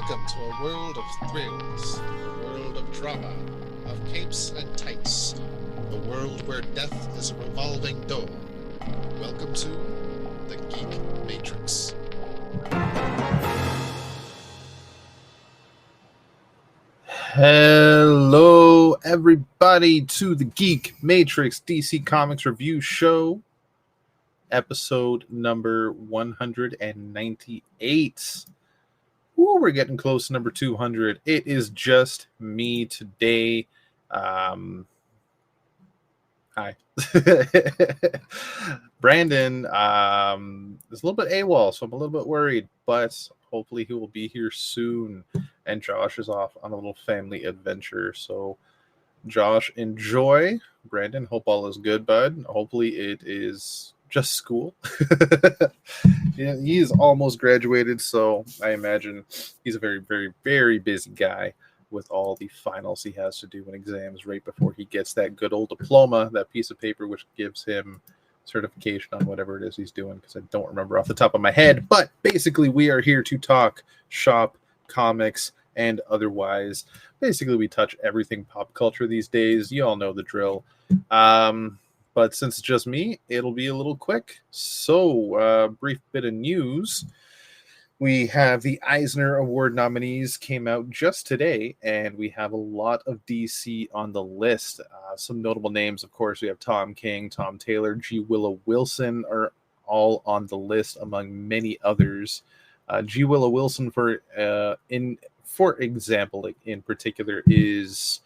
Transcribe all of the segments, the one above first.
Welcome to a world of thrills, a world of drama, of capes and tights, a world where death is a revolving door. Welcome to the Geek Matrix. Hello, everybody, to the Geek Matrix DC Comics Review Show, episode number 198. Ooh, we're getting close to number 200. It is just me today. Hi. Brandon is a little bit AWOL, so I'm a little bit worried, but hopefully he will be here soon. And Josh is off on a little family adventure. So, Josh, enjoy. Brandon, hope all is good, bud. Hopefully it is just school. Yeah, he is almost graduated, so I imagine he's a very, very, very busy guy with all the finals he has to do and exams right before he gets that good old diploma, that piece of paper which gives him certification on whatever it is he's doing, because I don't remember off the top of my head. But basically, we are here to talk shop, comics, and otherwise. Basically, we touch everything pop culture these days. You all know the drill. But since it's just me, it'll be a little quick. So, brief bit of news. We have the Eisner Award nominees came out just today, and we have a lot of DC on the list. Some notable names, of course, we have Tom King, Tom Taylor, G. Willow Wilson are all on the list, among many others. G. Willow Wilson, for example, in particular, is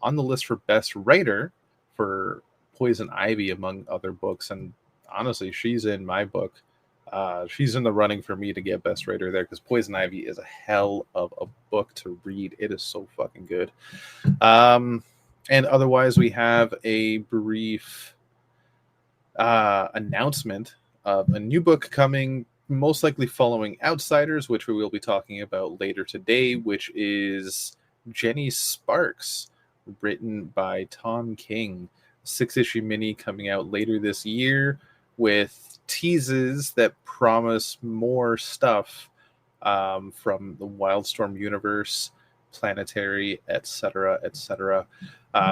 on the list for Best Writer for Poison Ivy, among other books. And honestly, she's in my book. She's in the running for me to get Best Writer there, because Poison Ivy is a hell of a book to read. It is so fucking good. And otherwise, we have a brief announcement of a new book coming, most likely following Outsiders, which we will be talking about later today, which is Jenny Sparks, written by Tom King. 6-issue mini coming out later this year with teases that promise more stuff from the Wildstorm universe, Planetary, etc., etc.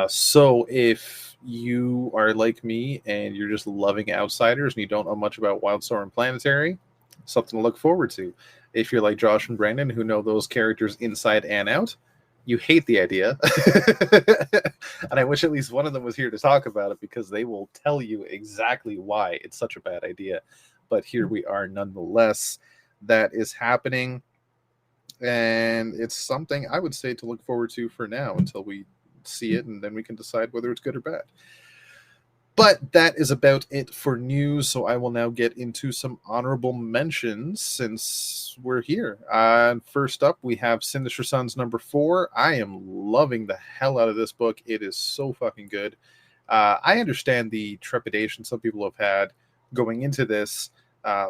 So if you are like me and you're just loving Outsiders and you don't know much about Wildstorm and Planetary, something to look forward to. If you're like Josh and Brandon, who know those characters inside and out, you hate the idea. And I wish at least one of them was here to talk about it, because they will tell you exactly why it's such a bad idea. But here we are nonetheless. That is happening. And it's something I would say to look forward to for now until we see it, and then we can decide whether it's good or bad. But that is about it for news, so I will now get into some honorable mentions since we're here. First up, we have Sinister Sons number 4. I am loving the hell out of this book. It is so fucking good. I understand the trepidation some people have had going into this,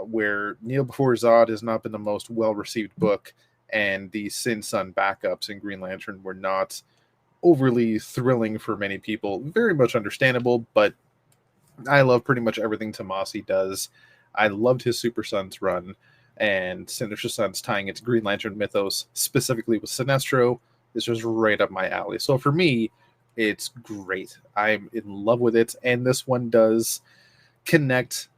where Kneel Before Zod has not been the most well-received book, and the Sin Sun backups in Green Lantern were not overly thrilling for many people. Very much understandable, but I love pretty much everything Tomasi does. I loved his Super Sons run, and Sinister Sons tying it to Green Lantern mythos, specifically with Sinestro, is just right up my alley. So for me, it's great. I'm in love with it, and this one does connect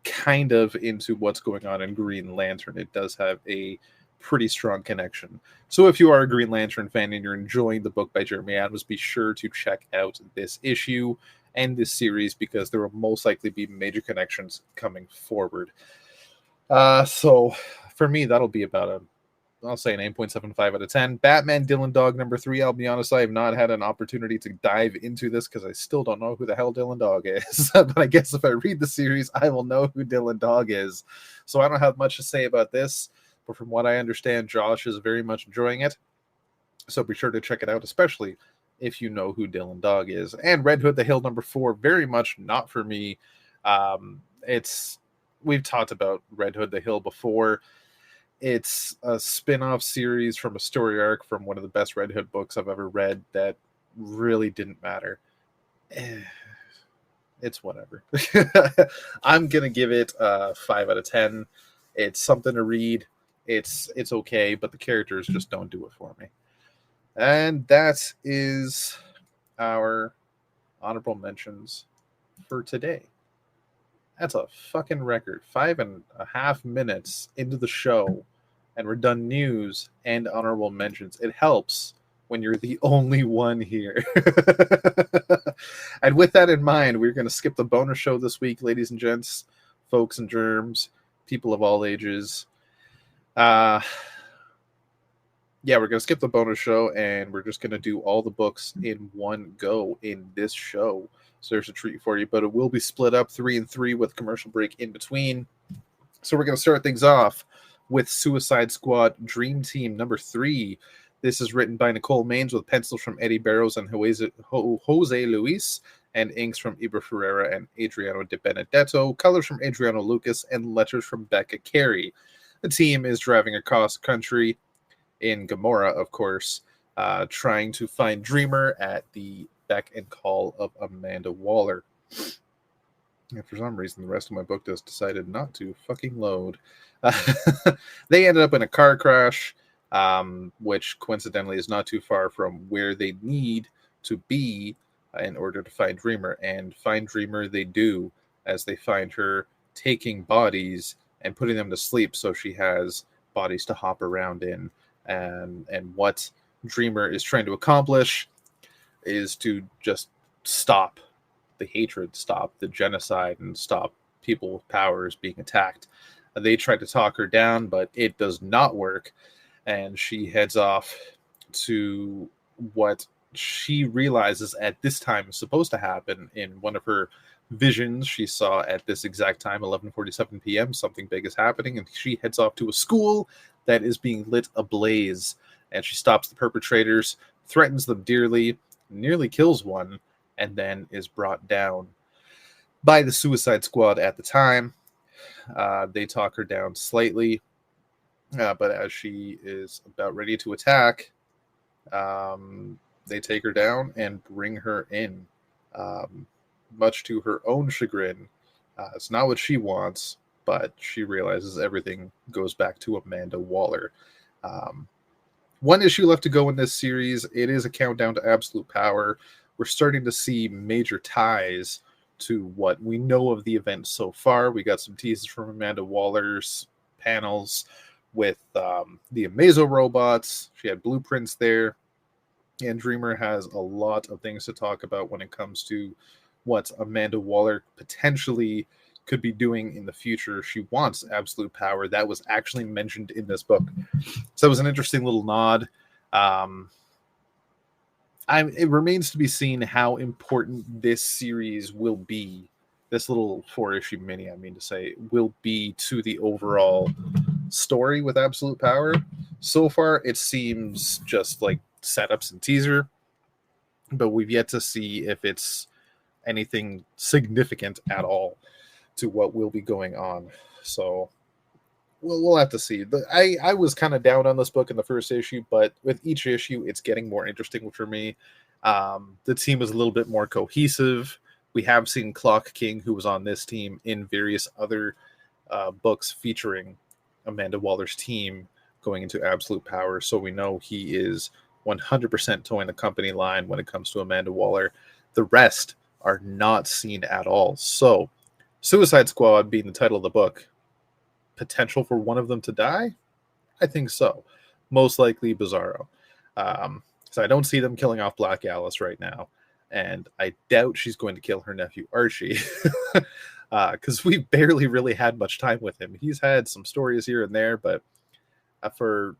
kind of into what's going on in Green Lantern. It does have a pretty strong connection. So if you are a Green Lantern fan and you're enjoying the book by Jeremy Adams, be sure to check out this issue and this series, because there will most likely be major connections coming forward. So for me, that'll be about I'll say an 8.75 out of 10. Batman Dylan Dog number 3. I'll be honest, I have not had an opportunity to dive into this because I still don't know who the hell Dylan Dog is. But I guess if I read the series, I will know who Dylan Dog is. So I don't have much to say about this, but from what I understand, Josh is very much enjoying it. So be sure to check it out, especially if you know who Dylan Dog is. And Red Hood the Hill number 4, very much not for me. We've talked about Red Hood the Hill before. It's a spin-off series from a story arc from one of the best Red Hood books I've ever read that really didn't matter. It's whatever. I'm going to give it a 5 out of 10. It's something to read. It's okay, but the characters just don't do it for me. And that is our honorable mentions for today. That's a fucking record. 5.5 minutes into the show, and we're done news and honorable mentions. It helps when you're the only one here. And with that in mind, we're going to skip the bonus show this week, ladies and gents, folks and germs, people of all ages. Yeah, we're going to skip the bonus show, and we're just going to do all the books in one go in this show. So there's a treat for you, but it will be split up 3 and 3 with commercial break in between. So we're going to start things off with Suicide Squad Dream Team number 3. This is written by Nicole Maines with pencils from Eddie Barrows and Jose Luis, and inks from Ibra Ferreira and Adriano De Benedetto, colors from Adriano Lucas, and letters from Becca Carey. The team is driving across country in Gamora, of course, trying to find Dreamer at the beck and call of Amanda Waller. And for some reason, the rest of my book just decided not to fucking load. They ended up in a car crash, which coincidentally is not too far from where they need to be in order to find Dreamer. And find Dreamer they do, as they find her taking bodies and putting them to sleep so she has bodies to hop around in. And what Dreamer is trying to accomplish is to just stop the hatred, stop the genocide, and stop people with powers being attacked. They try to talk her down, but it does not work, and she heads off to what she realizes at this time is supposed to happen. In one of her visions, she saw at this exact time, 11:47 p.m., something big is happening, and she heads off to a school that is being lit ablaze, and she stops the perpetrators, threatens them dearly, nearly kills one, and then is brought down by the Suicide Squad at the time. They talk her down slightly, but as she is about ready to attack, they take her down and bring her in, much to her own chagrin. It's not what she wants, but she realizes everything goes back to Amanda Waller. One issue left to go in this series. It is a countdown to absolute power. We're starting to see major ties to what we know of the event so far. We got some teasers from Amanda Waller's panels with the Amazo robots. She had blueprints there. And Dreamer has a lot of things to talk about when it comes to what Amanda Waller potentially could be doing in the future. She wants absolute power. That was actually mentioned in this book. So it was an interesting little nod. It remains to be seen how important this series will be. This little 4-issue mini, will be to the overall story with absolute power. So far, it seems just like setups and teaser, but we've yet to see if it's anything significant at all to what will be going on. So we'll have to see. I was kind of down on this book in the first issue, but with each issue, it's getting more interesting for me. The team is a little bit more cohesive. We have seen Clock King, who was on this team, in various other books featuring Amanda Waller's team going into absolute power. So we know he is 100% towing the company line when it comes to Amanda Waller. The rest are not seen at all. So Suicide Squad being the title of the book, potential for one of them to die? I think so. Most likely Bizarro. So I don't see them killing off Black Alice right now. And I doubt she's going to kill her nephew Archie. Because we barely really had much time with him. He's had some stories here and there, but for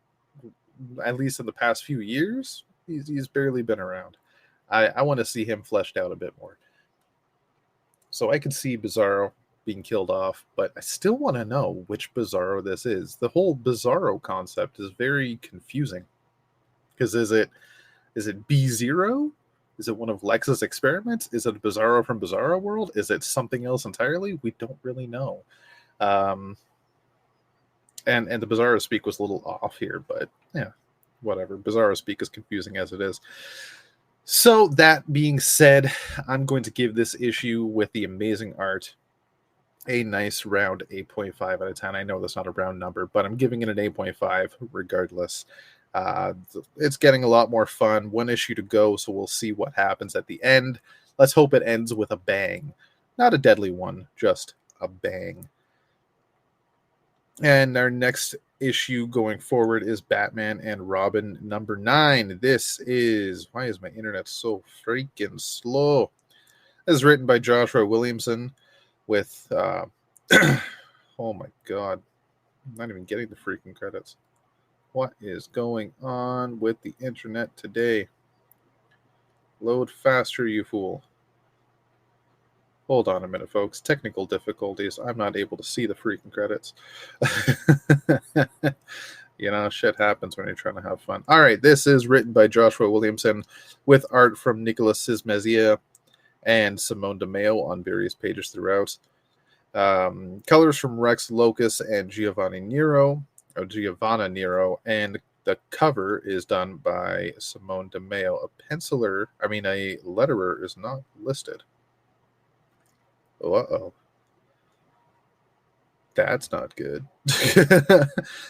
at least in the past few years, he's barely been around. I want to see him fleshed out a bit more. So I could see Bizarro being killed off, but I still want to know which Bizarro this is. The whole Bizarro concept is very confusing. Because is it B0? Is it one of Lex's experiments? Is it Bizarro from Bizarro World? Is it something else entirely? We don't really know. And the Bizarro speak was a little off here, but yeah, whatever. Bizarro speak is confusing as it is. So that being said, I'm going to give this issue with the amazing art a nice round 8.5 out of 10. I know that's not a round number, but I'm giving it an 8.5 regardless. It's getting a lot more fun. One issue to go, so we'll see what happens at the end. Let's hope it ends with a bang. Not a deadly one, just a bang. And our next issue going forward is Batman and Robin number 9. This is... Why is my internet so freaking slow? This is written by Joshua Williamson with... oh my god. I'm not even getting the freaking credits. What is going on with the internet today? Load faster, you fool. Hold on a minute, folks. Technical difficulties. I'm not able to see the freaking credits. You know, shit happens when you're trying to have fun. All right, this is written by Joshua Williamson with art from Nicolas Sismezia and Simone DeMeo on various pages throughout. Colors from Rex Locus and Giovanna Nero, and the cover is done by Simone DeMeo. A letterer is not listed. Uh-oh. That's not good.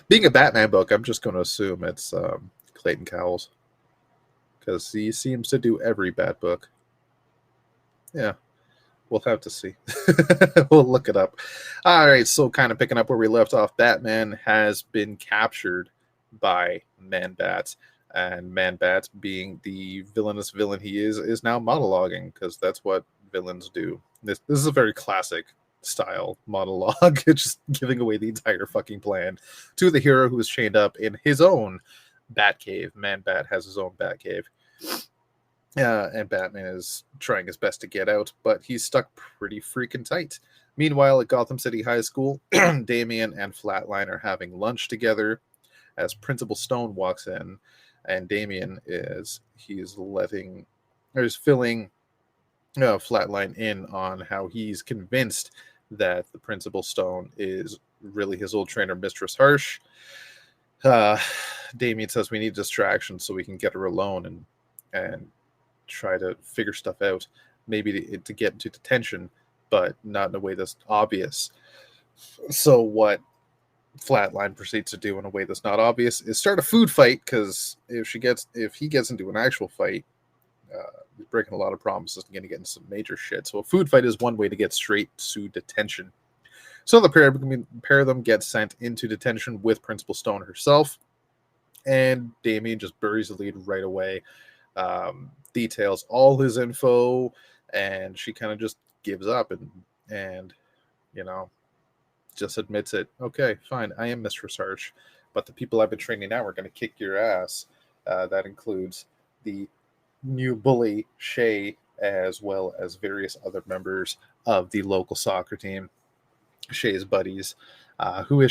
Being a Batman book, I'm just going to assume it's Clayton Cowles, because he seems to do every Bat book. Yeah. We'll have to see. We'll look it up. All right, so kind of picking up where we left off, Batman has been captured by Man-Bat, and Man-Bat, being the villainous villain he is now monologuing, because that's what villains do. This is a very classic style monologue. It's just giving away the entire fucking plan to the hero who is chained up in his own Batcave. Man-Bat has his own Batcave. And Batman is trying his best to get out, but he's stuck pretty freaking tight. Meanwhile, at Gotham City High School, Damian and Flatline are having lunch together as Principal Stone walks in, and Damian is filling Flatline in on how he's convinced that the Principal Stone is really his old trainer, Mistress Harsh. Damian says we need distraction so we can get her alone and try to figure stuff out, maybe to get into detention, but not in a way that's obvious. So what Flatline proceeds to do in a way that's not obvious is start a food fight, because if he gets into an actual fight, he's breaking a lot of promises and going to get into some major shit. So a food fight is one way to get straight to detention. So the pair of them get sent into detention with Principal Stone herself, and Damian just buries the lead right away. Details all his info, and she kind of just gives up and you know, just admits it. Okay, fine, I am Mistress Harsh, but the people I've been training now are going to kick your ass. That includes the new bully Shay, as well as various other members of the local soccer team, Shay's buddies, who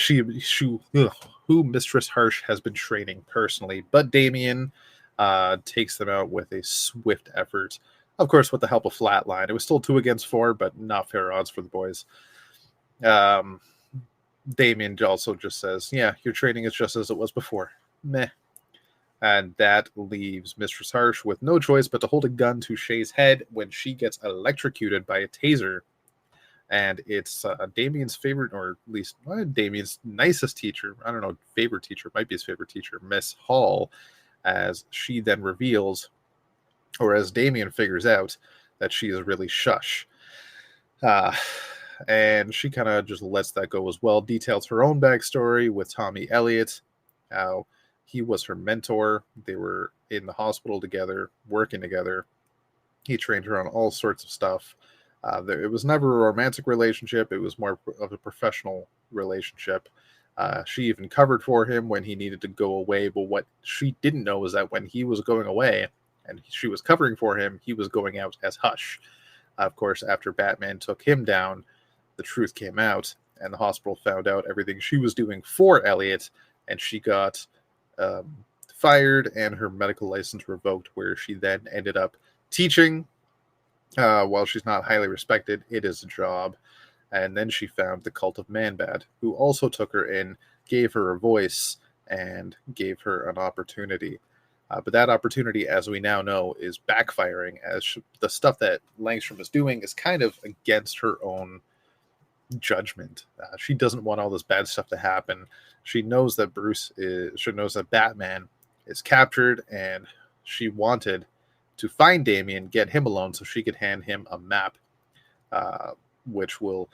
Mistress Harsh has been training personally. But Damian takes them out with a swift effort. Of course, with the help of Flatline. It was still 2 against 4, but not fair odds for the boys. Damian also just says, yeah, your training is just as it was before. Meh. And that leaves Mistress Harsh with no choice but to hold a gun to Shay's head when she gets electrocuted by a taser. And it's Damian's favorite, or at least Damian's nicest teacher, I don't know, favorite teacher, might be his favorite teacher, Miss Hall, as she then reveals, or as Damian figures out, that she is really Shush. And she kind of just lets that go as well. Details her own backstory with Tommy Elliott, how he was her mentor. They were in the hospital together, working together. He trained her on all sorts of stuff. It was never a romantic relationship. It was more of a professional relationship. She even covered for him when he needed to go away. But what she didn't know was that when he was going away and she was covering for him, he was going out as Hush. Of course, after Batman took him down, the truth came out, and the hospital found out everything she was doing for Elliot, and she got fired and her medical license revoked, where she then ended up teaching. While she's not highly respected, it is a job. And then she found the cult of Man-Bat, who also took her in, gave her a voice, and gave her an opportunity. But that opportunity, as we now know, is backfiring, as the stuff that Langstrom is doing is kind of against her own judgment. She doesn't want all this bad stuff to happen. She knows that she knows that Batman is captured, and she wanted to find Damian, get him alone, so she could hand him a map, which will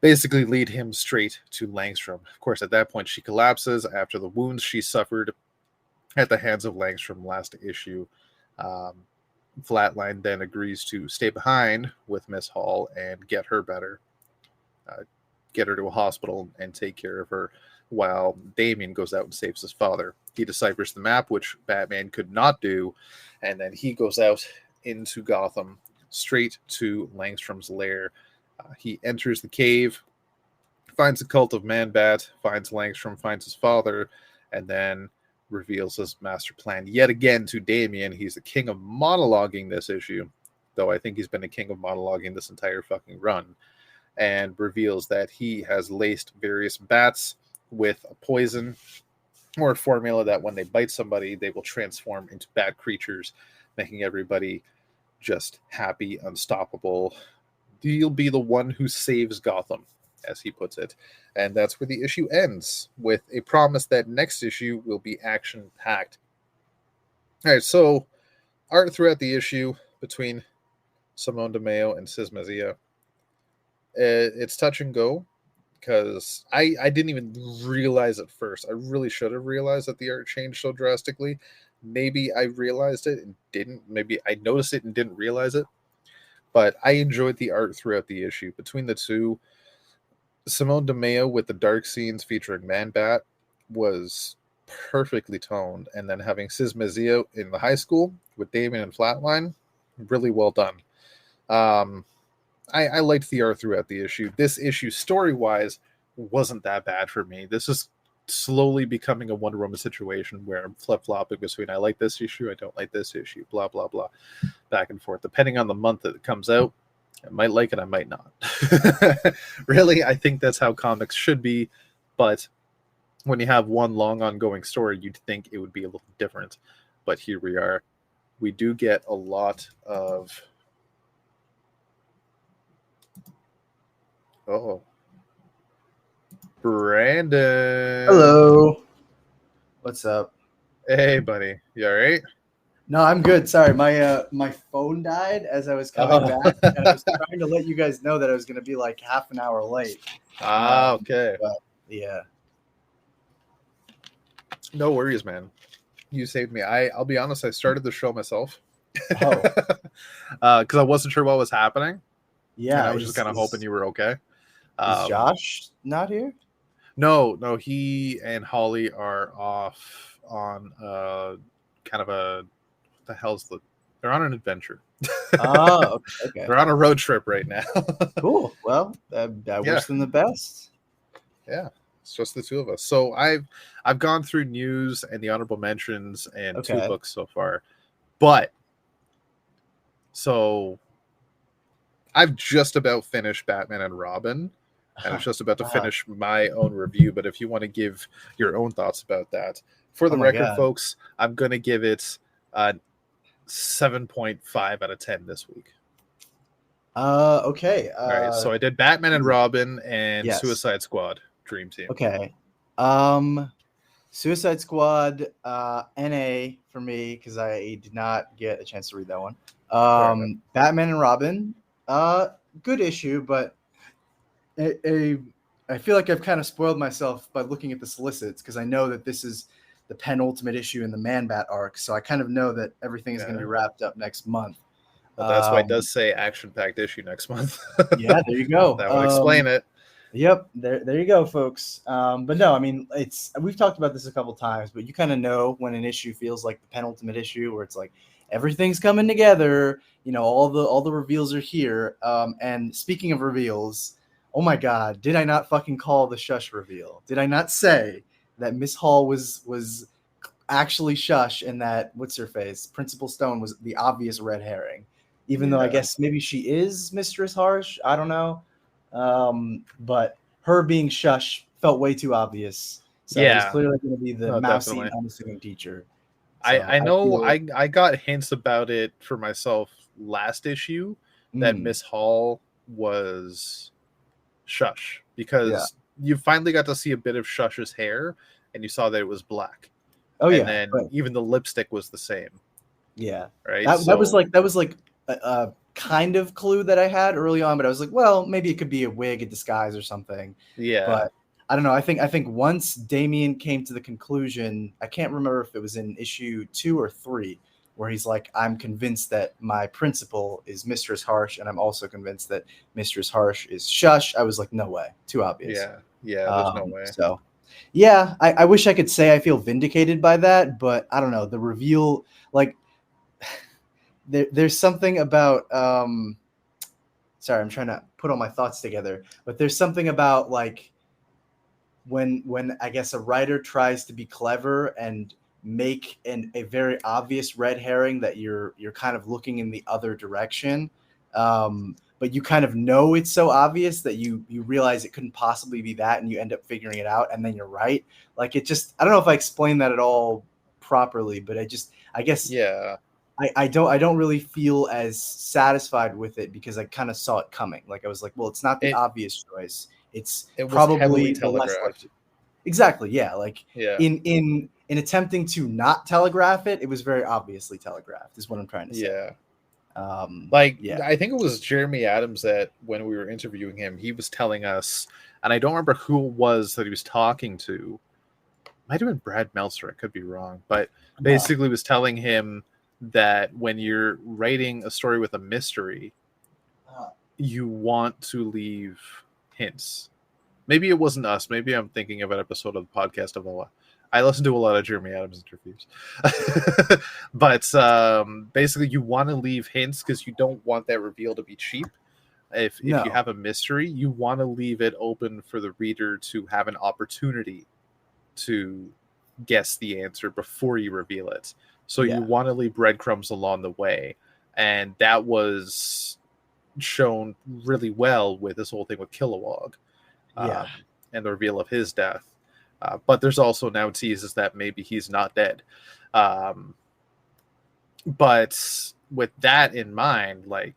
basically lead him straight to Langstrom. Of course, at that point, she collapses after the wounds she suffered at the hands of Langstrom last issue. Flatline then agrees to stay behind with Miss Hall and get her better, get her to a hospital and take care of her, while Damian goes out and saves his father. He deciphers the map, which Batman could not do, and then he goes out into Gotham, straight to Langstrom's lair. He enters the cave, finds the cult of Man-Bat, finds Langstrom, finds his father, and then reveals his master plan yet again to Damian. He's the king of monologuing this issue, though I think he's been a king of monologuing this entire fucking run, and reveals that he has laced various bats with a poison or a formula that when they bite somebody, they will transform into bat creatures, making everybody just happy, unstoppable. You'll be the one who saves Gotham, as he puts it. And that's where the issue ends, with a promise that next issue will be action-packed. All right, so art throughout the issue between Simone DeMeo and Sis Mesia. It's touch and go, because I didn't even realize at first. I really should have realized that the art changed so drastically. Maybe I realized it and didn't. Maybe I noticed it and didn't realize it. But I enjoyed the art throughout the issue. Between the two, Simone DeMeo with the dark scenes featuring Man-Bat was perfectly toned. And then having Sis Mesia in the high school with Damian and Flatline, really well done. I liked the art throughout the issue. This issue, story-wise, wasn't that bad for me. This is slowly becoming a Wonder Woman situation where I'm flip-flopping between I like this issue, I don't like this issue, blah, blah, blah, back and forth. Depending on the month that it comes out, I might like it, I might not. Really, I think that's how comics should be, but when you have one long ongoing story, you'd think it would be a little different. But here we are. We do get a lot of... Oh, Brandon. Hello. What's up? Hey, buddy. You all right? No, I'm good. Sorry, my phone died as I was coming back, and I was trying to let you guys know that I was going to be like half an hour late. Okay. But yeah. No worries, man. You saved me. I'll be honest. I started the show myself. Oh. Because I wasn't sure what was happening. Yeah. And I was just kind of hoping you were okay. Is Josh not here? No. He and Holly are off on kind of a... What the hell's the... They're on an adventure. Oh, okay. They're on a road trip right now. Cool. Well, I wish them the best. Yeah. It's just the two of us. So I've gone through news and the honorable mentions and 2 books so far. But so I've just about finished Batman and Robin, and I'm just about to finish my own review. But if you want to give your own thoughts about that, for the record, folks, I'm going to give it 7.5 out of 10 this week. Okay. All right. So I did Batman and Robin and Suicide Squad Dream Team. Okay. Suicide Squad, NA for me, because I did not get a chance to read that one. Batman and Robin, good issue, but I feel like I've kind of spoiled myself by looking at the solicits, because I know that this is the penultimate issue in the Man-Bat arc, so I kind of know that everything is going to be wrapped up next month. Well, that's why it does say action-packed issue next month. Yeah, there you go. That would explain it. Yep, there you go, folks. But no, I mean, we've talked about this a couple times, but you kind of know when an issue feels like the penultimate issue, where it's like everything's coming together. You know, all the reveals are here. And speaking of reveals, oh my God, did I not fucking call the Shush reveal? Did I not say that Miss Hall was actually Shush, and that what's her face, Principal Stone, was the obvious red herring? Even though I guess maybe she is Mistress Harsh, I don't know. But her being Shush felt way too obvious. So it was clearly going to be the mousy, unassuming teacher. So I know I got hints about it for myself last issue that Miss Hall was Shush, because you finally got to see a bit of Shush's hair, and you saw that it was black. Oh and yeah, then right. even the lipstick was the same. Yeah, Right. that was like a kind of clue that I had early on, but I was like, well, maybe it could be a wig, a disguise, or something. Yeah. But I don't know. I think once Damien came to the conclusion, I can't remember if it was in issue 2 or 3, where he's like, I'm convinced that my principal is Mistress Harsh, and I'm also convinced that Mistress Harsh is Shush. I was like, no way, too obvious. Yeah. There's no way. So, yeah, I wish I could say I feel vindicated by that, but I don't know. The reveal, like, there's something about. Sorry, I'm trying to put all my thoughts together, but there's something about like when I guess a writer tries to be clever and make a very obvious red herring that you're kind of looking in the other direction, but you kind of know it's so obvious that you realize it couldn't possibly be that, and you end up figuring it out, and then you're right. Like it just, I don't know if I explained that at all properly, but I guess I don't really feel as satisfied with it because I kind of saw it coming. Like I was like, well, it's not the obvious choice. It's probably the less likely. Exactly. Yeah. Like in attempting to not telegraph it, it was very obviously telegraphed, is what I'm trying to say. I think it was Jeremy Adams that when we were interviewing him, he was telling us, and I don't remember who it was that he was talking to. Might have been Brad Meltzer. I could be wrong, but basically was telling him that when you're writing a story with a mystery, you want to leave hints. Maybe it wasn't us. Maybe I'm thinking of an episode of the podcast of Ola. I listen to a lot of Jeremy Adams interviews. But basically, you want to leave hints because you don't want that reveal to be cheap. If you have a mystery, you want to leave it open for the reader to have an opportunity to guess the answer before you reveal it. So you want to leave breadcrumbs along the way. And that was shown really well with this whole thing with Kilowog. And the reveal of his death. But there's also now teases that maybe he's not dead. But with that in mind, like,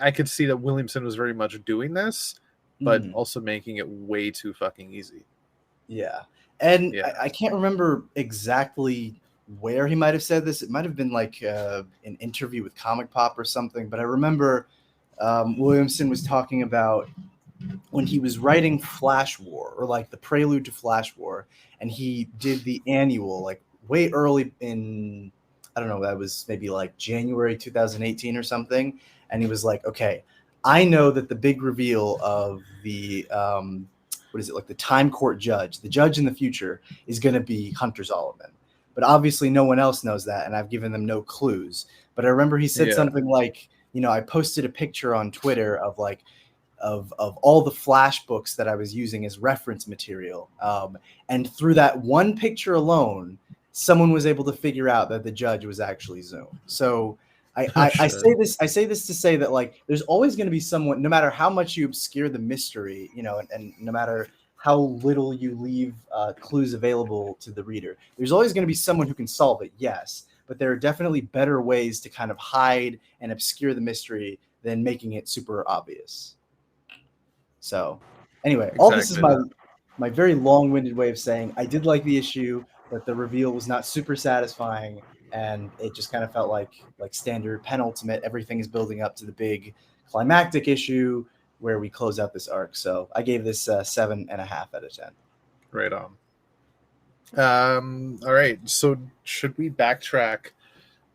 I could see that Williamson was very much doing this, but also making it way too fucking easy. Yeah. And I can't remember exactly where he might have said this. It might have been like an interview with Comic Pop or something. But I remember Williamson was talking about when he was writing Flash War, or like the prelude to Flash War, and he did the annual like way early in, I don't know, that was maybe like January 2018 or something. And he was like, okay, I know that the big reveal of the what is it, like the Time Court judge, the judge in the future, is going to be Hunter Zolomon. But obviously no one else knows that, and I've given them no clues. But I remember he said something like, you know, I posted a picture on Twitter of like of all the Flash books that I was using as reference material. And through that one picture alone, someone was able to figure out that the judge was actually Zoom. So I say this to say that like there's always going to be someone, no matter how much you obscure the mystery, you know, and no matter how little you leave clues available to the reader, there's always going to be someone who can solve it. Yes, but there are definitely better ways to kind of hide and obscure the mystery than making it super obvious. So anyway, all this is my very long-winded way of saying I did like the issue, but the reveal was not super satisfying, and it just kind of felt like standard penultimate. Everything is building up to the big climactic issue where we close out this arc. So I gave this 7.5 out of 10. Right on. All right. So should we backtrack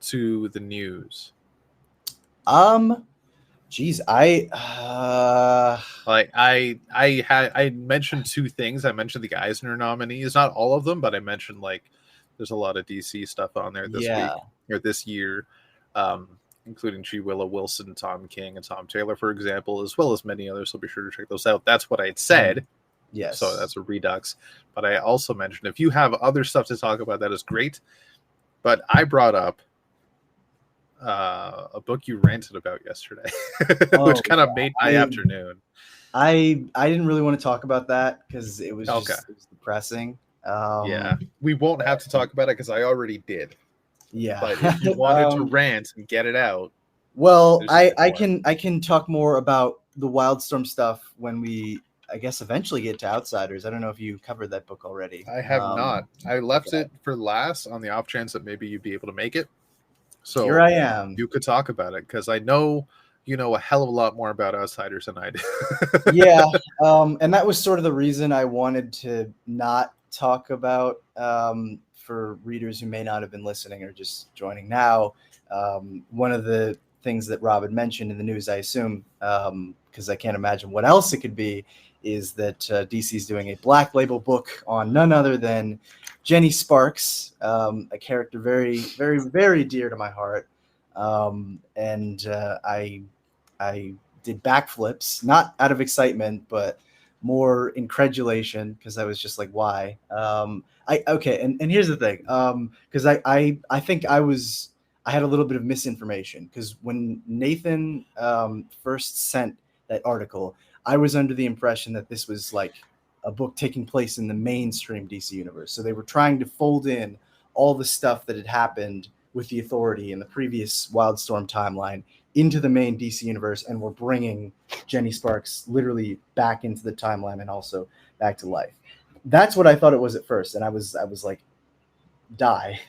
to the news? Geez, I mentioned two things. I mentioned the Eisner nominees, not all of them, but I mentioned like there's a lot of DC stuff on there this week or this year, including G. Willow Wilson, Tom King, and Tom Taylor, for example, as well as many others. So be sure to check those out. That's what I had said. Yes. So that's a redux. But I also mentioned if you have other stuff to talk about, that is great. But I brought up a book you ranted about yesterday, which kind of made my afternoon. I didn't really want to talk about that because it was just it was depressing. We won't have to talk about it because I already did. Yeah, but if you wanted to rant and get it out, well, I can talk more about the Wildstorm stuff when we I guess eventually get to Outsiders. I don't know if you covered that book already. I have not. I left okay. it for last on the off chance that maybe you'd be able to make it. So Here I am. you could talk about it because I know you know a hell of a lot more about Outsiders than I do. Yeah, and that was sort of the reason I wanted to not talk about, for readers who may not have been listening or just joining now. One of the things that Rob had mentioned in the news, I assume, because I can't imagine what else it could be, is that DC is doing a Black Label book on none other than Jenny Sparks, a character very, very, very dear to my heart, and I did backflips, not out of excitement, but more incredulation because I was just like, why? And here's the thing, because I think I had a little bit of misinformation because when Nathan first sent that article, I was under the impression that this was like a book taking place in the mainstream DC universe. So they were trying to fold in all the stuff that had happened with the Authority in the previous Wildstorm timeline into the main DC universe, and we're bringing Jenny Sparks literally back into the timeline and also back to life. That's what I thought it was at first, and I was like, die.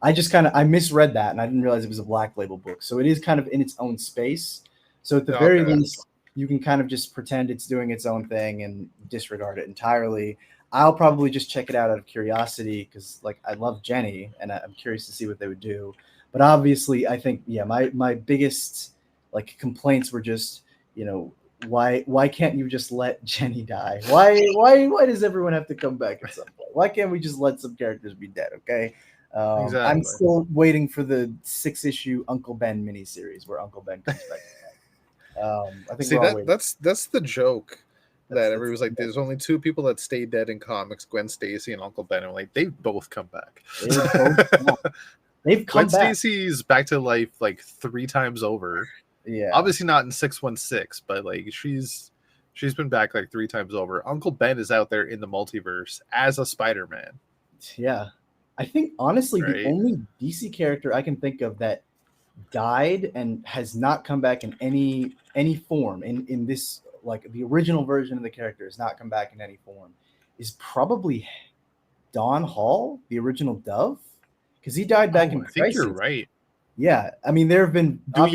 I just kind of I misread that, and I didn't realize it was a Black Label book. So it is kind of in its own space. So at the very least, you can kind of just pretend it's doing its own thing and disregard it entirely. I'll probably just check it out of curiosity because, like, I love Jenny and I'm curious to see what they would do. But obviously, I think, yeah, my biggest like complaints were just, why can't you just let Jenny die? Why does everyone have to come back at some point? Why can't we just let some characters be dead? Okay. Exactly. I'm still waiting for the 6-issue Uncle Ben miniseries where Uncle Ben comes back. I think that's the joke. That everybody was like, there's only two people that stay dead in comics: Gwen Stacy and Uncle Ben. And like, they've both come back. They've come Gwen back. Stacy's back to life like 3 times over. Yeah, obviously not in 616, but like she's been back like 3 times over. Uncle Ben is out there in the multiverse as a Spider-Man. Yeah, I think honestly right? The only DC character I can think of that died and has not come back in any form in this, like the original version of the character has not come back in any form, is probably Dawn Hall, the original Dove, because he died back in I think Crisis. you're right. Yeah, I mean there have been do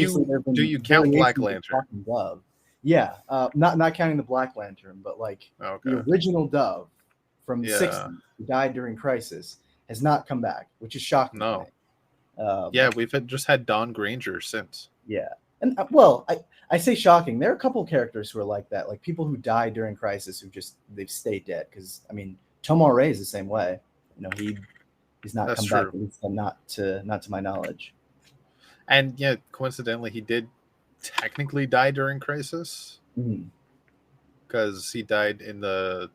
you count Black Lantern? Dove. Yeah, not counting the Black Lantern, but like the original Dove from the 60s who died during Crisis has not come back, which is shocking. No. Yeah, we've just had Dawn Granger since. Yeah. And well, I say shocking. There are a couple of characters who are like that, like people who died during Crisis who they've stayed dead. Because I mean, Tomar Ray is the same way. He's not come back, at least not to my knowledge. And yeah, coincidentally, he did technically die during Crisis because he died in the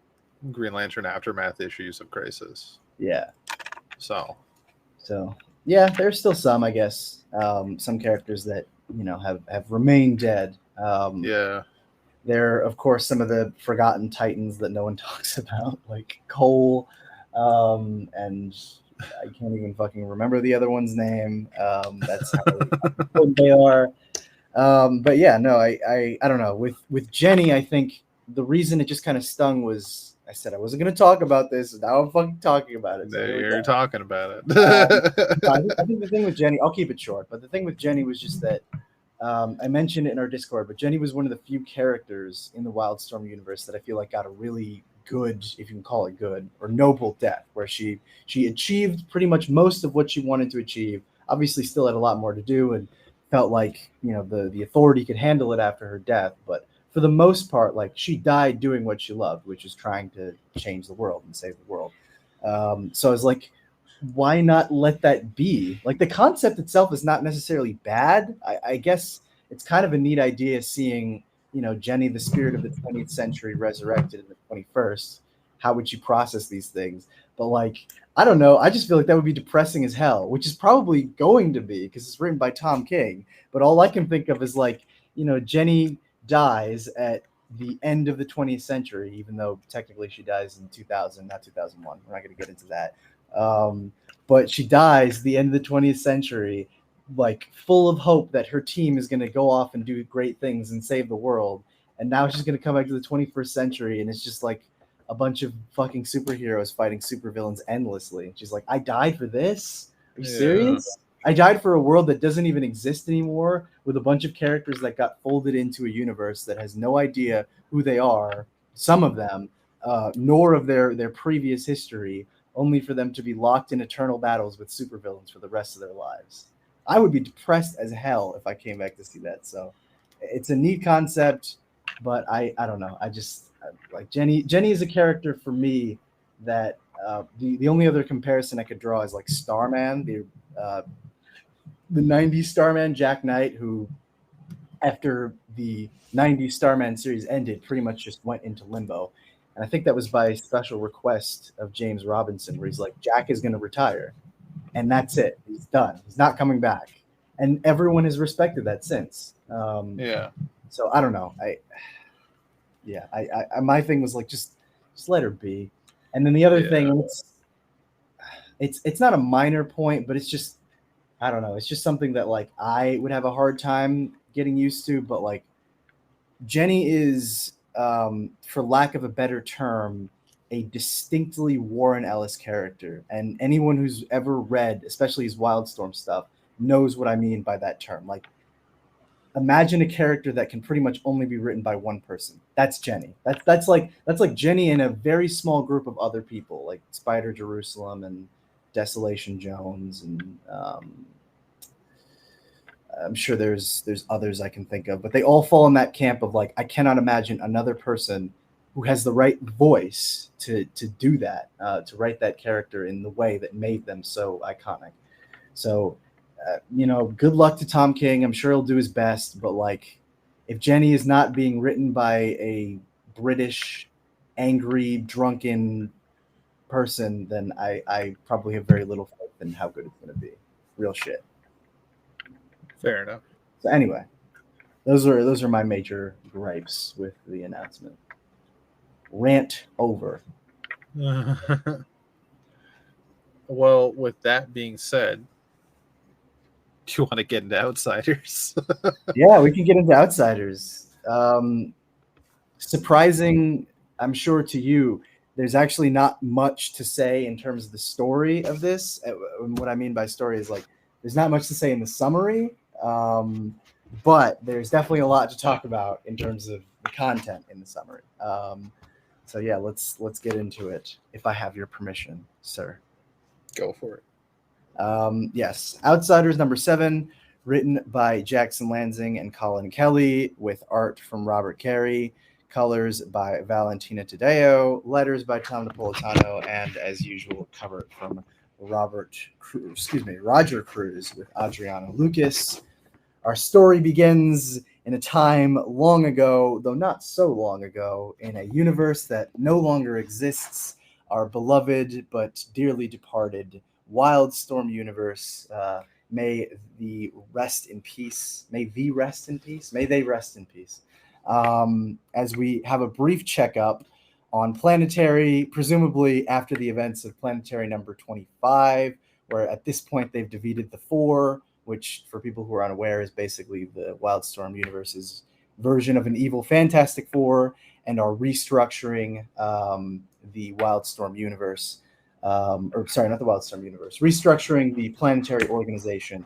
Green Lantern Aftermath issues of Crisis. Yeah. So yeah, there's still some, I guess, some characters that have remained dead. Yeah. There are, of course, some of the forgotten Titans that no one talks about, like Cole, and I can't even fucking remember the other one's name. That's how important they are. But yeah, no, I don't know. With Jenny, I think the reason it just kind of stung was I said I wasn't going to talk about this. Now I'm fucking talking about it. So you're talking about it. I think the thing with Jenny, I'll keep it short, but the thing with Jenny was just that I mentioned it in our Discord, but Jenny was one of the few characters in the Wildstorm universe that I feel like got a really good, if you can call it good, or noble death, where she achieved pretty much most of what she wanted to achieve. Obviously, still had a lot more to do, and felt like the Authority could handle it after her death, but for the most part, like she died doing what she loved, which is trying to change the world and save the world. So I was like, why not let that be? Like the concept itself is not necessarily bad. I guess it's kind of a neat idea seeing, Jenny, the spirit of the 20th century, resurrected in the 21st. How would you process these things? But like, I don't know. I just feel like that would be depressing as hell, which is probably going to be because it's written by Tom King. But all I can think of is like, Jenny dies at the end of the 20th century, even though technically she dies in 2000, not 2001. We're not going to get into that. But she dies the end of the 20th century. like full of hope that her team is going to go off and do great things and save the world. And now she's going to come back to the 21st century, and it's just like a bunch of fucking superheroes fighting supervillains endlessly. She's like, I died for this? Are you serious? I died for a world that doesn't even exist anymore, with a bunch of characters that got folded into a universe that has no idea who they are, some of them, nor of their previous history, only for them to be locked in eternal battles with supervillains for the rest of their lives. I would be depressed as hell if I came back to see that. So it's a neat concept, but I don't know. I just like Jenny. Jenny is a character for me that the only other comparison I could draw is like Starman, the 90s Starman, Jack Knight, who after the 90s Starman series ended, pretty much just went into limbo. And I think that was by special request of James Robinson, where he's like, Jack is going to retire. And that's it. He's done. He's not coming back. And everyone has respected that since. Yeah. So I don't know. My thing was like, just let her be. And then the other thing, it's not a minor point, but it's just, I don't know. It's just something that like I would have a hard time getting used to. But like Jenny is, for lack of a better term, a distinctly Warren Ellis character. And anyone who's ever read, especially his Wildstorm stuff, knows what I mean by that term. Like, imagine a character that can pretty much only be written by one person. That's Jenny. That's like Jenny and a very small group of other people, like Spider Jerusalem and Desolation Jones, and I'm sure there's others I can think of, but they all fall in that camp of like, I cannot imagine another person who has the right voice to do that, to write that character in the way that made them so iconic. So, good luck to Tom King. I'm sure he'll do his best, but like, if Jenny is not being written by a British, angry, drunken person, then I probably have very little faith in how good it's going to be. Real shit. Fair enough. So anyway, those are my major gripes with the announcement. Rant over. Well, with that being said, do you want to get into Outsiders? Yeah, we can get into Outsiders. Surprising, I'm sure to you, there's actually not much to say in terms of the story of this. What I mean by story is like, there's not much to say in the summary, but there's definitely a lot to talk about in terms of the content in the summary. So yeah, let's get into it. If I have your permission, sir. Go for it. Yes, Outsiders number 7, written by Jackson Lansing and Colin Kelly, with art from Robert Carey, colors by Valentina Tadeo, letters by Tom Napolitano, and as usual, cover from Roger Cruz with Adriano Lucas. Our story begins in a time long ago, though not so long ago, in a universe that no longer exists, our beloved but dearly departed Wildstorm universe. May they rest in peace. As we have a brief checkup on Planetary, presumably after the events of Planetary number 25, where at this point they've defeated the Four, which, for people who are unaware, is basically the Wildstorm universe's version of an evil Fantastic Four, and are restructuring the Wildstorm universe. Not the Wildstorm universe, restructuring the Planetary organization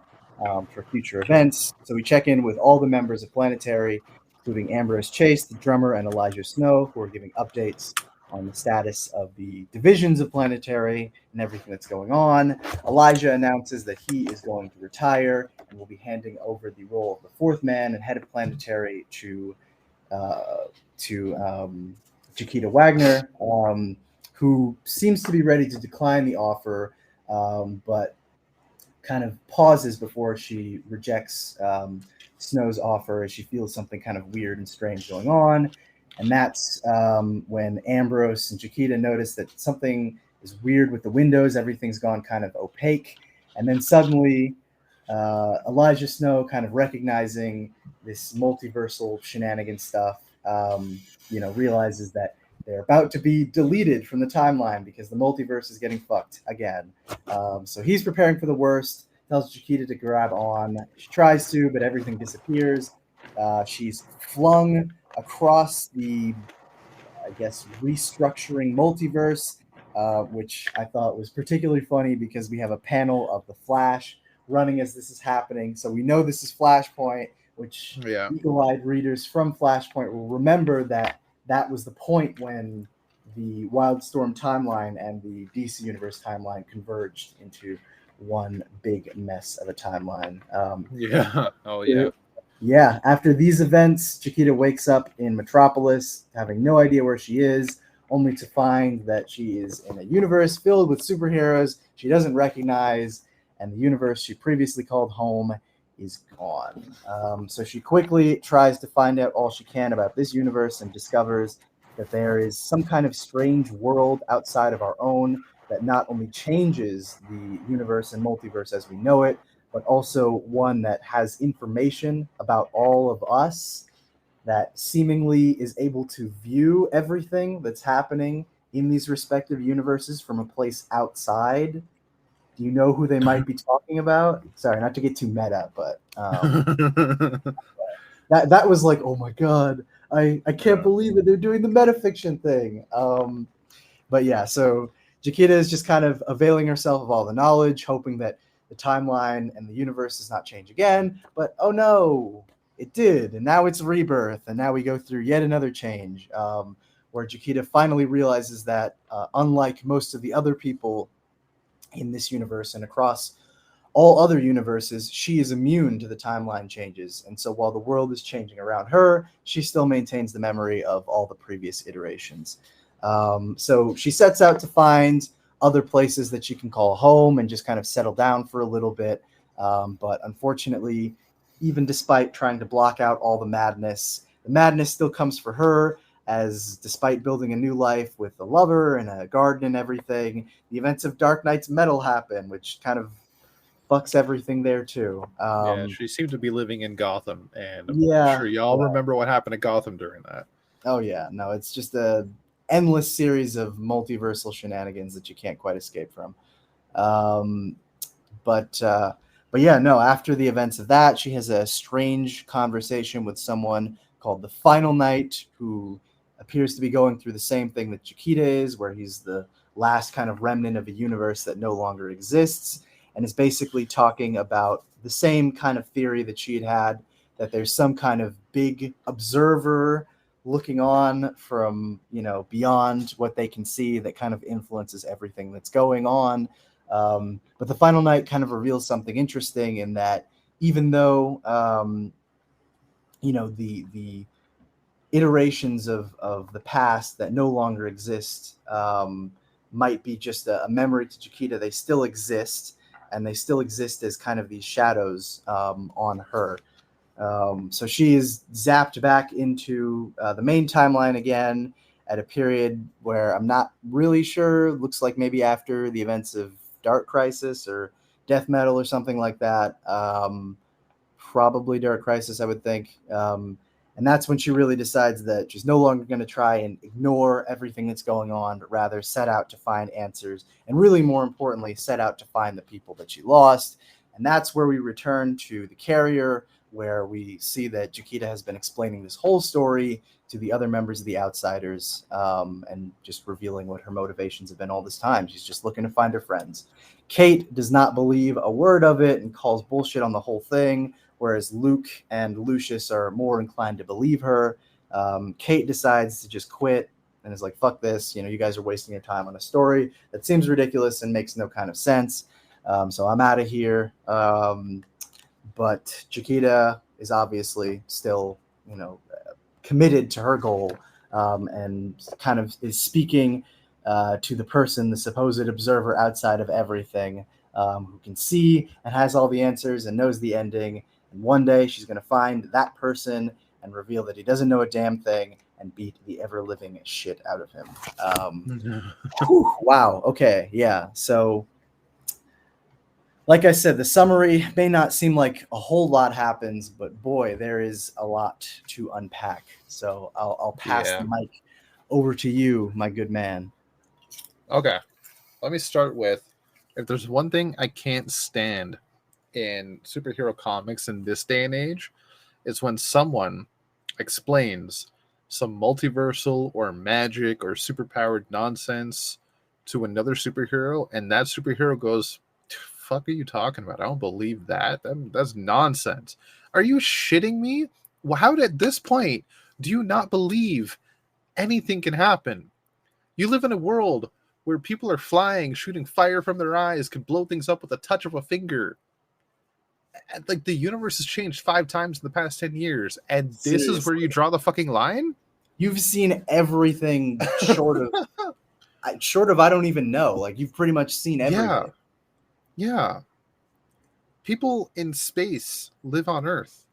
for future events. So we check in with all the members of Planetary, including Ambrose Chase, the drummer, and Elijah Snow, who are giving updates on the status of the divisions of Planetary and everything that's going on. Elijah announces that he is going to retire and will be handing over the role of the fourth man and head of Planetary to Chiquita Wagner, who seems to be ready to decline the offer, but kind of pauses before she rejects Snow's offer as she feels something kind of weird and strange going on. And that's when Ambrose and Chiquita notice that something is weird with the windows. Everything's gone kind of opaque. And then suddenly Elijah Snow, kind of recognizing this multiversal shenanigan stuff, realizes that they're about to be deleted from the timeline because the multiverse is getting fucked again. So he's preparing for the worst. tells Chiquita to grab on. She tries to, but everything disappears. She's flung across the, I guess, restructuring multiverse, which I thought was particularly funny because we have a panel of the Flash running as this is happening. So we know this is Flashpoint, which Yeah. eagle-eyed readers from Flashpoint will remember that that was the point when the Wildstorm timeline and the DC Universe timeline converged into one big mess of a timeline. Yeah. Oh yeah. Yeah, after these events, Chiquita wakes up in Metropolis, having no idea where she is, only to find that she is in a universe filled with superheroes she doesn't recognize, and the universe she previously called home is gone. So she quickly tries to find out all she can about this universe and discovers that there is some kind of strange world outside of our own that not only changes the universe and multiverse as we know it, but also one that has information about all of us, that seemingly is able to view everything that's happening in these respective universes from a place outside. Do you know who they might be talking about? Sorry, not to get too meta, but that was like, oh my god, I can't Yeah. believe it. They're doing the metafiction thing. But yeah, so Chiquita is just kind of availing herself of all the knowledge, hoping that the timeline and the universe does not change again. But oh no, it did, and now it's rebirth, and now we go through yet another change, where Chiquita finally realizes that, unlike most of the other people in this universe and across all other universes, she is immune to the timeline changes. And so while the world is changing around her, she still maintains the memory of all the previous iterations. So she sets out to find other places that she can call home and just kind of settle down for a little bit. But unfortunately, even despite trying to block out all the madness still comes for her, as despite building a new life with a lover and a garden and everything, the events of Dark Knight's Metal happen, which kind of fucks everything there too. Yeah, she seemed to be living in Gotham, and I'm Yeah. sure y'all remember what happened to Gotham during that. Oh yeah. No, it's just a endless series of multiversal shenanigans that you can't quite escape from. Um, but yeah, no. After the events of that, she has a strange conversation with someone called the Final Knight, who appears to be going through the same thing that Chiquita is, where he's the last kind of remnant of a universe that no longer exists, and is basically talking about the same kind of theory that she had, that there's some kind of big observer looking on from, beyond what they can see, that kind of influences everything that's going on. But the Final Night kind of reveals something interesting in that, even though the iterations of the past that no longer exist might be just a memory to Chiquita, they still exist, and they still exist as kind of these shadows on her. So she is zapped back into the main timeline again at a period where I'm not really sure. Looks like maybe after the events of Dark Crisis or Death Metal or something like that. Probably Dark Crisis, I would think. And that's when she really decides that she's no longer going to try and ignore everything that's going on, but rather set out to find answers, and really more importantly, set out to find the people that she lost. And that's where we return to the carrier, where we see that Chiquita has been explaining this whole story to the other members of the Outsiders, and just revealing what her motivations have been all this time. She's just looking to find her friends. Kate does not believe a word of it and calls bullshit on the whole thing, whereas Luke and Lucius are more inclined to believe her. Kate decides to just quit and is like, fuck this, you guys are wasting your time on a story that seems ridiculous and makes no kind of sense. So I'm out of here. But Chiquita is obviously still, committed to her goal, and kind of is speaking to the person, the supposed observer outside of everything, who can see and has all the answers and knows the ending. And one day she's going to find that person and reveal that he doesn't know a damn thing and beat the ever-living shit out of him. Wow. Okay. Yeah. So, like I said, the summary may not seem like a whole lot happens, but boy, there is a lot to unpack. So I'll pass the mic over to you, my good man. Okay. Let me start with, if there's one thing I can't stand in superhero comics in this day and age is when someone explains some multiversal or magic or superpowered nonsense to another superhero, and that superhero goes, "Fuck are you talking about? I don't believe that. That's nonsense. Are you shitting me? Well, how at this point do you not believe anything can happen? You live in a world where people are flying, shooting fire from their eyes, can blow things up with a touch of a finger. Like, the universe has changed 5 times in the past 10 years, and this is where you draw the fucking line? You've seen everything short of I don't even know. Like, you've pretty much seen everything. Yeah. People in space live on Earth.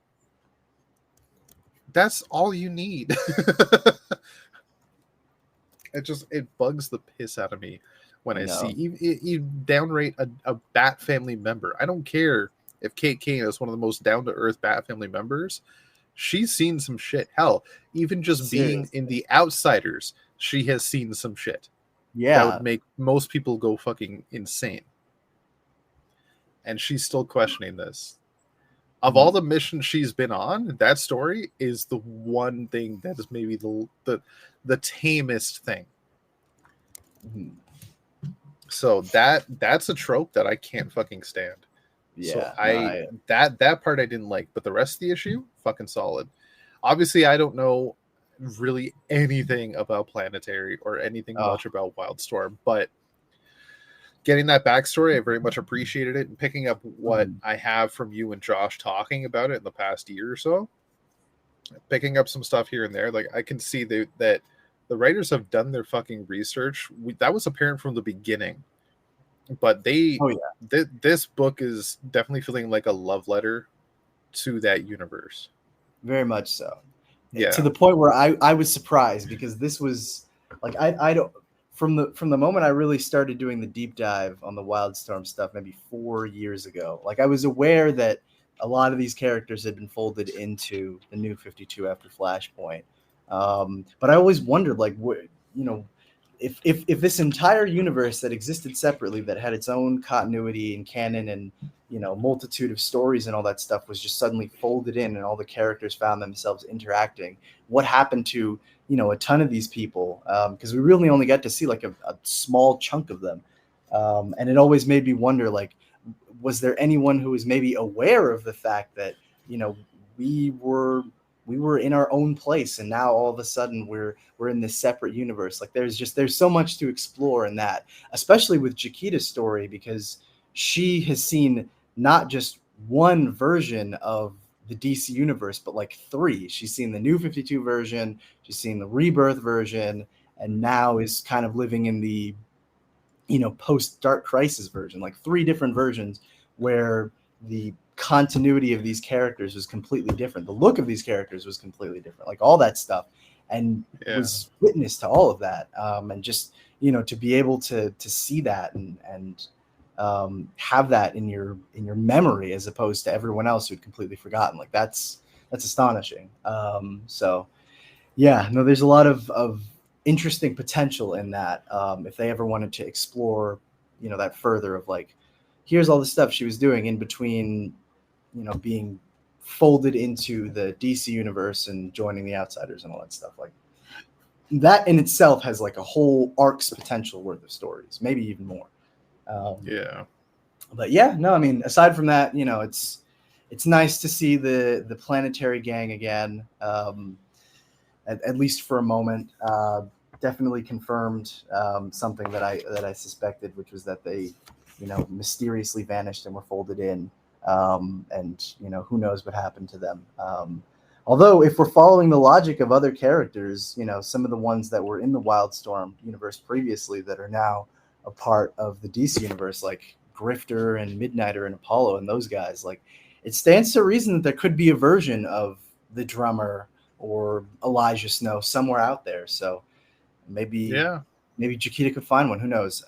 That's all you need. It bugs the piss out of me when I see you downrate a Bat family member. I don't care if Kate Kane is one of the most down-to-earth Bat family members. She's seen some shit. Hell, even just being in the Outsiders, she has seen some shit. Yeah. That would make most people go fucking insane. And she's still questioning this. Of all the missions she's been on, that story is the one thing that is maybe the tamest thing. So that's a trope that I can't fucking stand. Yeah. So that part I didn't like, but the rest of the issue, fucking solid. Obviously, I don't know really anything about Planetary or anything much about Wildstorm, but getting that backstory, I very much appreciated it, and picking up what I have from you and Josh talking about it in the past year or so, picking up some stuff here and there. Like, I can see that the writers have done their fucking research. That was apparent from the beginning, but this book is definitely feeling like a love letter to that universe. Very much so. Yeah. To the point where I was surprised, because this was like, I don't, from the moment I really started doing the deep dive on the Wildstorm stuff, maybe 4 years ago, like, I was aware that a lot of these characters had been folded into the New 52 after Flashpoint. But I always wondered, like, if this entire universe that existed separately, that had its own continuity and canon and, multitude of stories and all that stuff, was just suddenly folded in, and all the characters found themselves interacting, what happened to, a ton of these people? Because we really only got to see like a small chunk of them. And it always made me wonder, like, was there anyone who was maybe aware of the fact that, we were in our own place, and now all of a sudden we're in this separate universe? Like, there's so much to explore in that, especially with Chiquita's story, because she has seen not just one version of the DC universe, but like 3. She's seen the New 52 version, she's seen the Rebirth version, and now is kind of living in the, post Dark Crisis version, like 3 different versions where the continuity of these characters was completely different. The look of these characters was completely different, like all that stuff, and was witness to all of that. And just, to be able to see that and have that in your memory, as opposed to everyone else who'd completely forgotten. Like, that's astonishing. So yeah, no, there's a lot of interesting potential in that. If they ever wanted to explore, that further, of like, here's all the stuff she was doing in between, being folded into the DC universe and joining the Outsiders and all that stuff. Like, that in itself has like a whole arc's potential worth of stories, maybe even more. But yeah, no, I mean, aside from that, it's nice to see the Planetary gang again, at least for a moment. Definitely confirmed something that I suspected, which was that they, mysteriously vanished and were folded in, and who knows what happened to them. Although, if we're following the logic of other characters, some of the ones that were in the Wildstorm universe previously that are now a part of the DC universe, like Grifter and Midnighter and Apollo and those guys, like, it stands to reason that there could be a version of the drummer or Elijah Snow somewhere out there. So maybe Chiquita could find one. Who knows?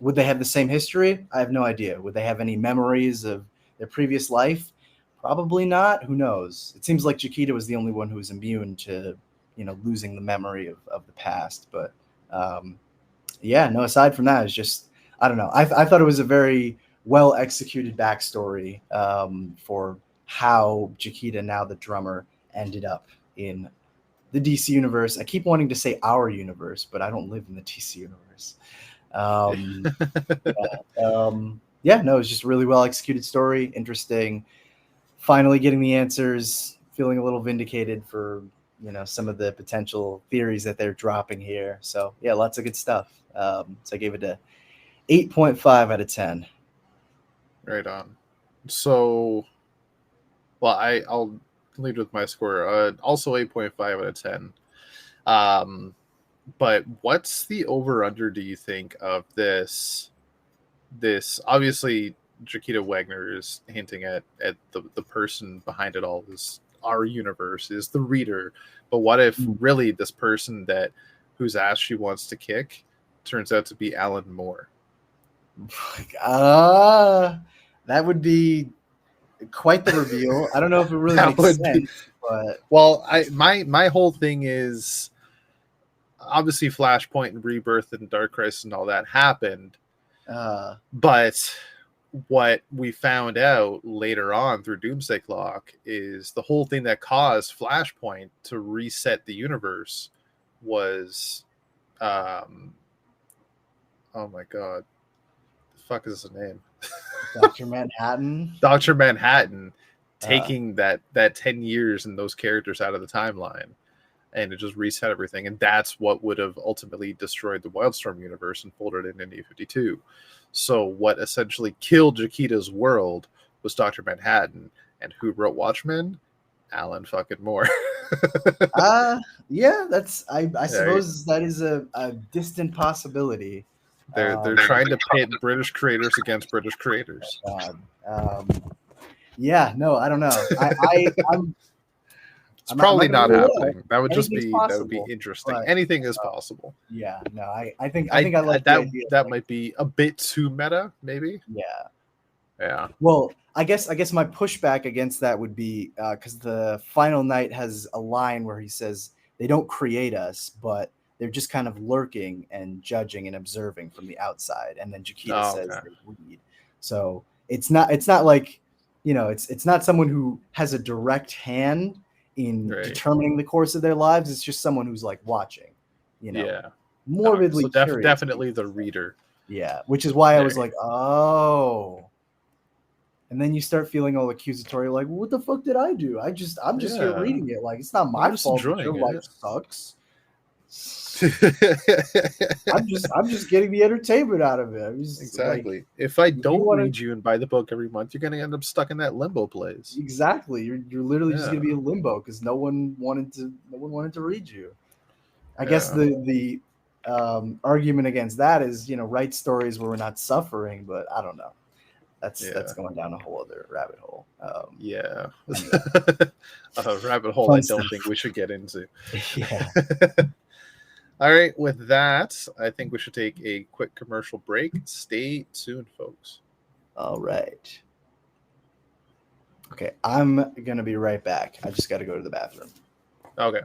Would they have the same history? I have no idea. Would they have any memories of their previous life? Probably not. Who knows? It seems like Chiquita was the only one who was immune to, losing the memory of the past. But yeah, no, aside from that, it's just, I don't know. I thought it was a very well executed backstory for how Chiquita, now the drummer, ended up in the DC universe. I keep wanting to say our universe, but I don't live in the DC universe. Yeah, no, it's just a really well executed story, interesting. Finally getting the answers, feeling a little vindicated for some of the potential theories that they're dropping here. So yeah, lots of good stuff. So I gave it a 8.5 out of 10. Right on. So, well, I'll lead with my score. Also 8.5 out of 10. But what's the over under, do you think, of this? This obviously, Chiquita Wagner is hinting at the person behind it all is our universe, is the reader. But what if really this person whose ass she wants to kick turns out to be Alan Moore? That would be quite the reveal. I don't know if it really makes sense, but well, my whole thing is obviously Flashpoint and Rebirth and Dark Crisis and all that happened, but what we found out later on through Doomsday Clock is the whole thing that caused Flashpoint to reset the universe was oh my god, the fuck is his name? Dr. Manhattan. Dr. Manhattan taking that 10 years and those characters out of the timeline, and it just reset everything. And that's what would have ultimately destroyed the Wildstorm universe and folded in New 52. So what essentially killed Chiquita's world was Dr. Manhattan. And who wrote Watchmen? Alan fucking Moore. Yeah, that's I suppose that is a distant possibility. They're trying to pit British creators against British creators. Yeah, no, I don't know. It's probably not happening. That would just be possible, that would be interesting. Anything is possible. Yeah, no, I think I like that. The idea that might be a bit too meta, maybe. Yeah. Well, I guess my pushback against that would be because the final night has a line where he says they don't create us, but they're just kind of lurking and judging and observing from the outside. And then Chiquita says they read. So it's not like it's not someone who has a direct hand in determining the course of their lives. It's just someone who's like watching, morbidly curious. Definitely the reader. Yeah, which is why I was like, oh. And then you start feeling all accusatory, like, well, what the fuck did I do? I'm just here reading it. Like, it's not my fault that your life sucks. I'm just getting the entertainment out of it. Exactly. Like, if I don't read you and buy the book every month, you're gonna end up stuck in that limbo place. Exactly. You're literally just gonna be in limbo because no one wanted to read you. I guess the argument against that is, write stories where we're not suffering, but I don't know. That's going down a whole other rabbit hole. A rabbit hole I don't think we should get into. Yeah. All right, with that, I think we should take a quick commercial break. Stay tuned, folks. All right. Okay, I'm going to be right back. I just got to go to the bathroom. Okay.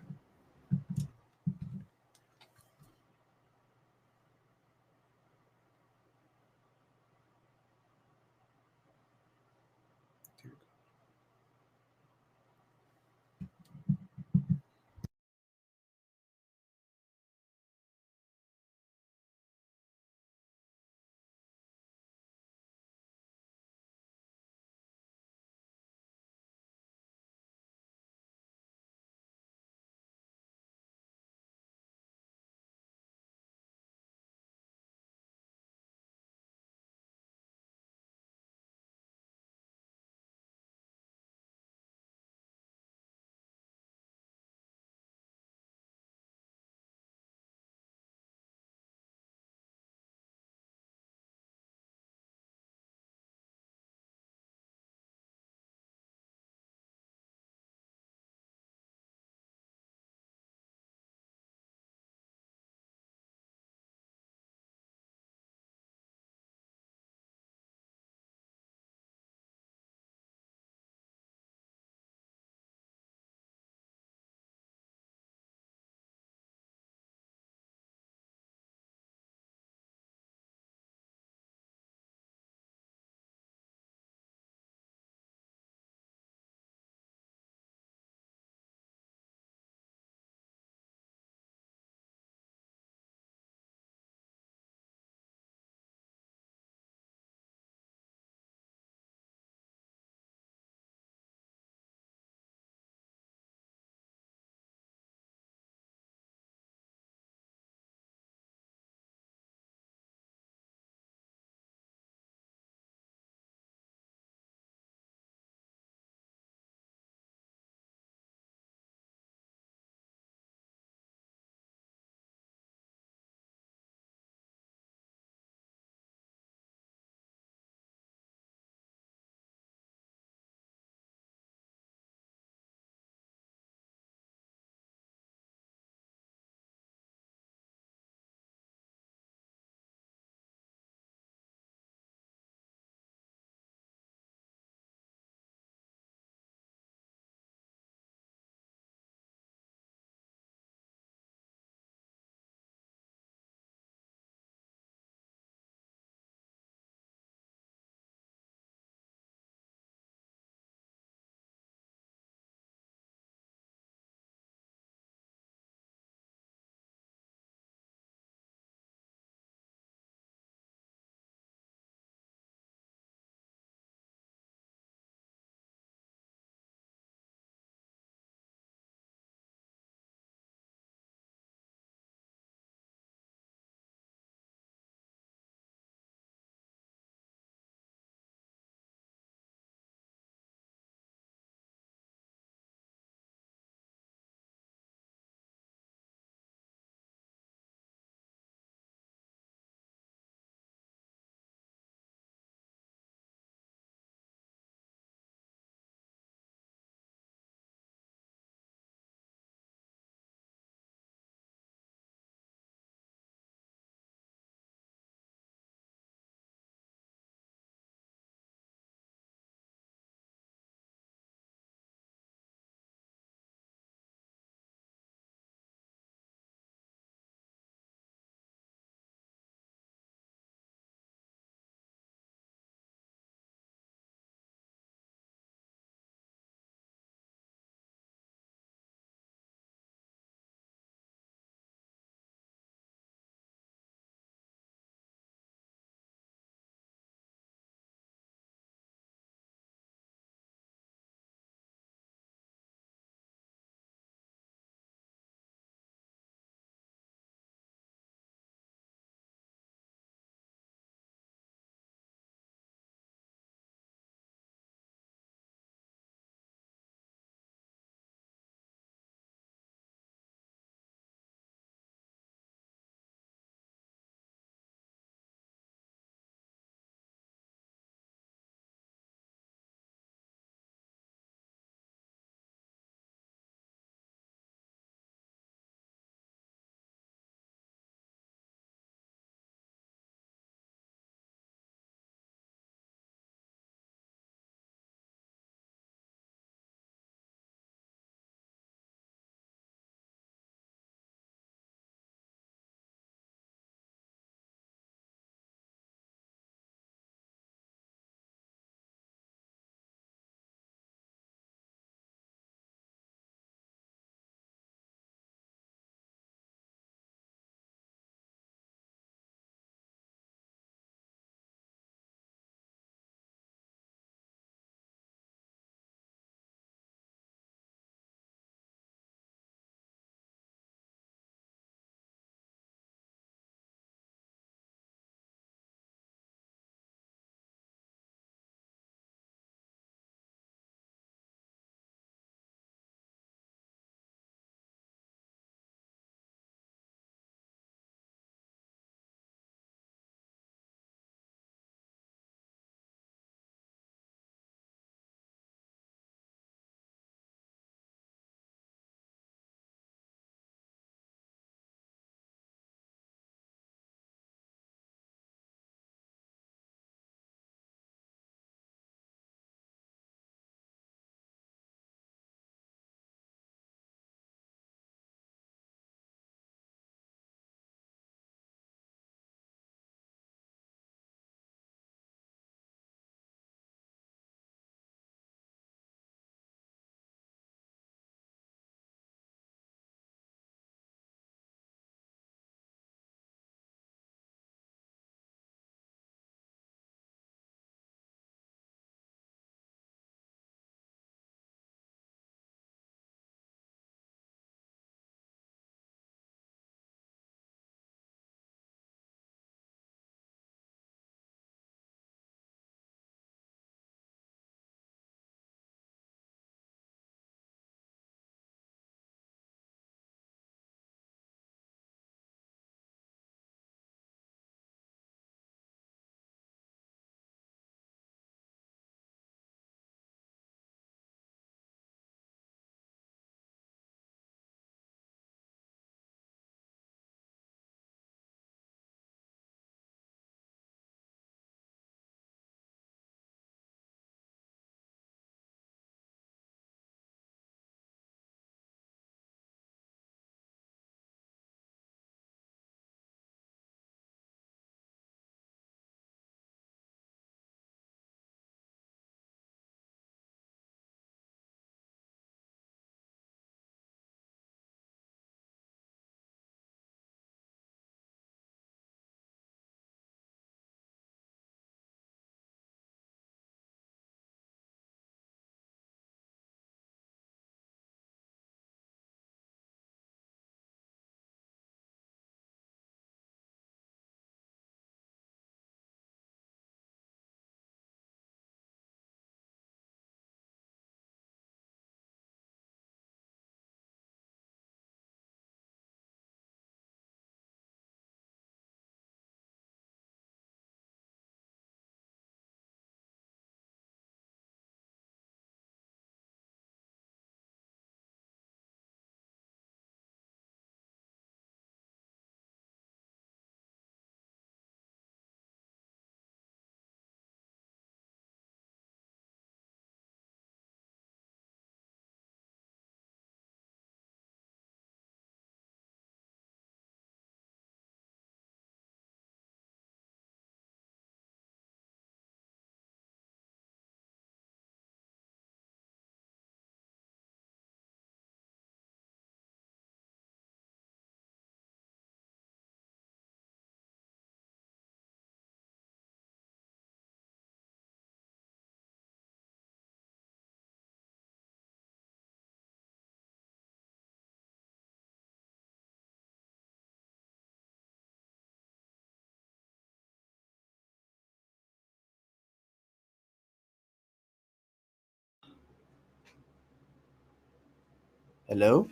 Hello?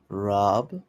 Rob?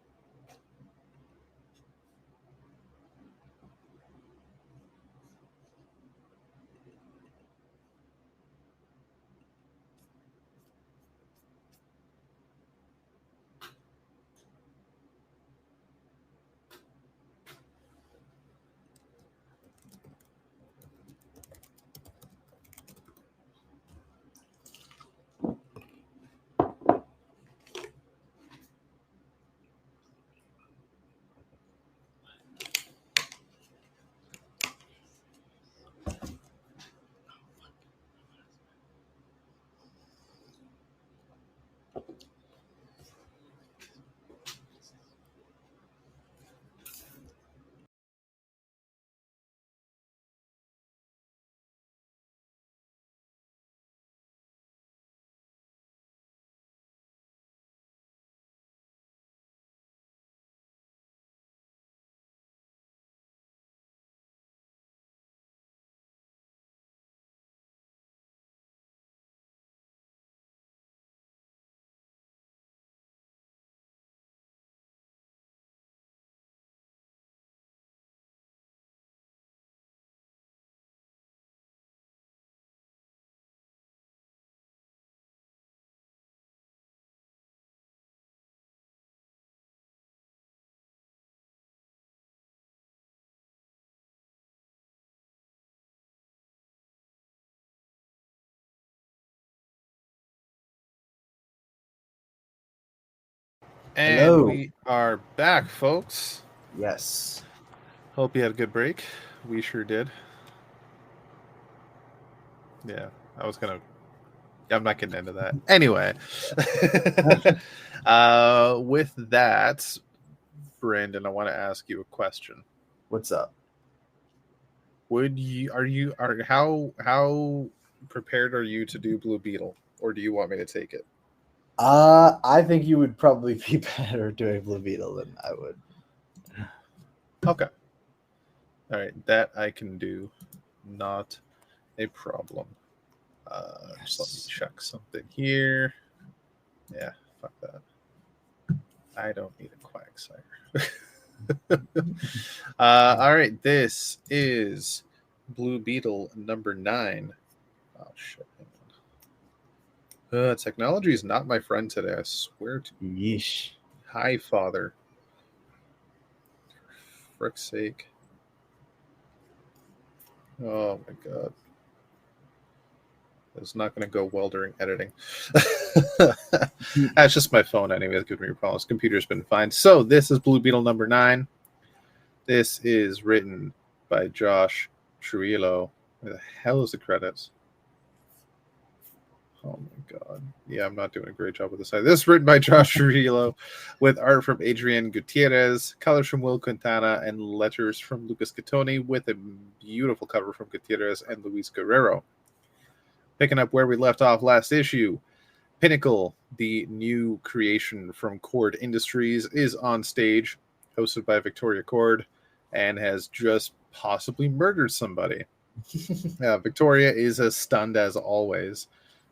And Hello? we are back, folks. Yes. Hope you had a good break. We sure did. Yeah, I'm not getting into that. Anyway, with that, Brandon, I want to ask you a question. What's up? How prepared are you to do Blue Beetle, or do you want me to take it? I think you would probably be better doing Blue Beetle than I would. Okay. All right, that I can do. Not a problem. Just let me check something here. Yeah, fuck that. I don't need a Quagsire. All right, this is Blue Beetle number 9. Oh shit! Technology is not my friend today. I swear to. Yeesh. Hi, Father. For frick's sake! Oh my god. It's not going to go well during editing. That's just my phone anyway. It's giving me problems. Computer's been fine. So this is Blue Beetle number 9. This is written by Josh Trujillo. Where the hell is the credits? Oh my god. Yeah, I'm not doing a great job with this. This is written by Josh Trujillo with art from Adrian Gutierrez, colors from Will Quintana, and letters from Lucas Catoni with a beautiful cover from Gutierrez and Luis Guerrero. Picking up where we left off last issue, Pinnacle, the new creation from Cord Industries, is on stage, hosted by Victoria Cord, and has just possibly murdered somebody. Victoria is as stunned as always,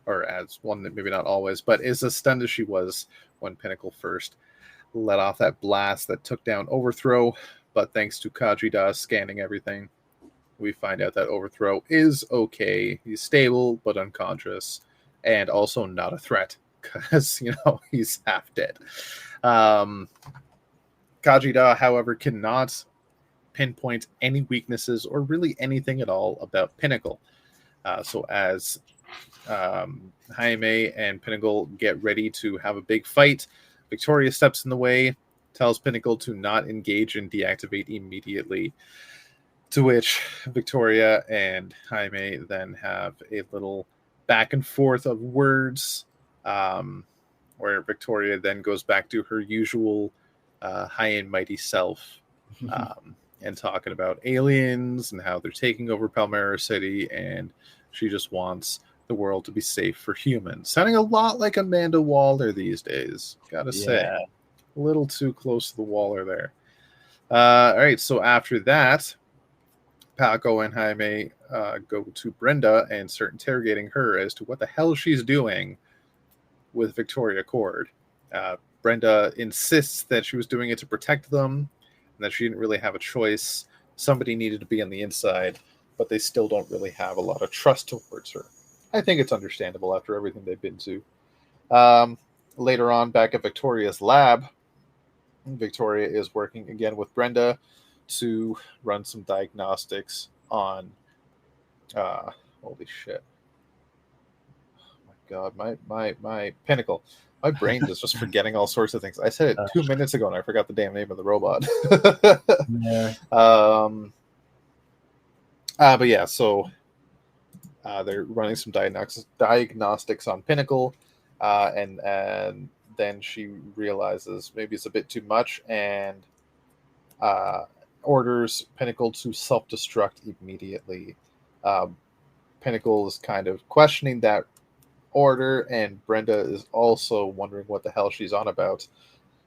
or as one that maybe not always, but is as stunned as she was when Pinnacle first let off that blast that took down Overthrow. But thanks to Kajida scanning everything, we find out that Overthrow is okay. He's stable but unconscious, and also not a threat because he's half dead. Kajida, however, cannot pinpoint any weaknesses or really anything at all about Pinnacle. So as Jaime and Pinnacle get ready to have a big fight, Victoria steps in the way, tells Pinnacle to not engage and deactivate immediately. To which Victoria and Jaime then have a little back and forth of words, where Victoria then goes back to her usual high and mighty self, and talking about aliens and how they're taking over Palmyra City, and she just wants the world to be safe for humans. Sounding a lot like Amanda Waller these days, gotta say. A little too close to the Waller there. All right, so after that, Paco and Jaime go to Brenda and start interrogating her as to what the hell she's doing with Victoria Cord. Brenda insists that she was doing it to protect them and that she didn't really have a choice. Somebody needed to be on the inside, but they still don't really have a lot of trust towards her. I think it's understandable after everything they've been to. Later on, back at Victoria's lab, Victoria is working again with Brenda to run some diagnostics on holy shit. Oh my god, my Pinnacle. My brain is just forgetting all sorts of things. I said it 2 minutes ago and I forgot the damn name of the robot. Yeah. But yeah, so they're running some diagnostics on Pinnacle, and then she realizes maybe it's a bit too much and orders Pinnacle to self-destruct immediately. Pinnacle is kind of questioning that order, and Brenda is also wondering what the hell she's on about,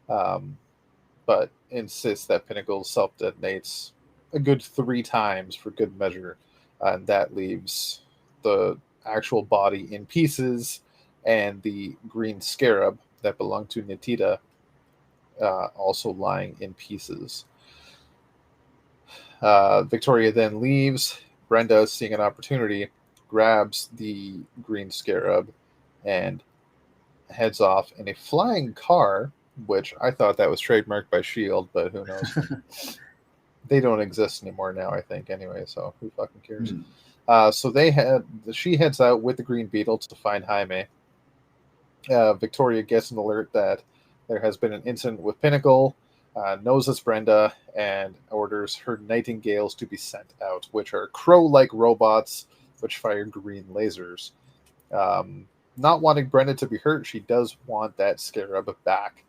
but insists that Pinnacle self-detonates a good 3 times for good measure, and that leaves the actual body in pieces and the green scarab that belonged to Nitida also lying in pieces. Victoria then leaves. Brenda, seeing an opportunity, grabs the green scarab and heads off in a flying car, which I thought that was trademarked by S.H.I.E.L.D., but who knows? They don't exist anymore now, I think, anyway, so who fucking cares? So she heads out with the Green Beetle to find Jaime. Victoria gets an alert that there has been an incident with Pinnacle, knows it's Brenda, and orders her Nightingales to be sent out, which are crow-like robots which fire green lasers. Not wanting Brenda to be hurt, she does want that scarab back.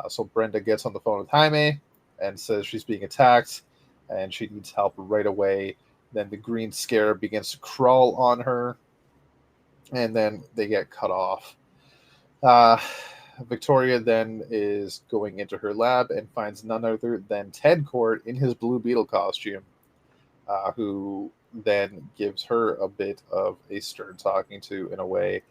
So Brenda gets on the phone with Jaime and says she's being attacked and she needs help right away. Then the green scarab begins to crawl on her, and then they get cut off. Victoria then is going into her lab and finds none other than Ted Cord in his Blue Beetle costume, who then gives her a bit of a stern talking to in a way,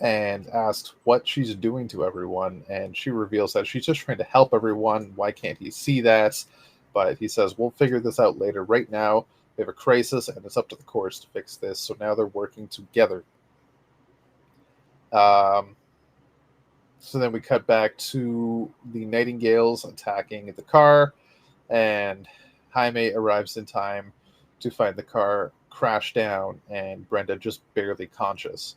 and asks what she's doing to everyone, and she reveals that she's just trying to help everyone. Why can't he see that? But he says, we'll figure this out later. Right now, we have a crisis, and it's up to the Corps to fix this, so now they're working together. So then we cut back to the Nightingales attacking the car, and Jaime arrives in time to find the car crash down and Brenda just barely conscious.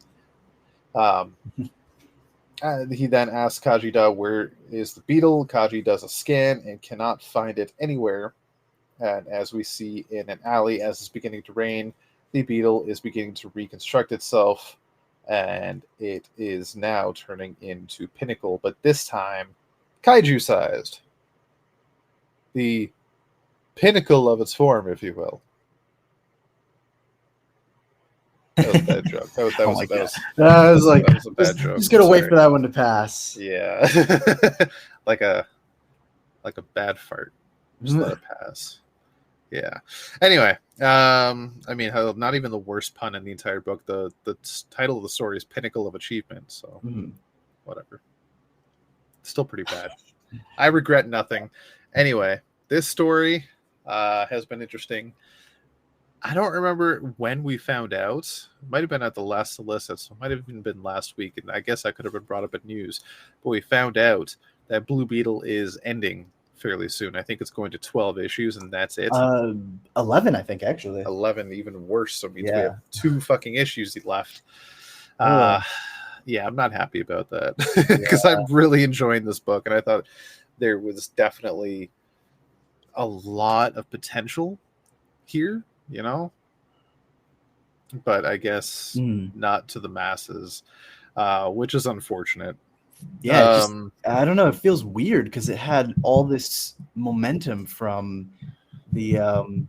He then asks Kajida where is the Beetle. Kaji does a scan and cannot find it anywhere. And as we see in an alley, as it's beginning to rain, the Beetle is beginning to reconstruct itself, and it is now turning into Pinnacle, but this time kaiju-sized. The pinnacle of its form, if you will. That was a bad joke. That was a bad joke. Just gonna wait for that one to pass. Yeah. like a bad fart. Just let it pass. Yeah. Anyway, I mean, not even the worst pun in the entire book. The title of the story is Pinnacle of Achievement, so whatever. Still pretty bad. I regret nothing. Anyway, this story has been interesting. I don't remember when we found out. It might have been at the last solicit, so it might have even been last week, and I guess I could have been brought up at news. But we found out that Blue Beetle is ending fairly soon. I think it's going to 12 issues, and that's it. 11, I think, actually. 11, even worse. So it means we have 2 fucking issues left. Yeah, I'm not happy about that because I'm really enjoying this book, and I thought there was definitely a lot of potential here, you know, but I guess not to the masses, which is unfortunate. Yeah, I don't know. It feels weird because it had all this momentum from the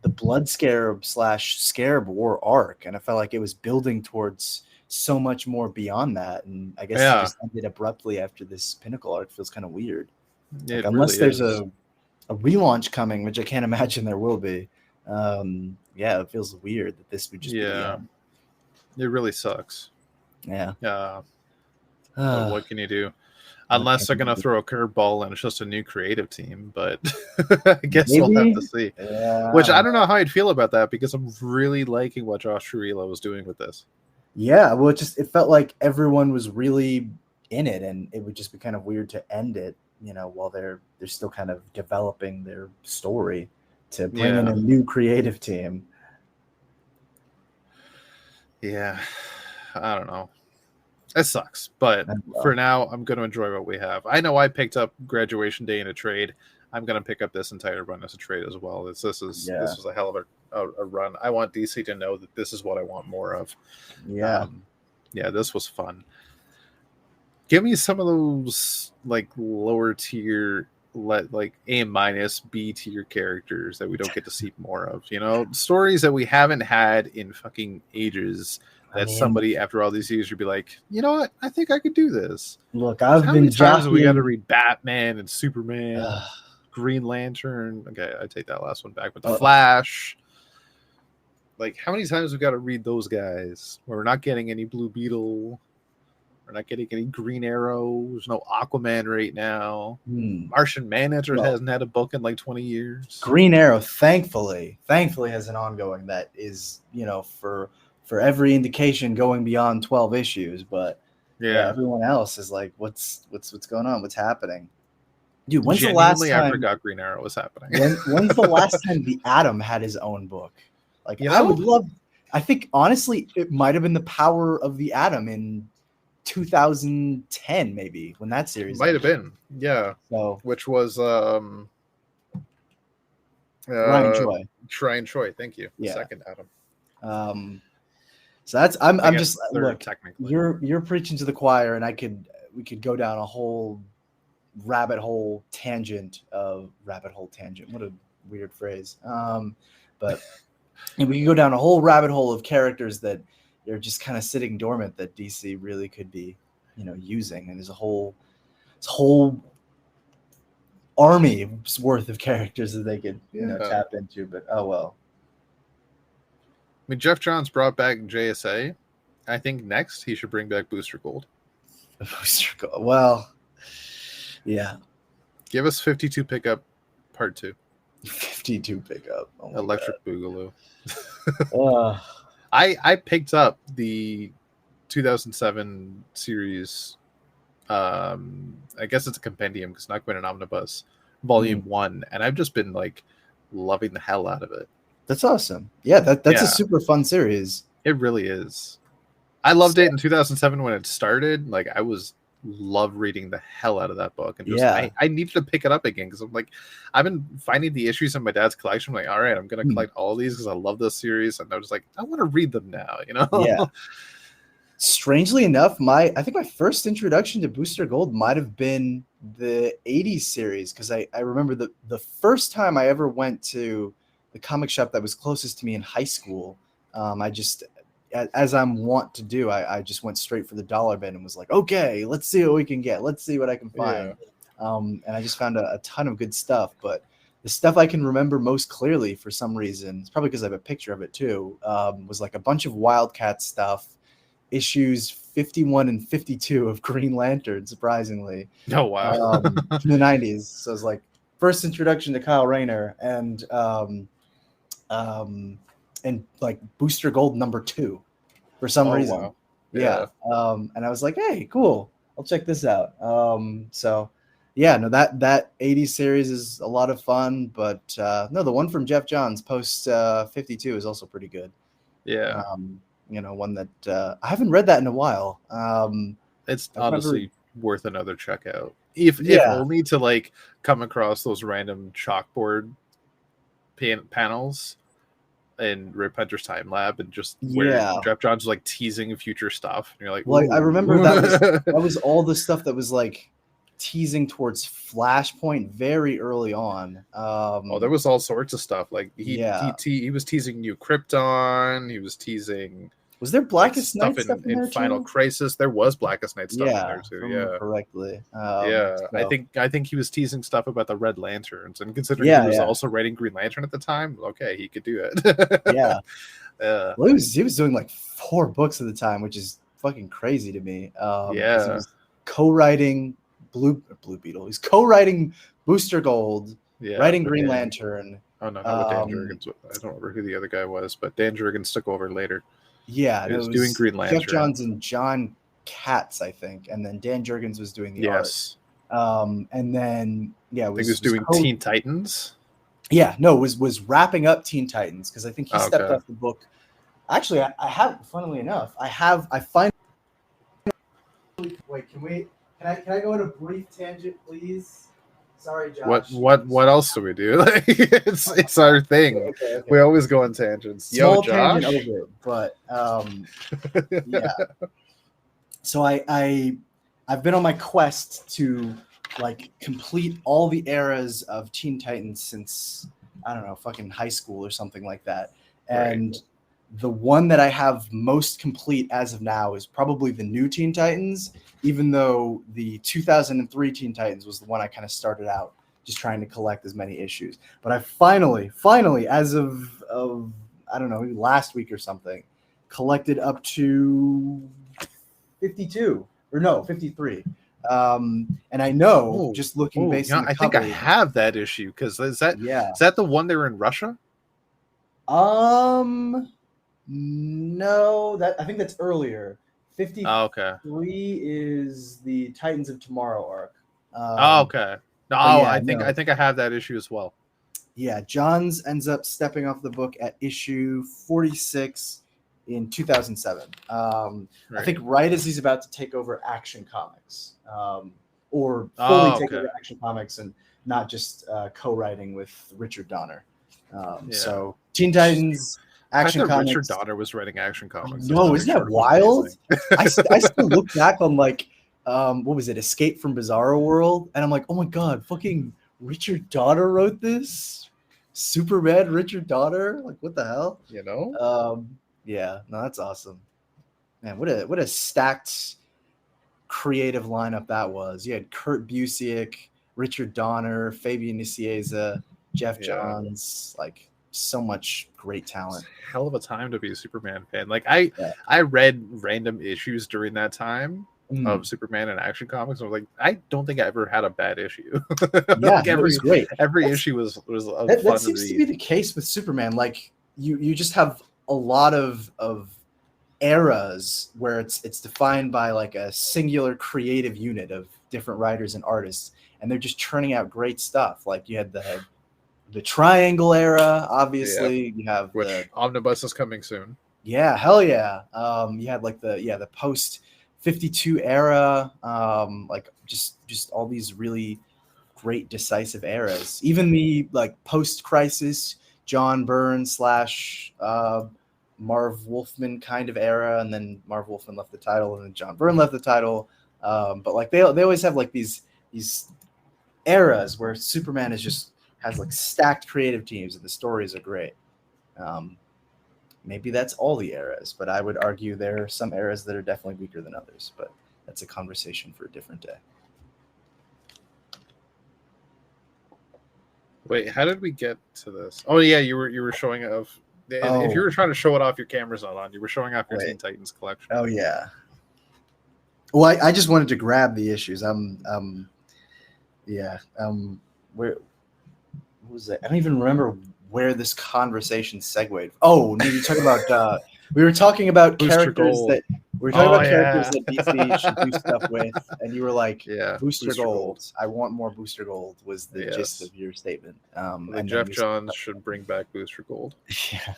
Blood Scarab / Scarab War arc, and I felt like it was building towards so much more beyond that. And I guess it just ended abruptly after this Pinnacle arc. Feels kind of weird. Like, unless there's a relaunch coming, which I can't imagine there will be. Yeah, it feels weird that this would just be the end. It really sucks. Yeah. But what can you do? Unless they're gonna throw a curveball and it's just a new creative team, but I guess we'll have to see. Yeah. Which I don't know how I'd feel about that, because I'm really liking what Josh Trujillo was doing with this. Yeah, well, it felt like everyone was really in it, and it would just be kind of weird to end it, while they're still kind of developing their story, to bring in a new creative team. Yeah, I don't know. It sucks, but for now, I'm going to enjoy what we have. I know I picked up Graduation Day in a trade. I'm going to pick up this entire run as a trade as well. This is a hell of a run. I want DC to know that this is what I want more of. Yeah. This was fun. Give me some of those like lower tier, like A-, B tier characters that we don't get to see more of. Stories that we haven't had in fucking ages. That somebody after all these years would be like, you know what? I think I could do this. Look, how many times have we got to read Batman and Superman, Green Lantern? Okay, I take that last one back. But the Flash. Like, how many times we got to read those guys? We're not getting any Blue Beetle. We're not getting any Green Arrow. There's no Aquaman right now. Martian Manhunter hasn't had a book in like 20 years. Green Arrow, thankfully has an ongoing that is, for every indication going beyond 12 issues, but everyone else is like, what's going on? What's happening? Dude, when's the last time I forgot Green Arrow was happening? When's the last time the Atom had his own book? Like, I would love, I think honestly, it might have been the Power of the Atom in 2010, maybe, when that series might have been. Yeah. So, which was Ryan Choi, thank you. The second Atom. So that's I'm just look. Technically, you're preaching to the choir, and we could go down a whole rabbit hole tangent. What a weird phrase. But we can go down a whole rabbit hole of characters that they're just kind of sitting dormant that DC really could be, using, and there's a whole army's worth of characters that they could tap into. But oh well. I mean, Jeff Johns brought back JSA. I think next he should bring back Booster Gold. Booster Gold. Well, yeah. Give us 52 pickup part 2. 52 pickup. Oh Electric Boogaloo. I picked up the 2007 series. I guess it's a compendium because it's not quite an omnibus. Volume 1, and I've just been like loving the hell out of it. That's awesome. Yeah, that's a super fun series. It really is. I loved it in 2007 when it started. Like, I love reading the hell out of that book, and just I needed to pick it up again because I'm like, I've been finding the issues in my dad's collection. I'm like, all right, I'm gonna collect all these because I love this series, and I was like, I want to read them now. Yeah. Strangely enough, I think my first introduction to Booster Gold might have been the 80s series, because I remember the first time I ever went to the comic shop that was closest to me in high school. I just, as I'm wont to do, I just went straight for the dollar bin and was like, okay, let's see what we can get. Let's see what I can find. And I just found a ton of good stuff. But the stuff I can remember most clearly, for some reason, it's probably because I have a picture of it too, was like a bunch of Wildcat stuff, issues 51 and 52 of Green Lantern, surprisingly. Oh, wow. From the 90s. So it was like first introduction to Kyle Rayner, and like Booster Gold '2 for some reason. Wow. Yeah. And I was like, hey, cool, I'll check this out. So yeah, no, that 80s series is a lot of fun, but no, the one from Jeff Johns post 52 is also pretty good. Yeah. One that I haven't read that in a while. It's honestly worth another check out. If only to like come across those random chalkboard panels in Rip Hunter's Time Lab, and just where Jeff Johns was like teasing future stuff, and you're like, well, I remember that was all the stuff that was like teasing towards Flashpoint very early on. There was all sorts of stuff. Like he was teasing New Krypton. He was teasing Was there like, Blackest Night stuff in in there Final too? Crisis. There was Blackest Night stuff in Yeah, there if too. I remember Yeah. correctly. Yeah, So, I think he was teasing stuff about the Red Lanterns, and considering he yeah, was yeah, also writing Green Lantern at the time, okay, he could do it. yeah. Yeah, Well, he was doing like 4 books at the time, which is fucking crazy to me. Because he yeah, was co-writing Blue Beetle. He's co-writing Booster Gold, yeah. writing With Green Dan. Lantern. Oh no, not with Dan Jurgens. I don't remember who the other guy was, but Dan Jurgens took over later. Yeah, He no, was it doing was Green Jeff Lantern. Johns and John Katz, I think, and then Dan Jurgens was doing the art. Yes, And then yeah, I think he was doing Teen Titans. Yeah, no, was wrapping up Teen Titans because I think he stepped Okay. off the book. Actually, I have, funnily enough, I finally. Wait, can I go on a brief tangent, please? Sorry, Josh. What else do we do? Like, it's our thing. Okay. We always go on tangents. Small Yo, Josh. tangent over, but yeah. So I've been on my quest to like complete all the eras of Teen Titans since I don't know, fucking high school or something like that. And the one that I have most complete as of now is probably the new Teen Titans, even though the 2003 Teen Titans was the one I kind of started out just trying to collect as many issues. But I finally, as of I don't know, maybe last week or something, collected up to 52 or no 53. And I know just looking based on the I think I have that issue because is that the one they were in Russia? No, I think that's earlier. 53 okay. is the Titans of Tomorrow arc. Okay. No, yeah, I think I have that issue as well. Yeah, Johns ends up stepping off the book at issue 46 in 2007. I think right as he's about to take over Action Comics, or fully take over Action Comics and not just co-writing with Richard Donner. So Teen Titans, Action Comics. Richard Donner was writing Action Comics. No, isn't that wild? I still look back on like, what was it, Escape from Bizarro World? And I'm like, oh my God, fucking Richard Donner wrote this? Superman Richard Donner? Like, what the hell? You know? Yeah, no, that's awesome. Man, what a stacked creative lineup that was. You had Kurt Busiek, Richard Donner, Fabian Nicieza, Jeff Johns, like so much great talent. Hell of a time to be a Superman fan. Like I read random issues during that time of Superman and Action Comics. I was like, I don't think I ever had a bad issue. Yeah, it was great. Every issue was fun that seems to be the case with Superman. Like you just have a lot of eras where it's defined by like a singular creative unit of different writers and artists, and they're just churning out great stuff. Like you had the Triangle era, obviously. You have which Omnibus is coming soon. Yeah, hell yeah. You had like the post 52 era, like just all these really great decisive eras. Even the like post crisis John Byrne / Marv Wolfman kind of era, and then Marv Wolfman left the title, and then John Byrne left the title. But like they always have like these eras where Superman has like stacked creative teams, and the stories are great. Maybe that's all the eras, but I would argue there are some eras that are definitely weaker than others. But that's a conversation for a different day. Wait, how did we get to this? Oh yeah, you were showing off. If you were trying to show it off, your camera's not on. You were showing off your Teen Titans collection. Oh yeah. Well, I just wanted to grab the issues. Where was it? I don't even remember where this conversation segued. Oh, no, you're talking about. We were talking about characters that DC should do stuff with, and you were like, Booster Gold. I want more Booster Gold. Was the gist of your statement? And Jeff Johns should bring back Booster Gold. Yeah.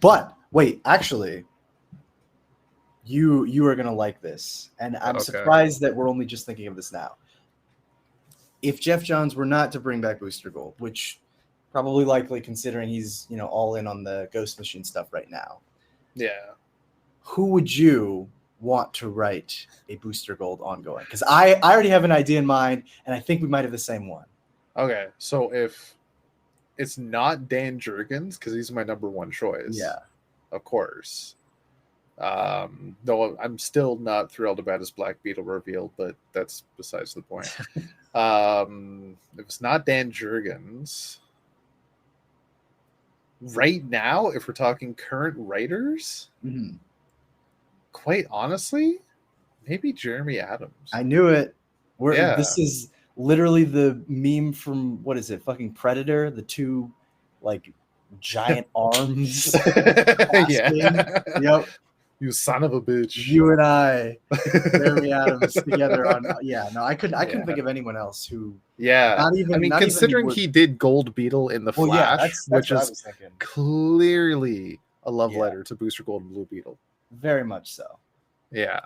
But wait, actually, you are gonna like this, and I'm surprised that we're only just thinking of this now. If Jeff Johns were not to bring back Booster Gold, which probably likely considering he's all in on the Ghost Machine stuff right now, who would you want to write a Booster Gold ongoing? Because I already have an idea in mind, and I think we might have the same one. Okay, so if it's not Dan Jurgens, because he's my number one choice, of course, Though I'm still not thrilled about his Black Beetle reveal, but that's besides the point. If it's not Dan Jurgens, right now, if we're talking current writers, quite honestly, maybe Jeremy Adams. I knew it. Yeah. This is literally the meme from, what is it, fucking Predator? The two, like, giant arms. Yeah. Yep. You son of a bitch. You and I, Jeremy Adams, together on. Yeah, no, I couldn't think of anyone else who. Yeah. Not even. Not considering even he did Gold Beetle in The Flash, yeah, that's which what I is was thinking. clearly a love letter to Booster Gold and Blue Beetle. Very much so. Yeah.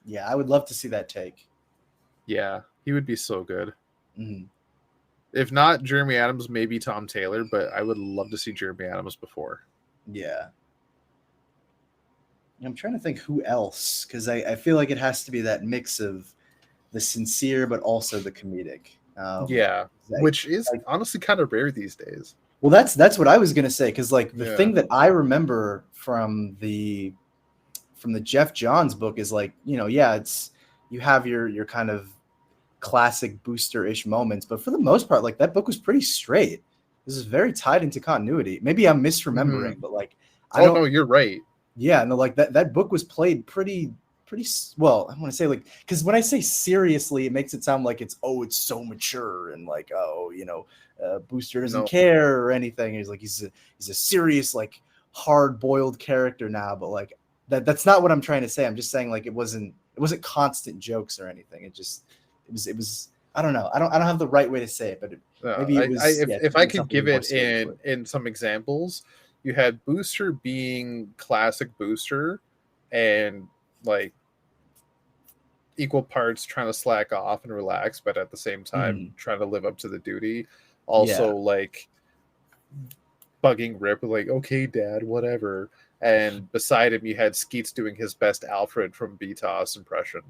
Yeah, I would love to see that take. Yeah, he would be so good. Mm-hmm. If not Jeremy Adams, maybe Tom Taylor, but I would love to see Jeremy Adams before. Yeah. I'm trying to think who else, because I feel like it has to be that mix of the sincere but also the comedic. Which is honestly kind of rare these days. Well, that's what I was gonna say, because like the thing that I remember from the Jeff Johns book is like, it's you have your kind of classic booster-ish moments, but for the most part, like that book was pretty straight. This is very tied into continuity. Maybe I'm misremembering, but like no, you're right. Yeah, no, like that book was played pretty well. I want to say, like, because when I say seriously, it makes it sound like it's so mature and like, Booster doesn't care or anything. He's like he's a serious, like, hard-boiled character now, but like that's not what I'm trying to say. I'm just saying, like, it wasn't constant jokes or anything. It was I don't know. I don't have the right way to say it, but maybe it was. If I could give it in some examples, you had Booster being classic Booster and like equal parts trying to slack off and relax, but at the same time trying to live up to the duty. Also, like bugging Rip, like, okay, Dad, whatever. And beside him, you had Skeets doing his best Alfred from BTOS impression.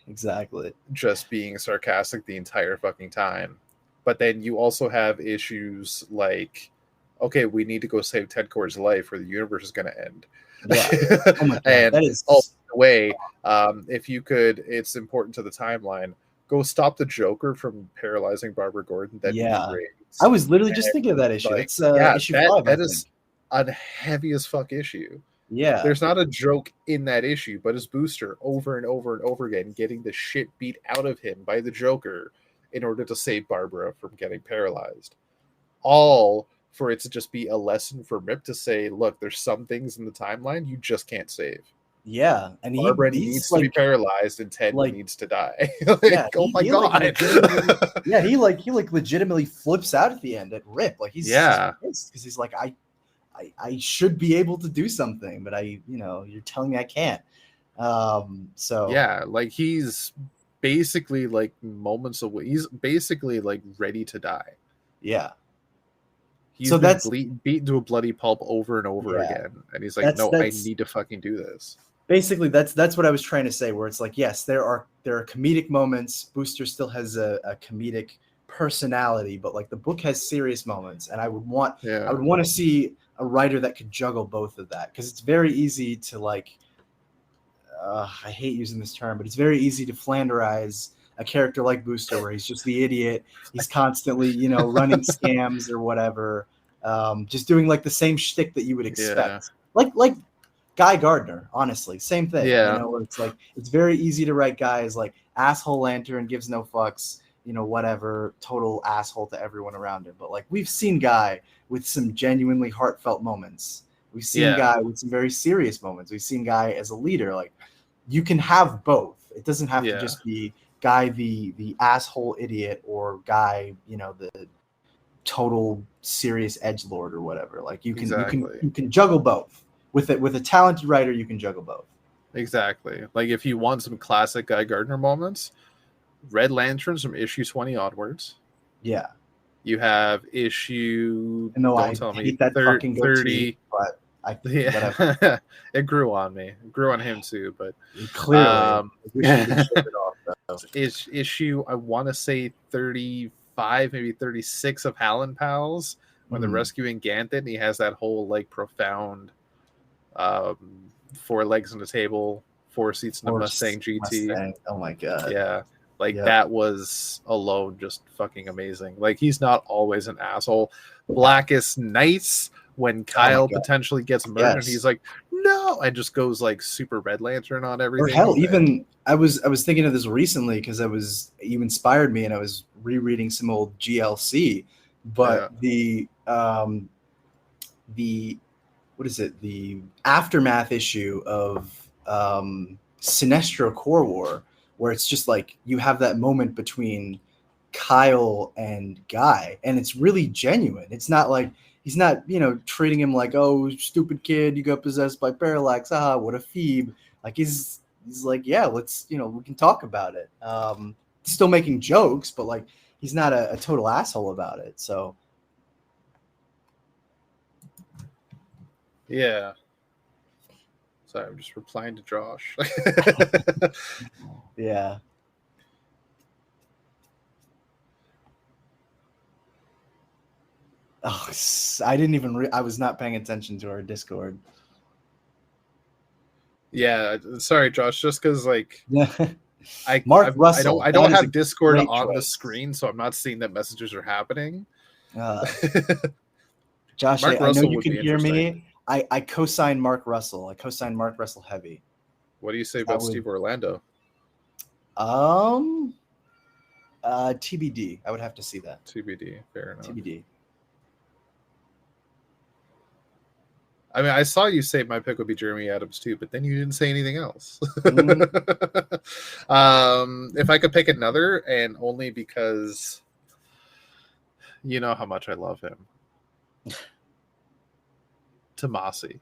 Exactly. Just being sarcastic the entire fucking time. But then you also have issues like, okay, we need to go save Ted Core's life or the universe is going to end. Yeah. Oh my God, and that is... by the way, if you could, it's important to the timeline, go stop the Joker from paralyzing Barbara Gordon. That'd be great. I was literally just thinking of that issue. Like, it's issue 5. That is a heavy as fuck issue. Yeah. There's not a joke in that issue, but his Booster over and over and over again getting the shit beat out of him by the Joker in order to save Barbara from getting paralyzed. All for it to just be a lesson for Rip to say, look, there's some things in the timeline you just can't save. Yeah, and Barbara needs to be paralyzed, and Ted needs to die. Oh my God! He legitimately flips out at the end at Rip. Like he's pissed because he's like, I should be able to do something, but you're telling me I can't. So yeah, like he's basically like moments away. He's basically like ready to die. Yeah. He's been beaten to a bloody pulp over and over again, and he's like, "No, I need to fucking do this." Basically, that's what I was trying to say. Where it's like, yes, there are comedic moments. Booster still has a comedic personality, but like the book has serious moments, and I would want to see a writer that could juggle both of that, because it's very easy to like. I hate using this term, but it's very easy to Flanderize a character like Booster, where he's just the idiot. He's constantly, running scams or whatever, just doing like the same shtick that you would expect. Like Guy Gardner, honestly, same thing. Where it's like it's very easy to write guys like asshole Lantern, gives no fucks, whatever, total asshole to everyone around him. But like we've seen Guy with some genuinely heartfelt moments. We've seen Guy with some very serious moments. We've seen Guy as a leader. Like you can have both. It doesn't have to just be Guy the asshole idiot or Guy, the total serious edgelord or whatever. Like you can juggle both. With a talented writer, you can juggle both. Exactly. Like if you want some classic Guy Gardner moments, Red Lanterns from issue 20 onwards. Yeah. You have issue. No, I hate that fucking 30, but it grew on me. It grew on him too, but clearly is issue, I want to say 35, maybe 36 of Howlin' Pals when they're rescuing Ganthet, and he has that whole like profound 4 legs on the table, 4 seats in a Mustang GT. Mustang. Oh my god. Yeah. Like that was alone just fucking amazing. Like he's not always an asshole. Blackest Nights, when Kyle potentially gets murdered, and he's like, no, and just goes like super Red Lantern on everything. Or hell, even I was thinking of this recently because you inspired me, and I was rereading some old GLC, but the what is it? The aftermath issue of Sinestro Core War, where it's just like you have that moment between Kyle and Guy, and it's really genuine. It's not like he's not, treating him like, oh, stupid kid, you got possessed by Parallax, what a phoebe. Like he's like, yeah, let's, we can talk about it. Still making jokes, but like he's not a total asshole about it. So yeah. Sorry, I'm just replying to Josh. Yeah. Oh, I didn't even. I was not paying attention to our Discord. Yeah, sorry, Josh. Just because, like, Mark Russell. I don't have Discord on the screen, so I'm not seeing that messages are happening. Josh, I know you can hear me. I co-sign Mark Russell. I co-sign Mark Russell heavy. What do you say about Steve Orlando? TBD. I would have to see that. TBD. Fair enough. TBD. I mean, I saw you say my pick would be Jeremy Adams too, but then you didn't say anything else. If I could pick another, and only because you know how much I love him, Tomasi.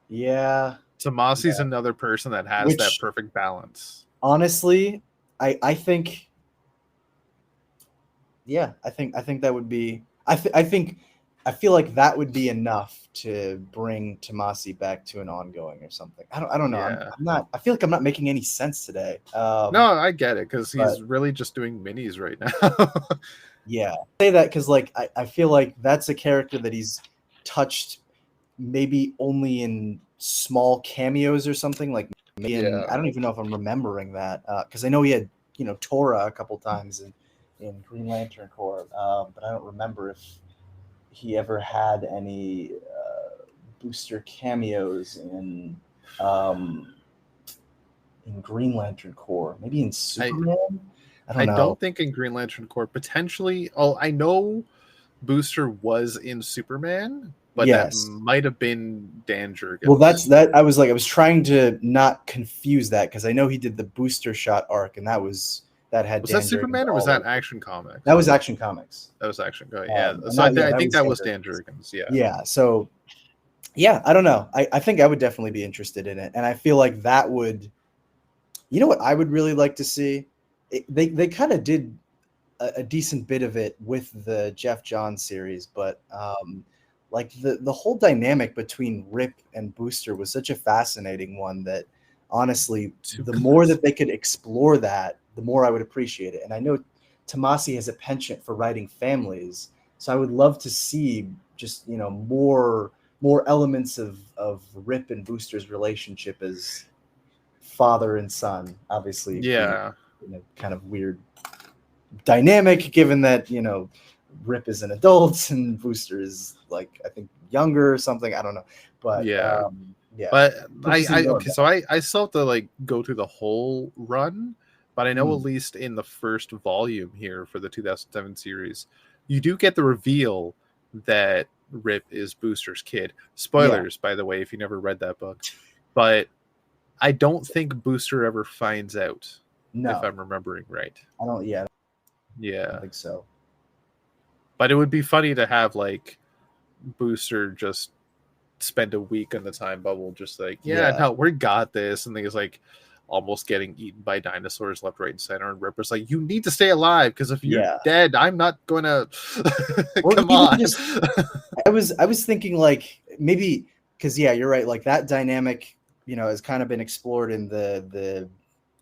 Yeah. Tomasi's another person that has that perfect balance. Honestly, I think. Yeah, I think that would be. I feel like that would be enough to bring Tomasi back to an ongoing or something. I don't know. Yeah. I'm not. I feel like I'm not making any sense today. No, I get it because he's really just doing minis right now. Yeah, I say that because like I feel like that's a character that he's touched maybe only in small cameos or something. Like maybe I don't even know if I'm remembering that because I know he had Tora a couple times in Green Lantern Corps, but I don't remember if he ever had any booster cameos in Green Lantern Corps. Maybe in Superman. I don't think in Green Lantern Corps. Potentially. Oh, I know Booster was in Superman, but that might have been Dan Jurgens. Well, that's that. I was trying to not confuse that because I know he did the Booster Shot arc, and that was. Was that Superman or was that Action Comics? That was Action Comics. That was Action Comics. Yeah. So I think that was Dan Jurgens. Yeah. Yeah. So, yeah, I don't know. I think I would definitely be interested in it, and I feel like that would. You know what I would really like to see? They kind of did a decent bit of it with the Jeff Johns series, but like the whole dynamic between Rip and Booster was such a fascinating one that honestly, the more that they could explore that, the more I would appreciate it. And I know Tomasi has a penchant for writing families, so I would love to see just more elements of Rip and Booster's relationship as father and son. Obviously, kind of weird dynamic given that Rip is an adult and Booster is like I think younger or something. I don't know, but yeah. But I still have to like go through the whole run. But I know at least in the first volume here for the 2007 series, you do get the reveal that Rip is Booster's kid. Spoilers, by the way, if you never read that book. But I don't think Booster ever finds out. No. If I'm remembering right. I don't. Yeah. Yeah. I don't think so. But it would be funny to have like Booster just spend a week on the time bubble, just like, no, we got this, and he's like almost getting eaten by dinosaurs left, right, and center, and Ripper's like, you need to stay alive because if you're dead, I'm not gonna come on. I was thinking like maybe because you're right, like that dynamic has kind of been explored in the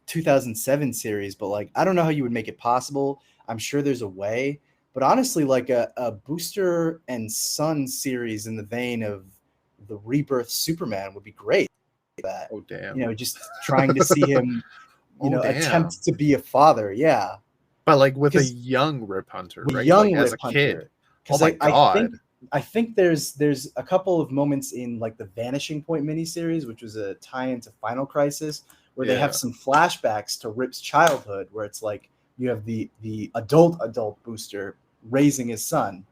2007 series, but like I don't know how you would make it possible. I'm sure there's a way, but honestly, like a Booster and Son series in the vein of the Rebirth Superman would be great. that. Oh damn. You know, just trying to see him, Oh, damn. attempt to be a father. Yeah. But like with a 'Cause- young Rip Hunter, with right? young Like as a Rip kid. Hunter. Oh my god. I think there's a couple of moments in like the Vanishing Point miniseries, which was a tie-in to Final Crisis, where they Yeah. have some flashbacks to Rip's childhood, where it's like you have the adult booster raising his son,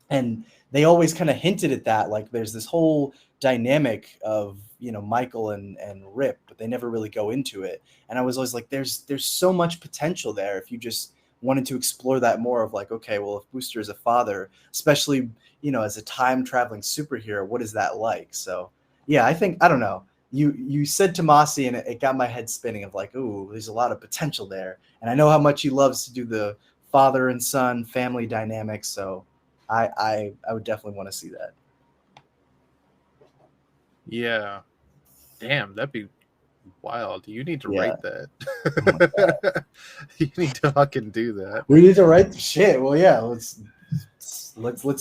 and they always kind of hinted at that. Like there's this whole dynamic of Michael and Rip, but they never really go into it. And I was always like, there's so much potential there if you just wanted to explore that more of like, okay, well, if Booster is a father, especially as a time traveling superhero, what is that like? So yeah, I don't know. You said Tomasi, and it got my head spinning of like, ooh, there's a lot of potential there. And I know how much he loves to do the father and son family dynamics. So I would definitely want to see that. Yeah. Damn, that'd be wild. You need to Yeah. write that. Oh my God. You need to fucking do that. We need to write shit. Well, yeah, let's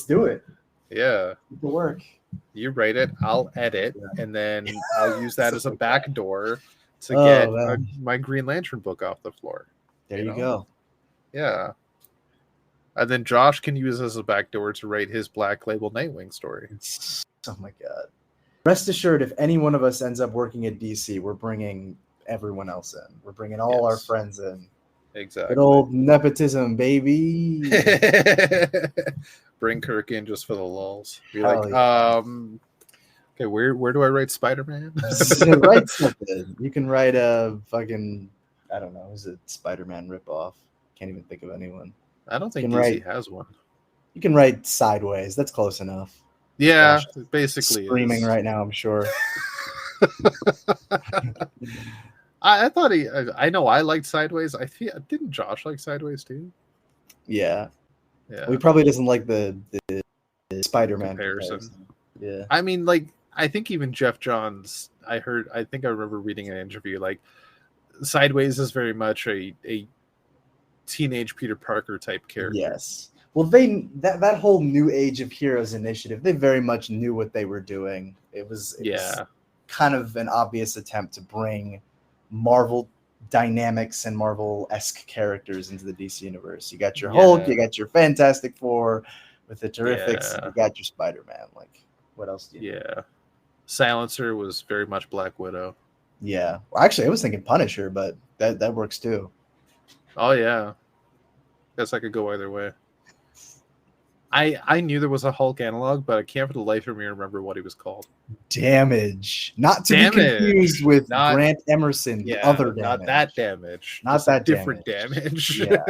do it. Yeah. Get to work. You write it, I'll edit, and then I'll use that as a Something like back that. door to Oh, get man. my Green Lantern book off the floor. There you you know? go. Yeah. And then Josh can use as a back door to write his Black Label Nightwing story. Oh my God. Rest assured, if any one of us ends up working at DC, we're bringing everyone else in. We're bringing all our Yes. friends in. Exactly. Good old nepotism, baby. Bring Kirk in just for the lulls. Be Hell like, yeah. okay, where do I write Spider-Man? Write something. You can write a fucking, I don't know, is it Spider-Man ripoff? Can't even think of anyone. I don't think You DC can has one. You can write Sideways. That's close enough. Yeah, Gosh, it basically screaming is. right now, I'm sure. I thought I know I liked Sideways. Didn't Josh like Sideways too? Yeah. Yeah. Well, he probably doesn't like the Spider-Man Comparison. Yeah. I mean, like, I think even Jeff Johns, I think I remember reading an interview, like, Sideways is very much a teenage Peter Parker type character. Yes. Well, that whole New Age of Heroes initiative, they very much knew what they were doing. It was kind of an obvious attempt to bring Marvel dynamics and Marvel-esque characters into the DC universe. You got your Hulk, you got your Fantastic Four with the Terrifics, and you got your Spider-Man. Like, what else do you need? Silencer was very much Black Widow. Yeah. Well, actually, I was thinking Punisher, but that works too. Oh, yeah. Guess I could go either way. I knew there was a Hulk analog, but I can't for the life of me remember what he was called. Damage. Not to be confused with Grant Emerson, the other Damage. Not that Damage. Not that different Damage. Yeah.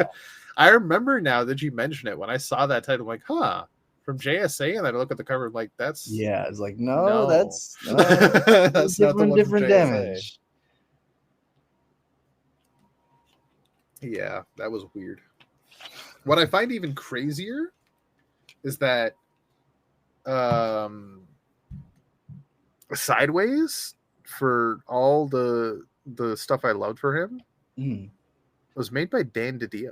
I remember now that you mention it. When I saw that title, I'm like, huh, from JSA? And then I look at the cover, I'm like, that's... Yeah, it's like, no. that's that's not the one different from JSA. Damage. Yeah, that was weird. What I find even crazier is that Sideways, for all the stuff I loved for him, was made by Dan DiDio.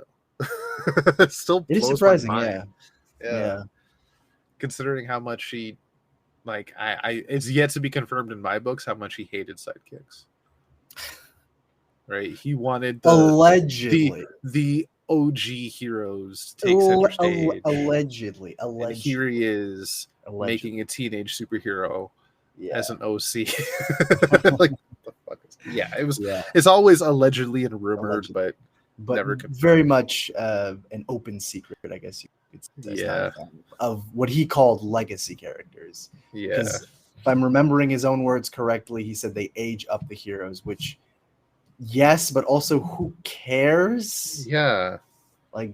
Still, it is surprising. Yeah. Considering how much he, like, I it's yet to be confirmed in my books how much he hated sidekicks. Right, he wanted allegedly the OG heroes to take center stage. Allegedly. And here he is making a teenage superhero as an OC. Like, what the fuck is... it was. Yeah. It's always allegedly and rumored, but never confirmed. Very much an open secret, I guess you could say. Of what he called legacy characters. Yeah. Because if I'm remembering his own words correctly, he said they age up the heroes, which. Yes, but also who cares? Yeah. Like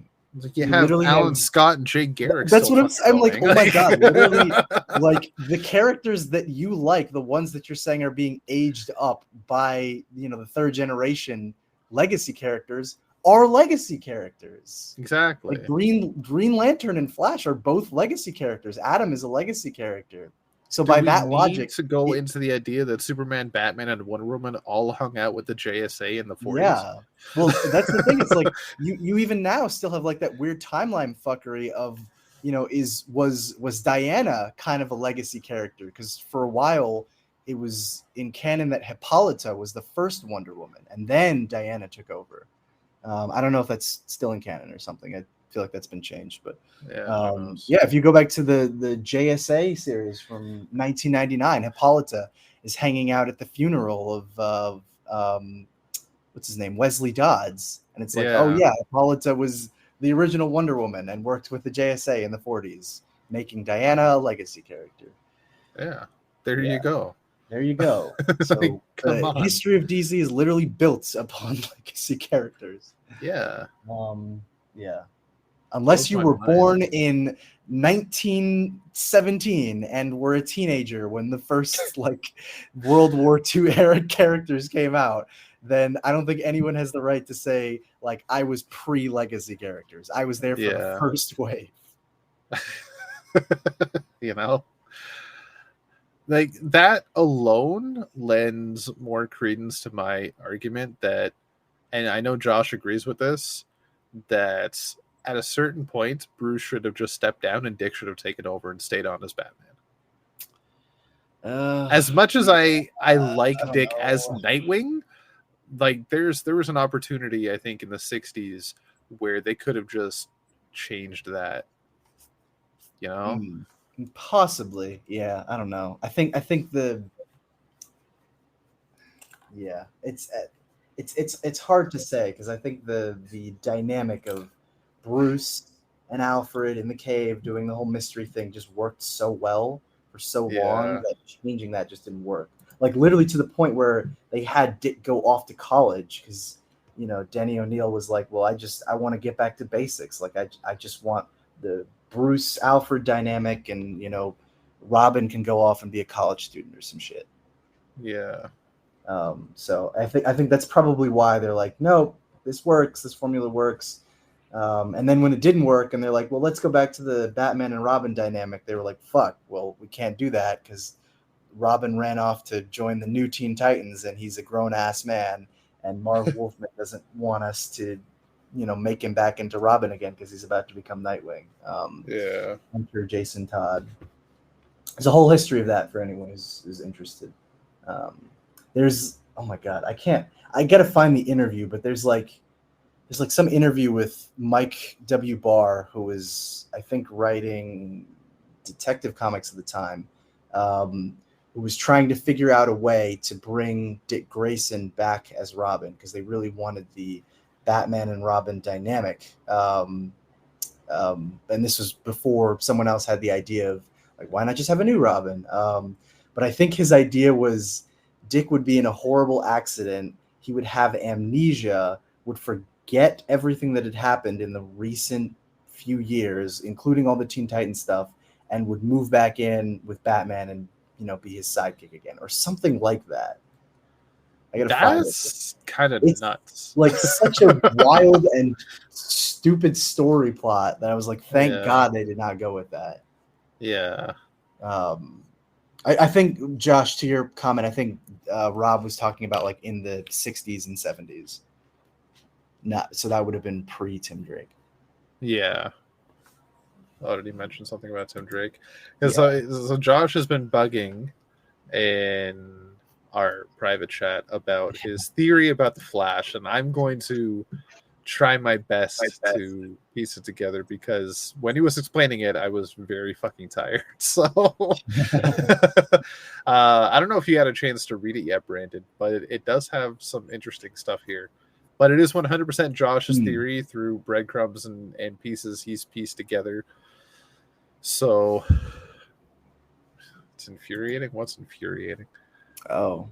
you have Alan Scott and Jay Garrick. That's what I'm like, oh my God. Literally, like the characters that you like, the ones that you're saying are being aged up by, the third generation legacy characters are legacy characters. Exactly. Like Green Lantern and Flash are both legacy characters. Adam is a legacy character. So by that logic, to go into the idea that Superman, Batman, and Wonder Woman all hung out with the JSA in the 40s. Yeah, well, that's the thing. It's like you even now still have like that weird timeline fuckery of, was Diana kind of a legacy character? Because for a while it was in canon that Hippolyta was the first Wonder Woman, and then Diana took over. I don't know if that's still in canon or something. I feel like that's been changed, but if you go back to the JSA series from 1999, Hippolyta is hanging out at the funeral of what's his name, Wesley Dodds, and it's like, oh yeah, Hippolyta was the original Wonder Woman and worked with the JSA in the 40s, making Diana a legacy character. Yeah, there you go. There you go. So like, the history of DC is literally built upon legacy characters. Yeah. Unless you were born in 1917 and were a teenager when the first like World War II era characters came out, then I don't think anyone has the right to say like I was pre-legacy characters. I was there for the first wave. You know? Like that alone lends more credence to my argument that, and I know Josh agrees with this, that at a certain point, Bruce should have just stepped down and Dick should have taken over and stayed on as Batman. As much as I like Dick as Nightwing, like there was an opportunity, I think, in the 60s where they could have just changed that. You know? Possibly, yeah. I don't know. I think it's hard to say because I think the dynamic of Bruce and Alfred in the cave doing the whole mystery thing just worked so well for so long that changing that just didn't work. Like literally to the point where they had Dick go off to college because Denny O'Neil was like, well, I want to get back to basics. Like I just want the Bruce Alfred dynamic, and Robin can go off and be a college student or some shit. Yeah. So I think that's probably why they're like, no, this works, this formula works. And then when it didn't work, and they're like, well, let's go back to the Batman and Robin dynamic. They were like, fuck, well, we can't do that because Robin ran off to join the new Teen Titans, and he's a grown ass man, and Marv Wolfman doesn't want us to make him back into Robin again because he's about to become Nightwing. Enter Jason Todd. There's a whole history of that for anyone who's interested. There's, oh my God, I gotta find the interview, but there's some interview with Mike W. Barr, who was, I think, writing Detective Comics at the time, who was trying to figure out a way to bring Dick Grayson back as Robin because they really wanted the Batman and Robin dynamic. And this was before someone else had the idea of like, why not just have a new Robin? But I think his idea was Dick would be in a horrible accident. He would have amnesia, would forget everything that had happened in the recent few years, including all the Teen Titans stuff, and would move back in with Batman and be his sidekick again or something like that. That's kind of nuts. Like such a wild and stupid story plot that I was like, thank God they did not go with that. Yeah. I think, Josh, to your comment, I think Rob was talking about like in the 60s and 70s. So that would have been pre-Tim Drake. Yeah. Oh, did he mention something about Tim Drake? Because so Josh has been bugging in our private chat about his theory about the Flash, and I'm going to try my best to piece it together because when he was explaining it, I was very fucking tired. So I don't know if you had a chance to read it yet, Brandon, but it does have some interesting stuff here. But it is 100% Josh's theory through breadcrumbs and pieces he's pieced together. So it's infuriating. What's infuriating? Oh,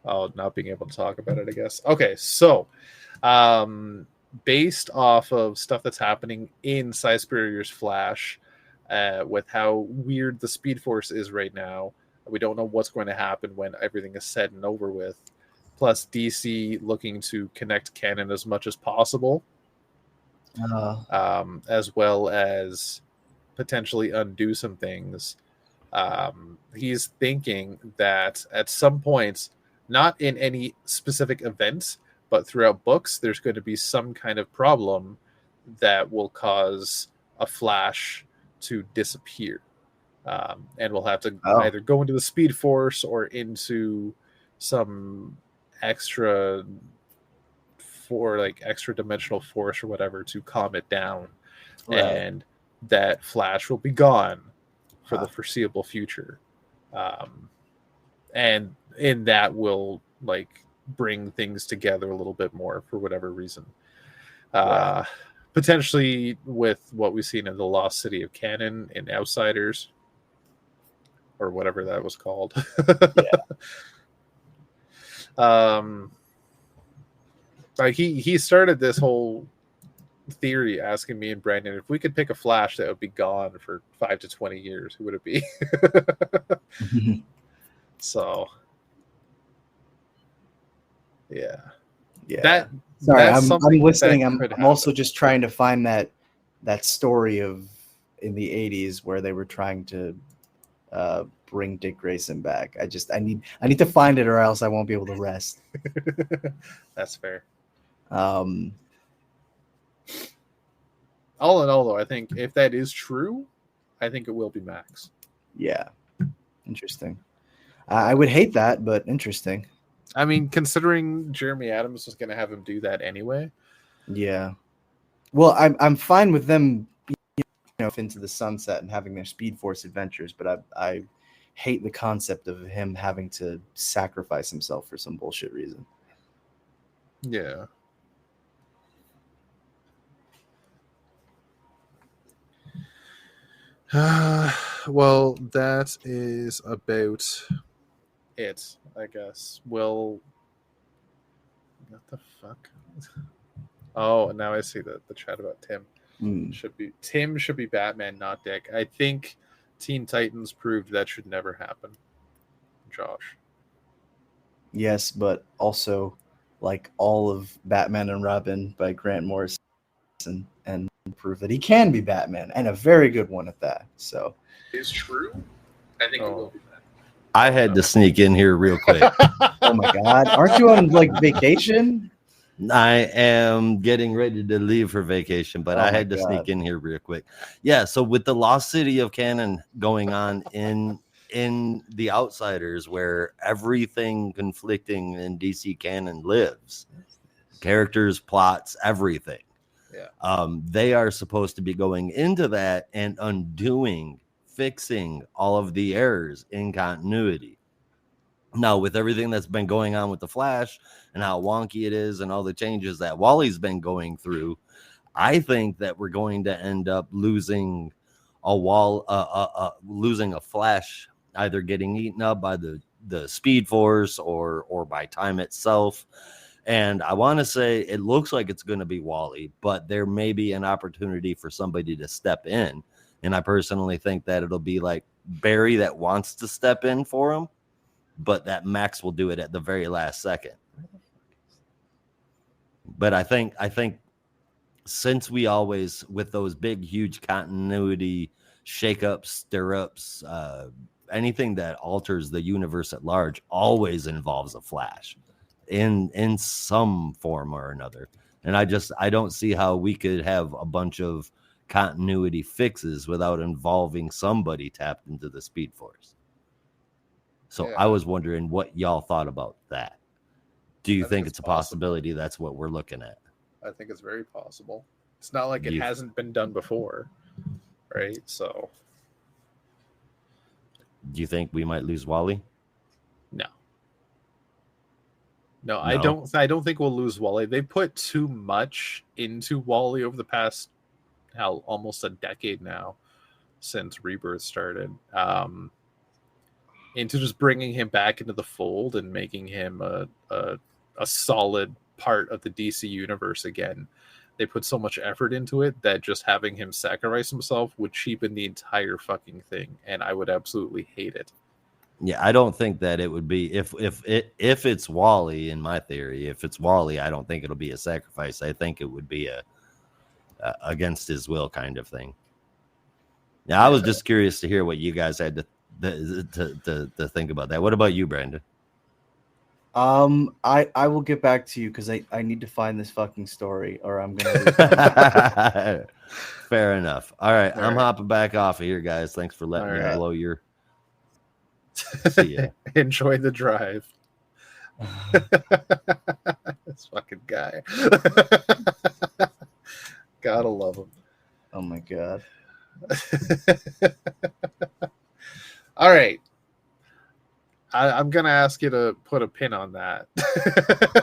not being able to talk about it, I guess. Okay, so based off of stuff that's happening in Cy Superior's Flash, with how weird the Speed Force is right now, we don't know what's going to happen when everything is said and over with. Plus DC looking to connect canon as much as possible, as well as potentially undo some things. He's thinking that at some point, not in any specific event, but throughout books, there's going to be some kind of problem that will cause a Flash to disappear. And we'll have to Oh. either go into the Speed Force or into some extra dimensional force or whatever to calm it down, Right. and that Flash will be gone for the Huh. foreseeable future, and in that will like bring things together a little bit more for whatever reason. Right. Potentially with what we've seen in the Lost City of Canon in Outsiders, or whatever that was called. Like he started this whole theory asking me and Brandon if we could pick a Flash that would be gone for 5 to 20 years, who would it be? So yeah. Sorry, that's I'm something listening. that I'm could also happen. just trying to find that story of in the 80s where they were trying to bring Dick Grayson back. I need to find it, or else I won't be able to rest. That's fair. Um, All in all, though, I think if that is true, I think it will be Max. yeah, interesting. I would hate that, but interesting. I mean, considering Jeremy Adams was going to have him do that anyway. Yeah. Well, I'm fine with them, into the sunset and having their Speed Force adventures, but I hate the concept of him having to sacrifice himself for some bullshit reason. Yeah. Well, that is about it, I guess. Well, what the fuck? Oh, now I see the chat about Tim. Tim should be Batman, not Dick. I think Teen Titans proved that should never happen. Josh. Yes, but also like all of Batman and Robin by Grant Morrison and prove that he can be Batman, and a very good one at that. So is true. I think it will be that. I had to sneak in here real quick. Oh my god, aren't you on like vacation? I am getting ready to leave for vacation, but Oh I my had to God. sneak in here real quick. Yeah, so with the Lost City of Canon going on in the Outsiders, where everything conflicting in DC canon lives, characters, plots, everything. Yeah. They are supposed to be going into that and fixing all of the errors in continuity. Now, with everything that's been going on with the Flash and how wonky it is and all the changes that Wally's been going through, I think that we're going to end up losing losing a Flash, either getting eaten up by the Speed Force or by time itself. And I want to say it looks like it's going to be Wally, but there may be an opportunity for somebody to step in. And I personally think that it'll be like Barry that wants to step in for him, but that Max will do it at the very last second. But I think since we always, with those big, huge continuity shakeups, stir-ups, anything that alters the universe at large always involves a Flash in some form or another. And I don't see how we could have a bunch of continuity fixes without involving somebody tapped into the Speed Force. So Yeah. I was wondering what y'all thought about that. Do you think it's a possible. possibility that's what we're looking at? I think it's very possible. It's not like it hasn't been done before, right? So, do you think we might lose Wally? No, I don't think we'll lose Wally. They put too much into Wally over the past almost a decade now, since Rebirth started, into just bringing him back into the fold and making him a solid part of the DC universe again. They put so much effort into it that just having him sacrifice himself would cheapen the entire fucking thing, and I would absolutely hate it. Yeah, I don't think that it would be if it's Wally. In my theory, if it's Wally, I don't think it'll be a sacrifice. I think it would be a against his will kind of thing. Now, I was just curious to hear what you guys had to think about that. What about you, Brandon? I will get back to you because I need to find this fucking story or I'm gonna lose my Fair enough. All right, All I'm right. hopping back off of here, guys. Thanks for letting All me right. blow your. See ya. Enjoy the drive. This fucking guy. Gotta love him. Oh my god. All right. I'm gonna ask you to put a pin on that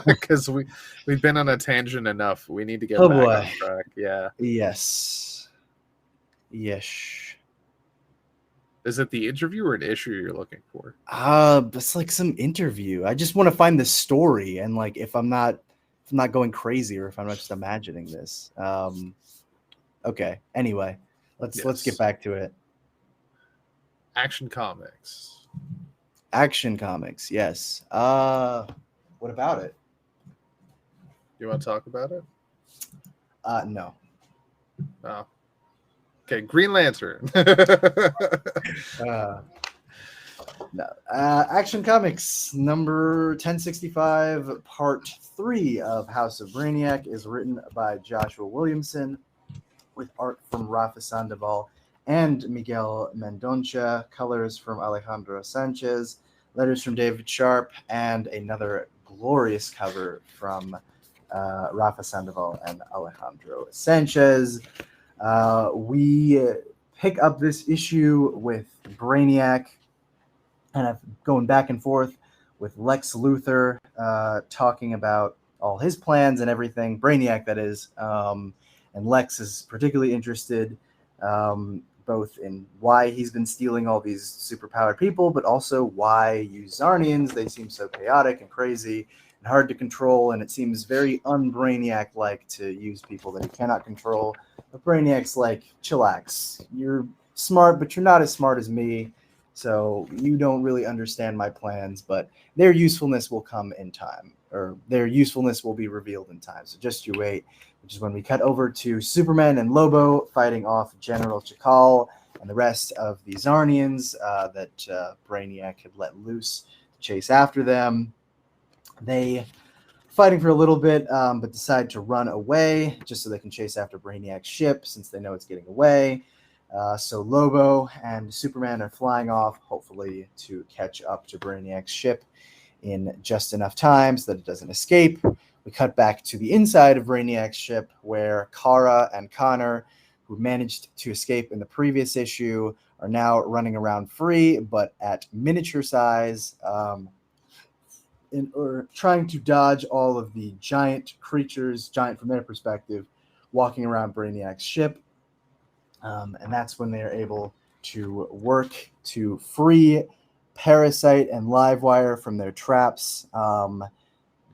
because we've been on a tangent enough. We need to get Oh, back boy. on track. Yeah. Yes. Yes. Is it the interview or an issue you're looking for? It's like some interview. I just want to find the story and like if I'm not going crazy or if I'm not just imagining this. Okay. Anyway, let's Yes. get back to it. Action Comics. Action Comics. Yes. What about it? You want to talk about it? No. Oh. Okay, Green Lantern. No. Action Comics number 1065, part 3 of House of Brainiac is written by Joshua Williamson with art from Rafa Sandoval and Miguel Mendonça, colors from Alejandro Sanchez, letters from David Sharp, and another glorious cover from Rafa Sandoval and Alejandro Sanchez. We pick up this issue with Brainiac kind of going back and forth with Lex Luthor talking about all his plans and everything, Brainiac that is, and Lex is particularly interested both in why he's been stealing all these superpowered people, but also why use Zarnians. They seem so chaotic and crazy and hard to control, and it seems very un-Brainiac-like to use people that he cannot control. But Brainiac's like, chillax. You're smart, but you're not as smart as me, so you don't really understand my plans, but their usefulness will come in time, or their usefulness will be revealed in time. So just you wait, which is when we cut over to Superman and Lobo fighting off General Chakal and the rest of the Zarnians that Brainiac had let loose to chase after them. They fighting for a little bit, but decide to run away just so they can chase after Brainiac's ship since they know it's getting away. So Lobo and Superman are flying off, hopefully to catch up to Brainiac's ship in just enough time so that it doesn't escape. We cut back to the inside of Brainiac's ship where Kara and Connor, who managed to escape in the previous issue, are now running around free, but at miniature size, or trying to dodge all of the giant creatures, giant from their perspective, walking around Brainiac's ship. And that's when they are able to work to free Parasite and Livewire from their traps,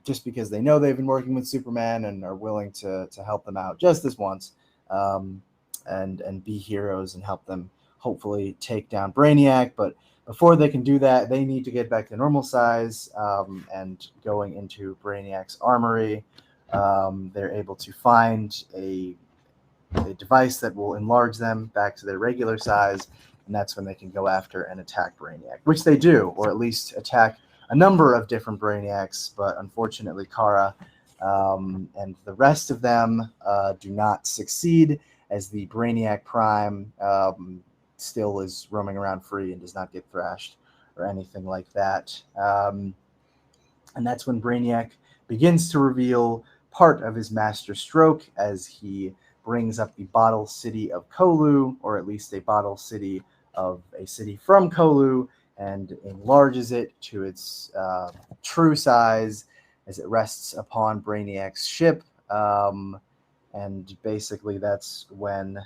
just because they know they've been working with Superman and are willing to help them out just this once, and be heroes and help them hopefully take down Brainiac. But before they can do that, they need to get back to normal size, and going into Brainiac's armory, they're able to find a device that will enlarge them back to their regular size, and that's when they can go after and attack Brainiac, which they do, or at least attack a number of different Brainiacs, but unfortunately Kara and the rest of them do not succeed, as the Brainiac Prime still is roaming around free and does not get thrashed or anything like that. And that's when Brainiac begins to reveal part of his master stroke as he brings up the bottle city of Kolu, or at least a bottle city of a city from Kolu, and enlarges it to its true size as it rests upon Brainiac's ship. And basically that's when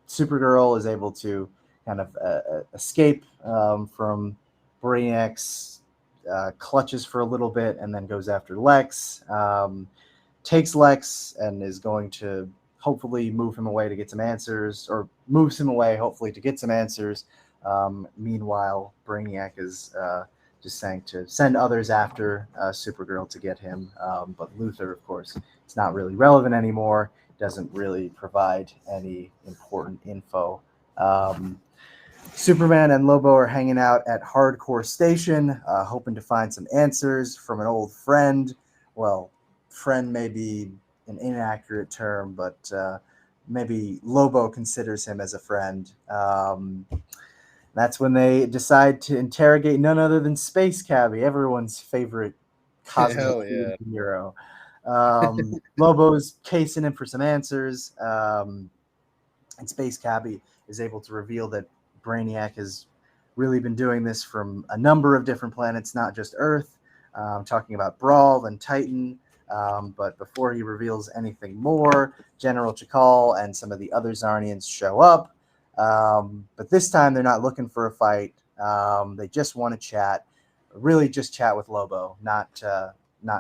Supergirl is able to kind of escape from Brainiac's clutches for a little bit, and then goes after Lex. Takes Lex and is going to hopefully move him away to get some answers, or moves him away hopefully to get some answers. Meanwhile, Brainiac is just saying to send others after Supergirl to get him. But Luthor, of course, is not really relevant anymore. Doesn't really provide any important info. Superman and Lobo are hanging out at Hardcore Station, hoping to find some answers from an old friend. Well, friend may be an inaccurate term, but maybe Lobo considers him as a friend. That's when they decide to interrogate none other than Space Cabbie, everyone's favorite Hell cosmic yeah. hero. Lobo's casing him for some answers, and Space Cabbie is able to reveal that Brainiac has really been doing this from a number of different planets, not just Earth. Talking about Brawl and Titan. But before he reveals anything more, General Chakal and some of the other Zarnians show up. But this time they're not looking for a fight. They just want to chat, really just chat with Lobo, not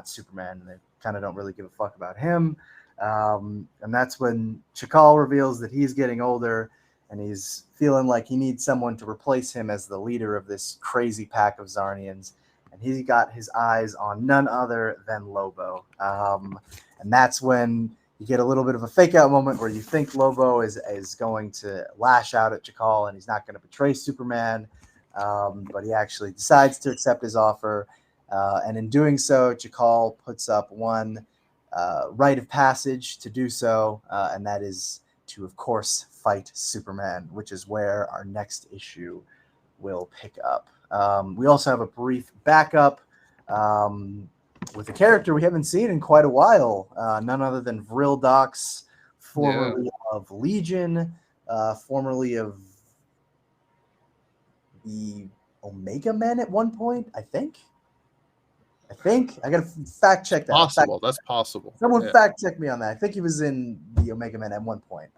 Superman. They kind of don't really give a fuck about him. And that's when Chakal reveals that he's getting older and he's feeling like he needs someone to replace him as the leader of this crazy pack of Zarnians. And he got his eyes on none other than Lobo. And that's when you get a little bit of a fake out moment where you think Lobo is going to lash out at Chakal and he's not going to betray Superman. But he actually decides to accept his offer. And in doing so, Chakal puts up one rite of passage to do so. And that is to, of course, fight Superman, which is where our next issue will pick up. We also have a brief backup with a character we haven't seen in quite a while, none other than Vril Dox, formerly of Legion, formerly of the Omega Men at one point, I think. I gotta fact check that. Possible. That's possible. Someone fact check me on that. I think he was in the Omega Men at one point,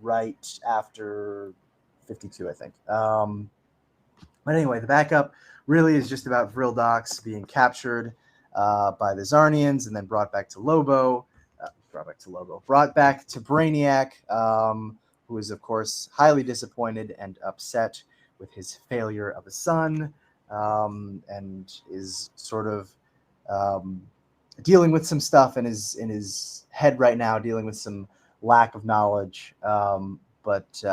right after 52, I think. But anyway, the backup really is just about Vril Dox being captured by the Zarnians and then brought back to Brainiac, who is, of course, highly disappointed and upset with his failure of a son, and is sort of dealing with some stuff in his head right now, dealing with some lack of knowledge. But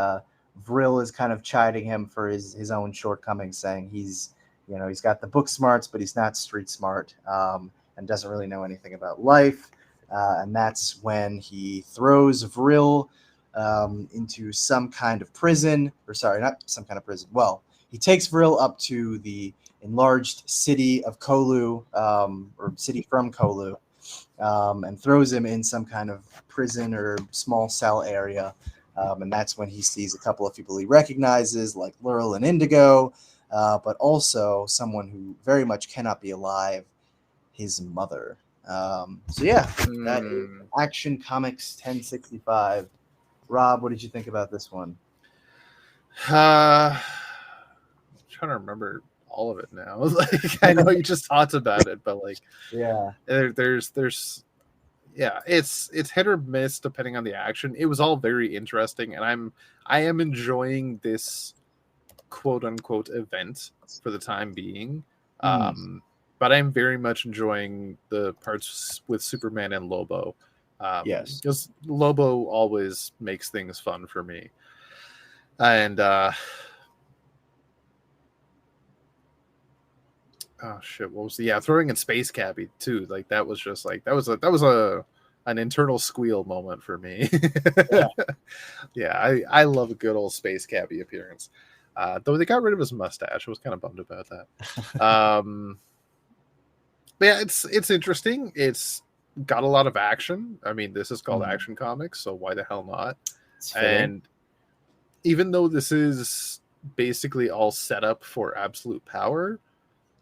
Vril is kind of chiding him for his own shortcomings, saying he's got the book smarts, but he's not street smart, and doesn't really know anything about life. And that's when he throws Vril into some kind of prison, or sorry, not some kind of prison. Well, he takes Vril up to the enlarged city of Kolu, or city from Kolu, and throws him in some kind of prison or small cell area. And that's when he sees a couple of people he recognizes, like Laurel and Indigo, but also someone who very much cannot be alive, his mother. That is Action Comics 1065. Rob, what did you think about this one? I'm trying to remember all of it now. Like, I know you just talked about it, but like, there's it's hit or miss depending on the action. It was all very interesting, and I am enjoying this quote unquote event for the time being. But I'm very much enjoying the parts with Superman and Lobo. Yes, because Lobo always makes things fun for me. And oh shit, what was throwing in Space Cabbie too? Like that was just like that was an internal squeal moment for me. I love a good old Space Cabbie appearance. Though they got rid of his mustache, I was kind of bummed about that. But yeah, it's interesting. It's got a lot of action. I mean, this is called Action Comics, so why the hell not? And even though this is basically all set up for absolute power,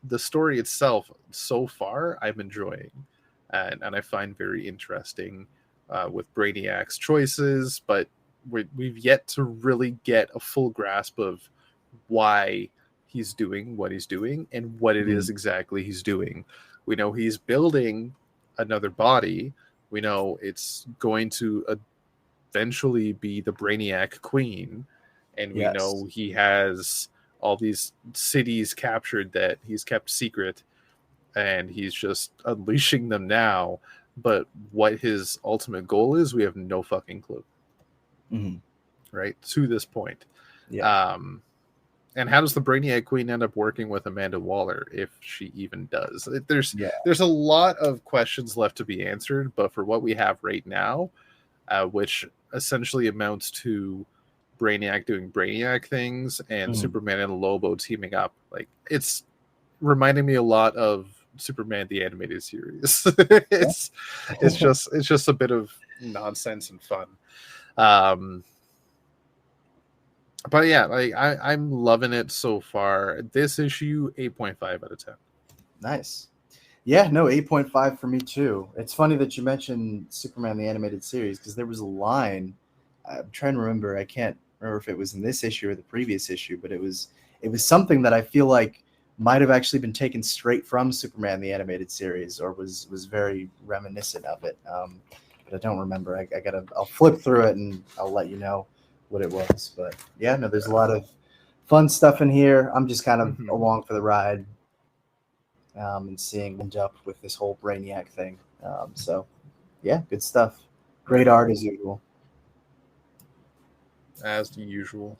the story itself so far I'm enjoying, and I find very interesting with Brainiac's choices, but we've yet to really get a full grasp of why he's doing what he's doing and what it is exactly he's doing. We know he's building another body. We know it's going to eventually be the Brainiac Queen, and we know he has all these cities captured that he's kept secret, and he's just unleashing them now. But what his ultimate goal is, we have no fucking clue. Right to this point. Yeah. And how does the Brainiac Queen end up working with Amanda Waller, if she even does? Yeah. There's a lot of questions left to be answered, but for what we have right now, which essentially amounts to Brainiac doing Brainiac things and Superman and Lobo teaming up, like, it's reminding me a lot of Superman the animated series. it's just a bit of nonsense and fun. But yeah, like I'm loving it so far. This issue, 8.5 out of 10. Nice. Yeah, no, 8.5 for me too. It's funny that you mentioned Superman the animated series, because there was a line, I'm trying to remember, I can't remember if it was in this issue or the previous issue, but it was something that I feel like might have actually been taken straight from Superman the animated series, or was very reminiscent of it. But I don't remember. I'll flip through it and I'll let you know what it was. But yeah, no, there's a lot of fun stuff in here. I'm just kind of along for the ride, and seeing end up with this whole Brainiac thing. So yeah, good stuff. Great art as usual. As usual.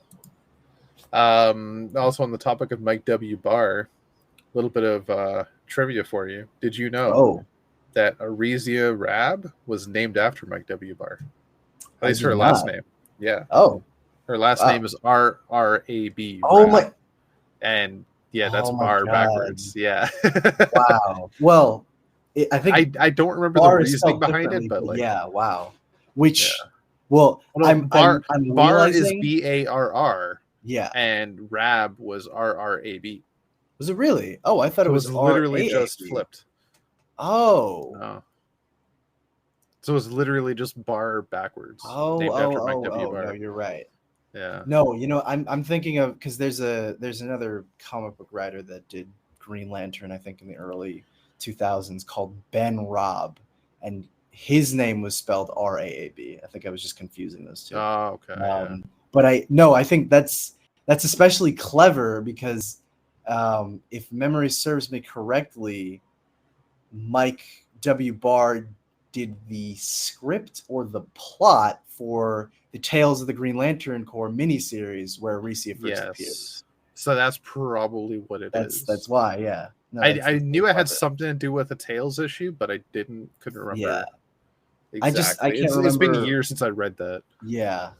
Also on the topic of Mike W. Barr, a little bit of trivia for you. Did you know that Aresia Rab was named after Mike W. Barr? At least her last name. Yeah. Oh. Her last name is R.R.A.B. Oh Rab. my. And yeah, that's Barr backwards. Yeah. Wow. Well, I think I don't remember the reasoning behind it, but like, yeah, wow. Which well, I'm Barr is realizing Barr. Yeah. And Rab was RRAB. Was it really? Oh, I thought it was literally R-A-A-B. just flipped. Oh. So it was literally just Barr backwards. Named after Mike W. Barr. No, you're right. Yeah. No, I'm thinking of, because there's another comic book writer that did Green Lantern, I think in the early 2000s, called Ben Robb, and his name was spelled R-A-A-B. I think I was just confusing those two. Oh, okay. But I think that's especially clever because if memory serves me correctly, Mike W. Barr did the script or the plot for the Tales of the Green Lantern Corps miniseries where Aresia first appeared. So that's probably what it is. That's why, yeah. No, I knew it had something to do with a Tales issue, but I couldn't remember. Yeah. Exactly. I can't remember. It's been years since I read that. Yeah.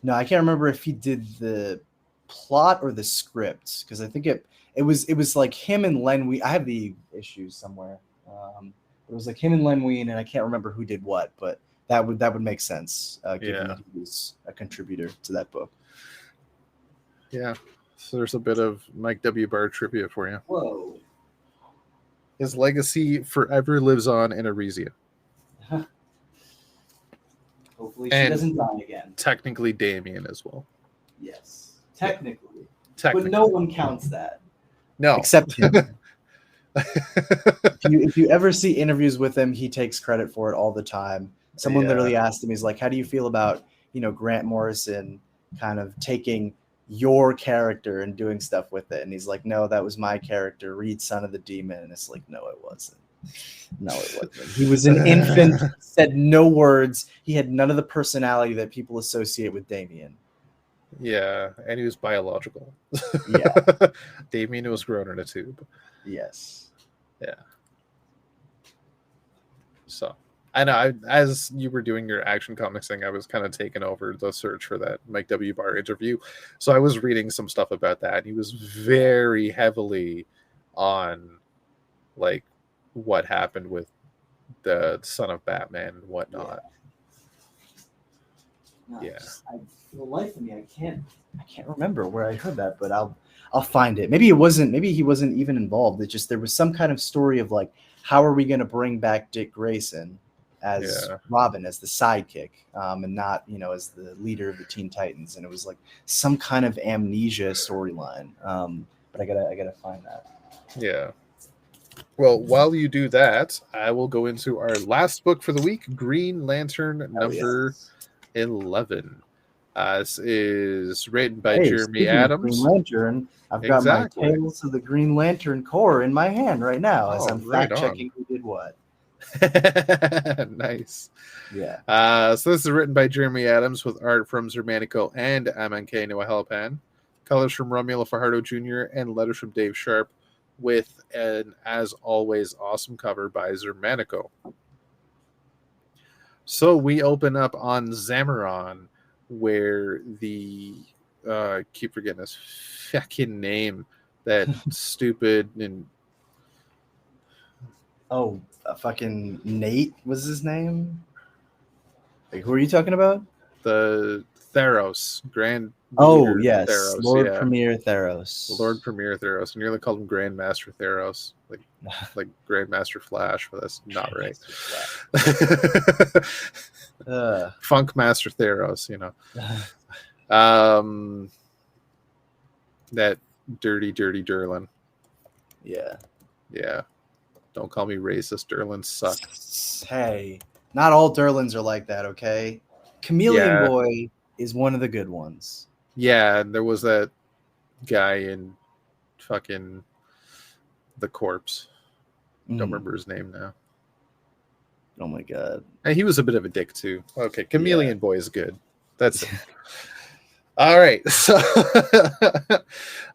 No, I can't remember if he did the plot or the script, because I think it was like him and Len Wein. I have the issues somewhere. It was like him and Len Wein, and I can't remember who did what, but that would make sense given that he was a contributor to that book. Yeah. So there's a bit of Mike W. Barr trivia for you. Whoa. His legacy forever lives on in Aresia. Hopefully she doesn't die again. Technically Damien as well. Yes. Technically. But no one counts that. No. Except him. If you ever see interviews with him, he takes credit for it all the time. Someone literally asked him, he's like, how do you feel about, Grant Morrison kind of taking your character and doing stuff with it? And he's like, no, that was my character, Reed, son of the demon. And it's like, no, it wasn't. No, it wasn't. He was an infant, said no words. He had none of the personality that people associate with Damien. Yeah, and he was biological. Yeah. Damien was grown in a tube. Yes. Yeah. So, I know, as you were doing your Action Comics thing, I was kind of taking over the search for that Mike W. Barr interview. So I was reading some stuff about that, and he was very heavily on, like, what happened with the Son of Batman and whatnot. Yeah. For the life of me, I can't remember where I heard that, but I'll find it. Maybe he wasn't even involved. It's just there was some kind of story of like, how are we going to bring back Dick Grayson as Robin, as the sidekick, and not, as the leader of the Teen Titans. And it was like some kind of amnesia storyline. But I gotta find that. Yeah. Well, while you do that, I will go into our last book for the week, Green Lantern number 11. This is written by Jeremy Adams. Green Lantern, I've got my Tales of the Green Lantern Corps in my hand right now as I'm fact-checking who did what. Nice. Yeah. So this is written by Jeremy Adams with art from Zermanico and Amankei Noah Helpan. Colors from Romulo Fajardo Jr. and letters from Dave Sharp, with an, as always, awesome cover by Zermanico. So we open up on Zamaron, where the keep forgetting his fucking name, that stupid and fucking Nate was his name. Like, who are you talking about? the Theros, Grand Oh Leader yes, Theros, Lord yeah. Premier Theros. Lord Premier Theros. I nearly called him Grandmaster Theros, like Grandmaster Flash, but that's not right. Funkmaster Theros, you know. That dirty Derlin. Yeah. Don't call me racist. Derlins suck. Hey, not all Derlins are like that, okay? Chameleon Yeah. Boy is one of the good ones. Yeah, and there was that guy in fucking The Corpse. Don't remember his name now. Oh my god. And he was a bit of a dick too. Okay, Chameleon Boy is good. That's it. All right. So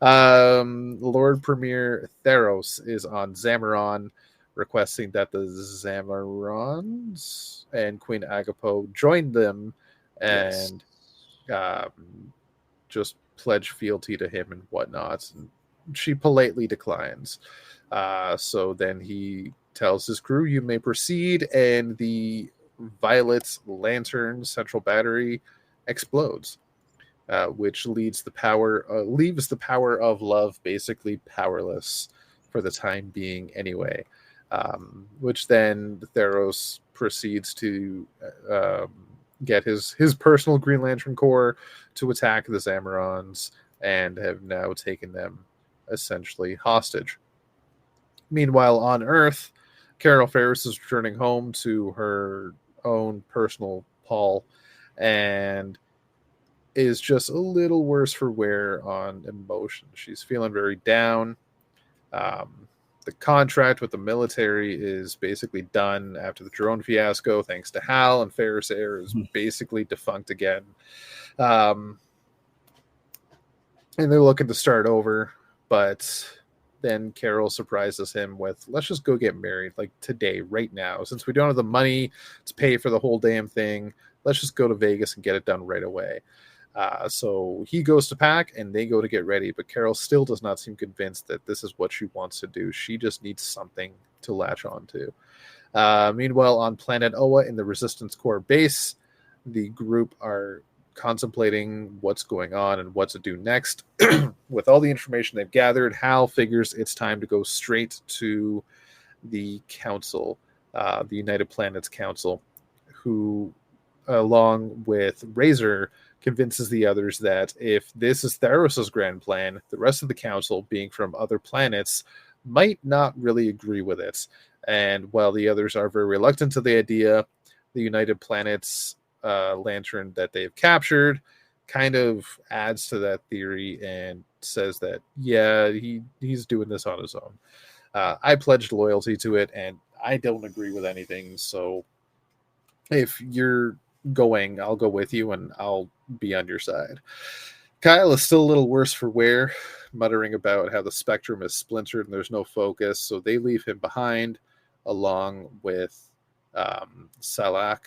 Lord Premier Theros is on Zamaron, requesting that the Zamarons and Queen Agapo join them and just pledge fealty to him and whatnot. And she politely declines. So then he tells his crew, "You may proceed," and the Violet Lantern Central Battery explodes, which leaves the power of love basically powerless for the time being anyway. Which then Theros proceeds to get his personal Green Lantern Corps to attack the Zamarons and have now taken them essentially hostage. Meanwhile, on Earth, Carol Ferris is returning home to her own personal Paul and is just a little worse for wear on emotion. She's feeling very down. The contract with the military is basically done after the drone fiasco, thanks to Hal, and Ferris Air is basically defunct again. And they're looking to start over, but then Carol surprises him with, "Let's just go get married, like today, right now. Since we don't have the money to pay for the whole damn thing, let's just go to Vegas and get it done right away." So he goes to pack and they go to get ready, but Carol still does not seem convinced that this is what she wants to do. She just needs something to latch on to. Meanwhile, on planet Oa in the Resistance Corps base, the group are contemplating what's going on and what to do next. With all the information they've gathered, Hal figures it's time to go straight to the Council, the United Planets Council, who, along with Razor, convinces the others that if this is Theros' grand plan, the rest of the council, being from other planets, might not really agree with it. And while the others are very reluctant to the idea, the United Planets lantern that they've captured kind of adds to that theory and says that, yeah, he's doing this on his own. I pledged loyalty to it, and I don't agree with anything, so if you're going, I'll go with you and I'll be on your side. Kyle is still a little worse for wear, muttering about how the spectrum is splintered and there's no focus, so they leave him behind along with Salak,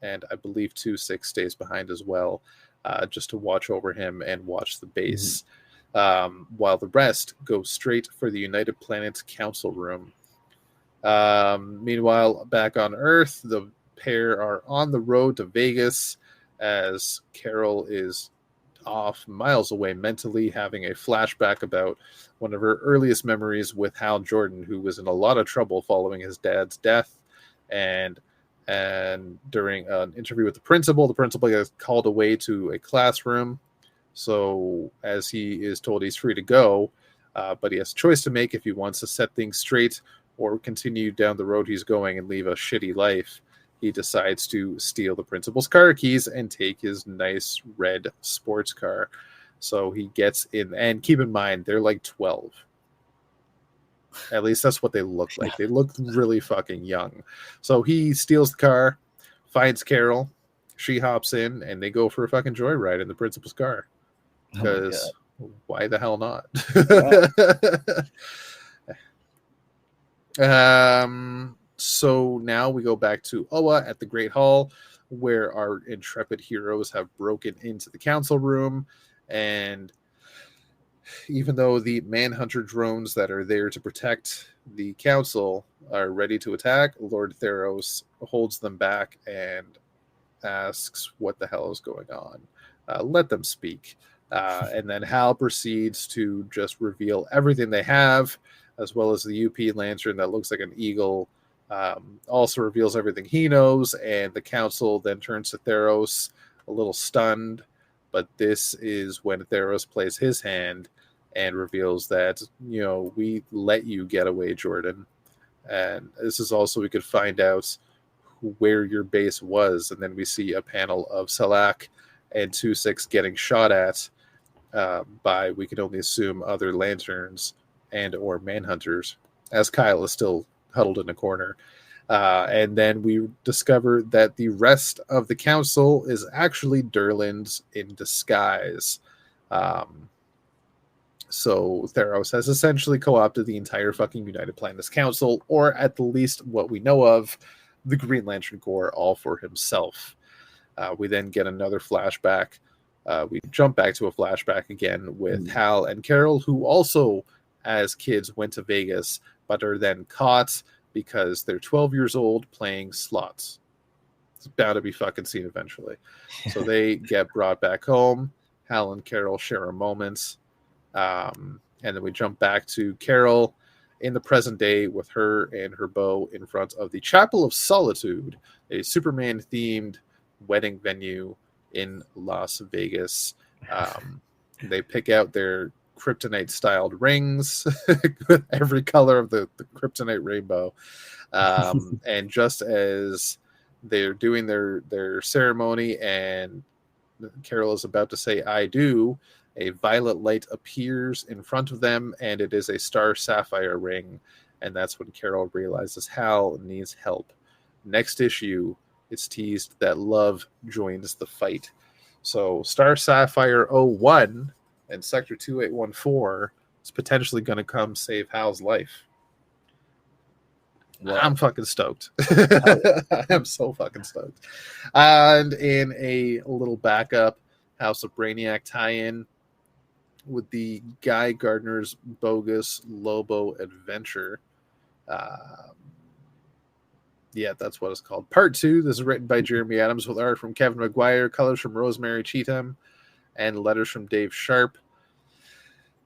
and I believe 2-6 stays behind as well, just to watch over him and watch the base, while the rest go straight for the United Planets Council room. Meanwhile, back on Earth, the pair are on the road to Vegas as Carol is off miles away mentally, having a flashback about one of her earliest memories with Hal Jordan, who was in a lot of trouble following his dad's death. And during an interview with the principal gets called away to a classroom. So as he is told he's free to go, but he has a choice to make if he wants to set things straight or continue down the road he's going and leave a shitty life. He decides to steal the principal's car keys and take his nice red sports car. So he gets in, and keep in mind, they're like 12. At least that's what they look like. They look really fucking young. So he steals the car, finds Carol, she hops in, and they go for a fucking joyride in the principal's car. Oh my because why the hell not? So now we go back to Oa at the Great Hall, where our intrepid heroes have broken into the council room, and even though the manhunter drones that are there to protect the council are ready to attack, Lord Theros holds them back and asks what the hell is going on. Let them speak. And then Hal proceeds to just reveal everything they have, as well as the UP lantern that looks like an eagle. Also reveals everything he knows, and the council then turns to Theros, a little stunned. But this is when Theros plays his hand and reveals that, we let you get away, Jordan. And this is also, we could find out where your base was. And then we see a panel of Salak and 2-6 getting shot at by, we can only assume, other lanterns and or manhunters, as Kyle is still huddled in a corner. And then we discover that the rest of the council is actually Durlands in disguise. So Theros has essentially co-opted the entire fucking United Planets Council, or at the least what we know of, the Green Lantern Corps, all for himself. We then get another flashback. We jump back to a flashback again with Hal and Carol, who also, as kids, went to Vegas, but are then caught because they're 12 years old playing slots. It's bound to be fucking seen eventually. So they get brought back home. Hal and Carol share a moment. And then we jump back to Carol in the present day with her and her beau in front of the Chapel of Solitude, a Superman-themed wedding venue in Las Vegas. They pick out their kryptonite-styled rings with every color of the kryptonite rainbow. And just as they're doing their ceremony and Carol is about to say, "I do," a violet light appears in front of them, and it is a star sapphire ring. And that's when Carol realizes Hal needs help. Next issue, it's teased that love joins the fight. So Star Sapphire 01 and Sector 2814 is potentially going to come save Hal's life. Wow. I'm fucking stoked. I'm so fucking stoked. And in a little backup, House of Brainiac tie-in with the Guy Gardner's bogus Lobo adventure. Yeah, that's what it's called. Part 2. This is written by Jeremy Adams with art from Kevin McGuire, colors from Rosemary Cheatham, and letters from Dave Sharp.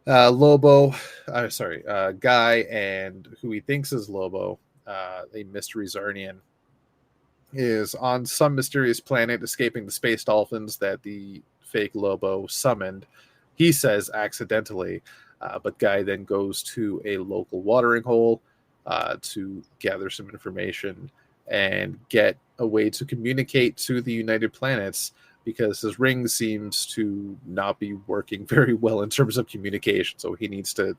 Guy, and who he thinks is Lobo, a mystery Zarnian, is on some mysterious planet escaping the space dolphins that the fake Lobo summoned. He says accidentally, but Guy then goes to a local watering hole to gather some information and get a way to communicate to the United Planets, because his ring seems to not be working very well in terms of communication. So he needs to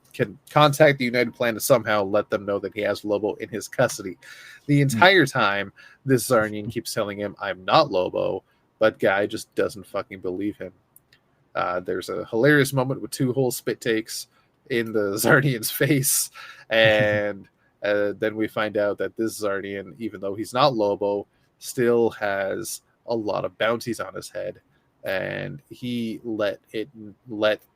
contact the United Planets somehow, let them know that he has Lobo in his custody. The entire time, this Zarnian keeps telling him, "I'm not Lobo," but Guy just doesn't fucking believe him. There's a hilarious moment with 2 whole spit takes in the Zarnian's face, and then we find out that this Zarnian, even though he's not Lobo, still has a lot of bounties on his head, and he let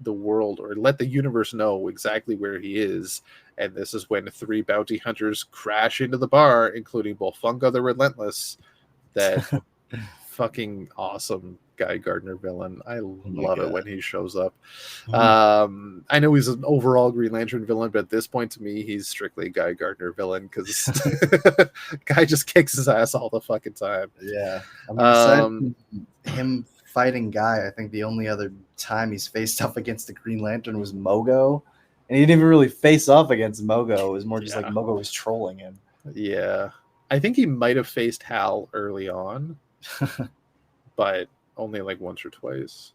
the world, or let the universe, know exactly where he is. And this is when 3 bounty hunters crash into the bar, including Bolfunga the Relentless, that fucking awesome Guy Gardner villain. I love it when he shows up. I know he's an overall Green Lantern villain, but at this point, to me, he's strictly a Guy Gardner villain, because Guy just kicks his ass all the fucking time. Yeah. I mean, aside from him fighting Guy, I think the only other time he's faced up against the Green Lantern was Mogo. And he didn't even really face off against Mogo. It was more just like Mogo was trolling him. Yeah. I think he might have faced Hal early on, but only like once or twice.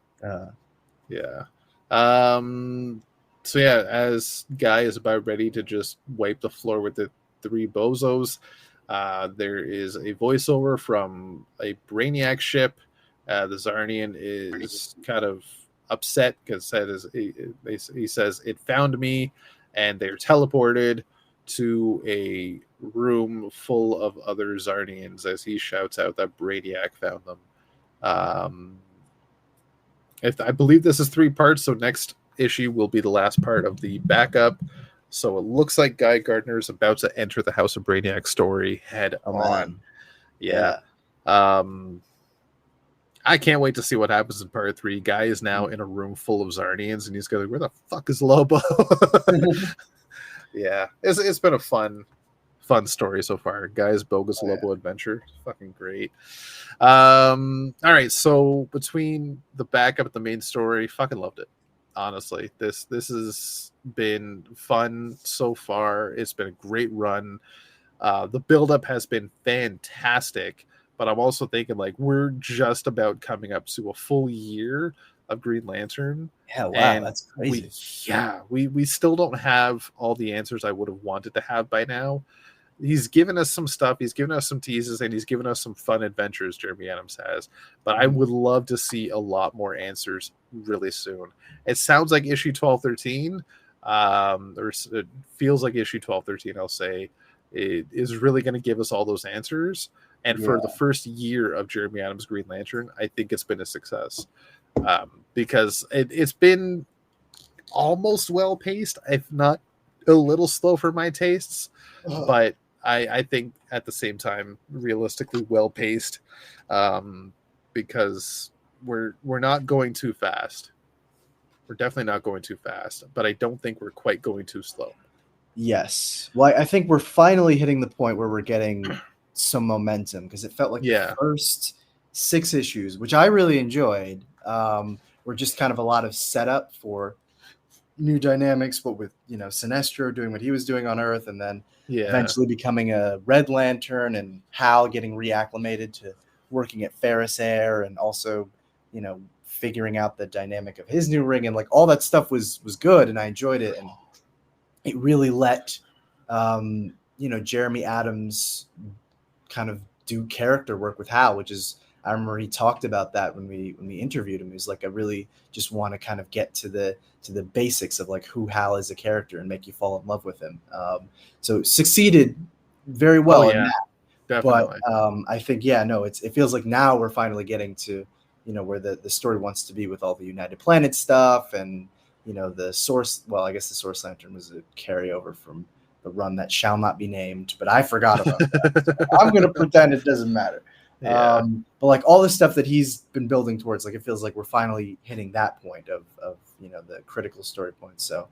Yeah. So yeah, as Guy is about ready to just wipe the floor with the 3 bozos, there is a voiceover from a Brainiac ship. The Zarnian is kind of upset because he says it found me, and they're teleported to a room full of other Zarnians as he shouts out that Brainiac found them. I believe this is 3 parts, so next issue will be the last part of the backup. So it looks like Guy Gardner is about to enter the House of Brainiac story head on. Yeah. I can't wait to see what happens in part 3. Guy is now in a room full of Zarnians, and he's going, where the fuck is Lobo? Yeah, it's been a fun story so far. Guy's bogus Lobo adventure, fucking great. All right, so between the backup and the main story, fucking loved it. Honestly, this has been fun so far. It's been a great run. The buildup has been fantastic, but I'm also thinking like we're just about coming up to a full year of Green Lantern. Yeah, wow, and that's crazy. We still don't have all the answers I would have wanted to have by now. He's given us some stuff, he's given us some teases, and he's given us some fun adventures, Jeremy Adams has. But I would love to see a lot more answers really soon. It sounds like issue 1213, or it feels like issue 1213, I'll say, it is really going to give us all those answers. And for the first year of Jeremy Adams' Green Lantern, I think it's been a success. Because it's been almost well-paced, if not a little slow for my tastes. But I think at the same time, realistically well-paced, because we're not going too fast. We're definitely not going too fast, but I don't think we're quite going too slow. Yes. Well, I think we're finally hitting the point where we're getting some momentum, because it felt like the first 6 issues, which I really enjoyed, were just kind of a lot of setup for new dynamics, but with, Sinestro doing what he was doing on Earth, and then eventually becoming a Red Lantern, and Hal getting reacclimated to working at Ferris Air, and also, figuring out the dynamic of his new ring, and like all that stuff was good, and I enjoyed it, and it really let Jeremy Adams kind of do character work with Hal, which is, I remember he talked about that when we interviewed him. He was like, I really just want to kind of get to the basics of like who Hal is a character and make you fall in love with him. So succeeded very well in that. Definitely. But I think, it feels like now we're finally getting to, where the story wants to be with all the United Planet stuff, and, the Source. Well, I guess the Source Lantern was a carryover from the run that shall not be named, but I forgot about that. So I'm going to pretend it doesn't matter. But like all the stuff that he's been building towards, like it feels like we're finally hitting that point of the critical story point. So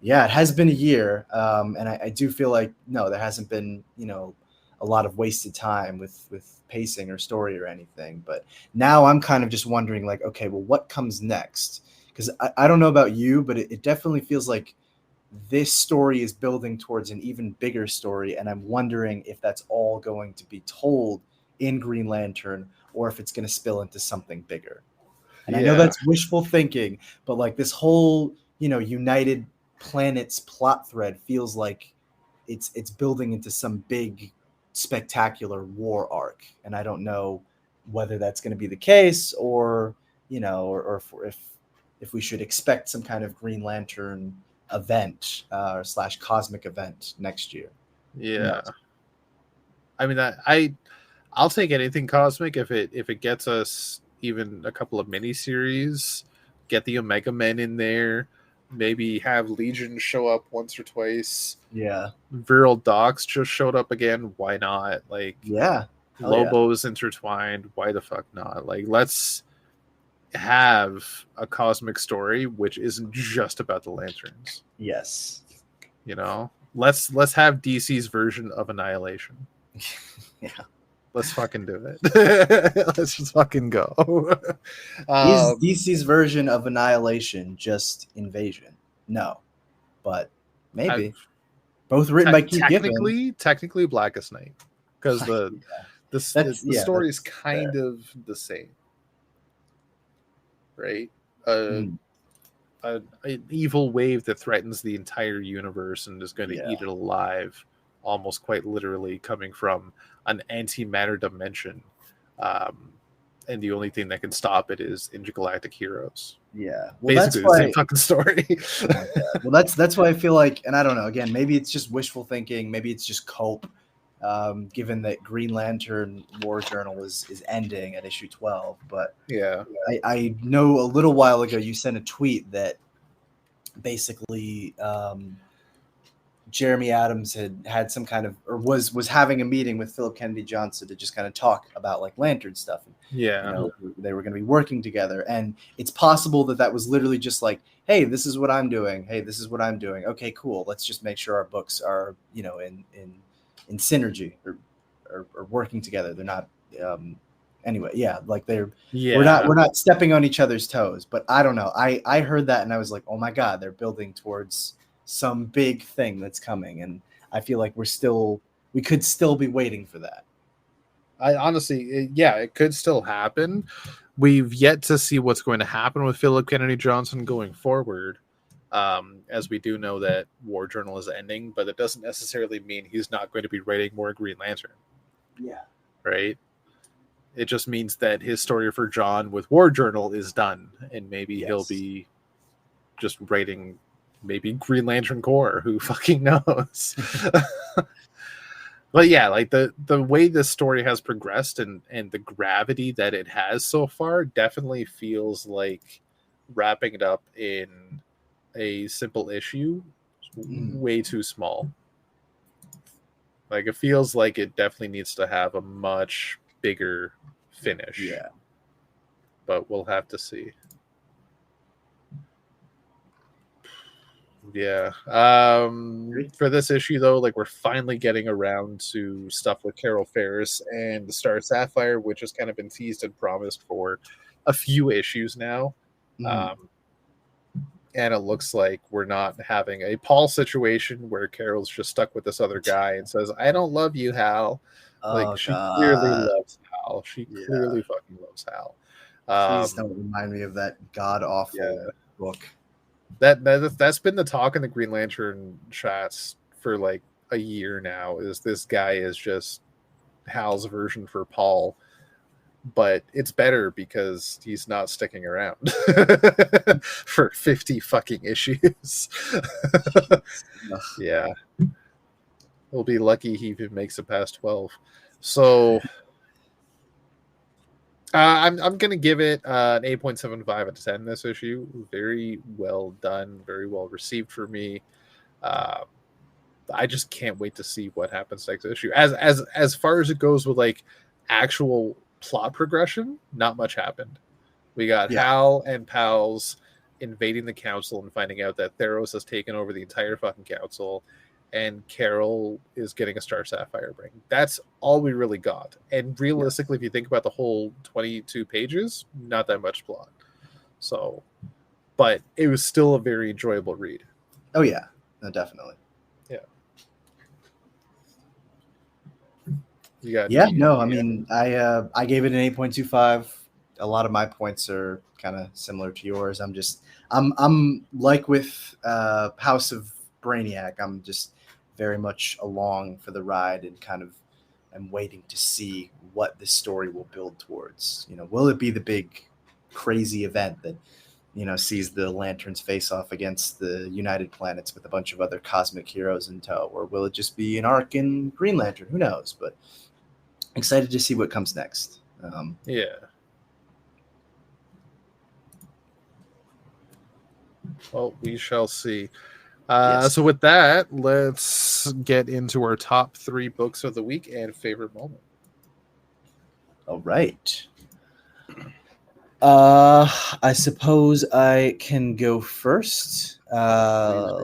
it has been a year, and I do feel like there hasn't been a lot of wasted time with pacing or story or anything. But now I'm kind of just wondering, like, okay, well, what comes next? Because I don't know about you, but it definitely feels like this story is building towards an even bigger story, and I'm wondering if that's all going to be told in Green Lantern, or if it's going to spill into something bigger. And I know that's wishful thinking, but like this whole United Planets plot thread feels like it's building into some big spectacular war arc, and I don't know whether that's going to be the case, or if we should expect some kind of Green Lantern event / cosmic event next year. I mean, I'll take anything cosmic if it gets us even a couple of miniseries, get the Omega Men in there, maybe have Legion show up once or twice. Virile Docs just showed up again. Why not? Like, Lobo's intertwined. Why the fuck not? Like, let's have a cosmic story which isn't just about the Lanterns. Let's have DC's version of Annihilation. Let's fucking do it. Let's just fucking go. Is DC's version of Annihilation just Invasion? No, but maybe. Both written by Keith Giffen. Technically Blackest Night, because the story is kind of the same, right? An evil wave that threatens the entire universe and is going to eat it alive, almost quite literally, coming from an antimatter dimension. and the only thing that can stop it is intergalactic heroes. Yeah, well, Basically, the same fucking story. well, that's why I feel like, and I don't know. Again, maybe it's just wishful thinking. Maybe it's just cope. Given that Green Lantern War Journal is ending at issue 12, but Yeah. I know a little while ago you sent a tweet that basically Jeremy Adams had some kind of, or was having a meeting with Philip Kennedy Johnson to just kind of talk about like Lantern stuff. And, Yeah. you know, they were going to be working together, and it's possible that was literally just like, hey, this is what I'm doing. Hey, this is what I'm doing. Okay, cool. Let's just make sure our books are, you know, in synergy or working together. They're not anyway, yeah, like we're not stepping on each other's toes. But I don't know. I heard that and I was like, oh my God, they're building towards some big thing that's coming, and I feel like we could still be waiting for that. I honestly, it could still happen. We've yet to see what's going to happen with Philip Kennedy Johnson going forward. As we do know that War Journal is ending, but it doesn't necessarily mean he's not going to be writing more Green Lantern. Yeah. Right? It just means that his story for John with War Journal is done, and maybe he'll be just writing maybe Green Lantern Corps. Who fucking knows? But yeah, like the way this story has progressed and the gravity that it has so far definitely feels like wrapping it up in a simple issue way too small. Like it feels like it definitely needs to have a much bigger finish. Yeah. But we'll have to see. Yeah. For this issue though, like we're finally getting around to stuff with Carol Ferris and the Star Sapphire, which has kind of been teased and promised for a few issues now. And it looks like we're not having a Paul situation where Carol's just stuck with this other guy and says, I don't love you, Hal. Like she clearly loves Hal. She clearly fucking loves Hal. Please don't remind me of that god awful book. That's been the talk in the Green Lantern chats for like a year now, is this guy is just Hal's version for Paul. But it's better because he's not sticking around for 50 fucking issues. Yeah. We'll be lucky he even makes it past 12. So I'm going to give it an 8.75 out of 10 this issue. Very well done. Very well received for me. I just can't wait to see what happens next issue. As far as it goes with like actual plot progression, not much happened. We got Hal and pals invading the council and finding out that Theros has taken over the entire fucking council, and Carol is getting a Star Sapphire ring. That's all we really got. And realistically, if you think about the whole 22 pages, not that much plot. So, but it was still a very enjoyable read. Oh yeah, no, definitely. I mean, I gave it an 8.25. A lot of my points are kind of similar to yours. I'm like with House of Brainiac. I'm just very much along for the ride and kind of am waiting to see what this story will build towards. You know, will it be the big crazy event that, you know, sees the Lanterns face off against the United Planets with a bunch of other cosmic heroes in tow, or will it just be an arc in Green Lantern? Who knows? But excited to see what comes next. Well, we shall see. So with that, let's get into our top 3 books of the week and favorite moment. All right. I suppose I can go first. I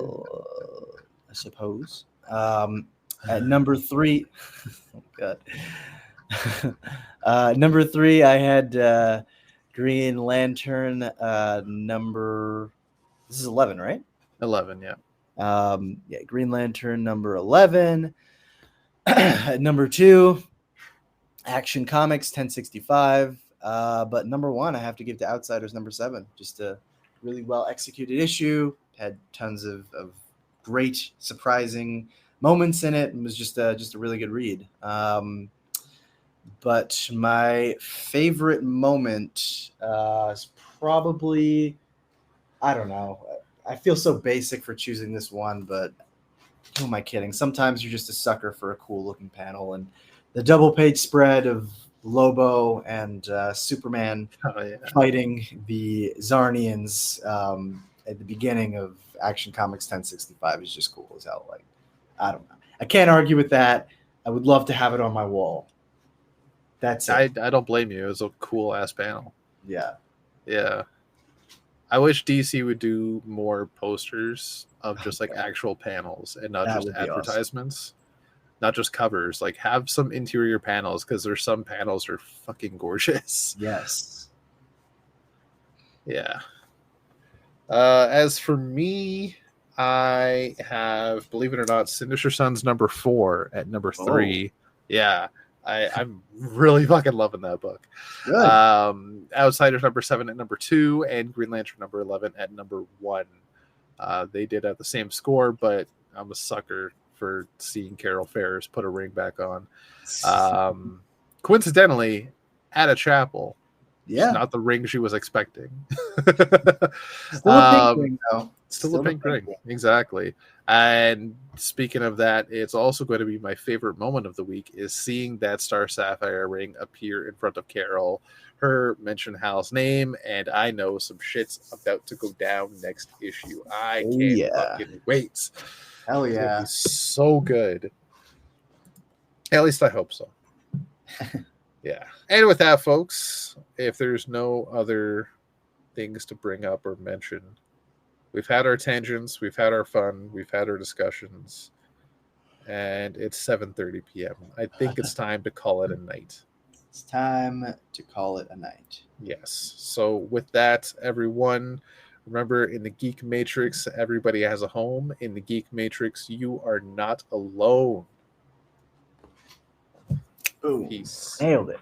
suppose. At number 3, oh God. Number 3, I had Green Lantern. This is 11, right? 11, yeah. Green Lantern number 11. Number 2, Action Comics 1065. But number 1, I have to give to Outsiders number 7. Just a really well executed issue. Had tons of great, surprising moments in it, and was just a really good read. But my favorite moment is probably, I don't know. I feel so basic for choosing this one, but who am I kidding? Sometimes you're just a sucker for a cool looking panel, and the double page spread of Lobo and Superman Oh yeah. fighting the Zarnians at the beginning of Action Comics 1065 is just cool as hell. Like, I don't know. I can't argue with that. I would love to have it on my wall. That's it. I don't blame you. It was a cool ass panel. Yeah. Yeah. I wish DC would do more posters of just like actual panels and not That just would be awesome. advertisements, not just covers. Like have some interior panels because there's some panels are fucking gorgeous. Yes. Yeah. As for me, I have, believe it or not, Sinister Sons #4 at number 3. Yeah. I'm really fucking loving that book. Good. Outsiders #7 at number 2, and Green Lantern #11 at number 1. They did have the same score, but I'm a sucker for seeing Carol Ferris put a ring back on. Coincidentally, at a chapel. Yeah. Not the ring she was expecting. Still a pink ring, though. Still a pink ring. Exactly. And speaking of that, it's also going to be my favorite moment of the week is seeing that Star Sapphire ring appear in front of Carol, her mention Hal's name, and I know some shit's about to go down next issue. I can't fucking wait. Hell It's gonna yeah. be so good. At least I hope so. Yeah. And with that, folks, if there's no other things to bring up or mention, we've had our tangents, we've had our fun, we've had our discussions, and it's 7:30 p.m. I think it's time to call it a night. It's time to call it a night. Yes. So with that, everyone, remember in the Geek Matrix, everybody has a home. In the Geek Matrix, you are not alone. Boom. Peace. Nailed it.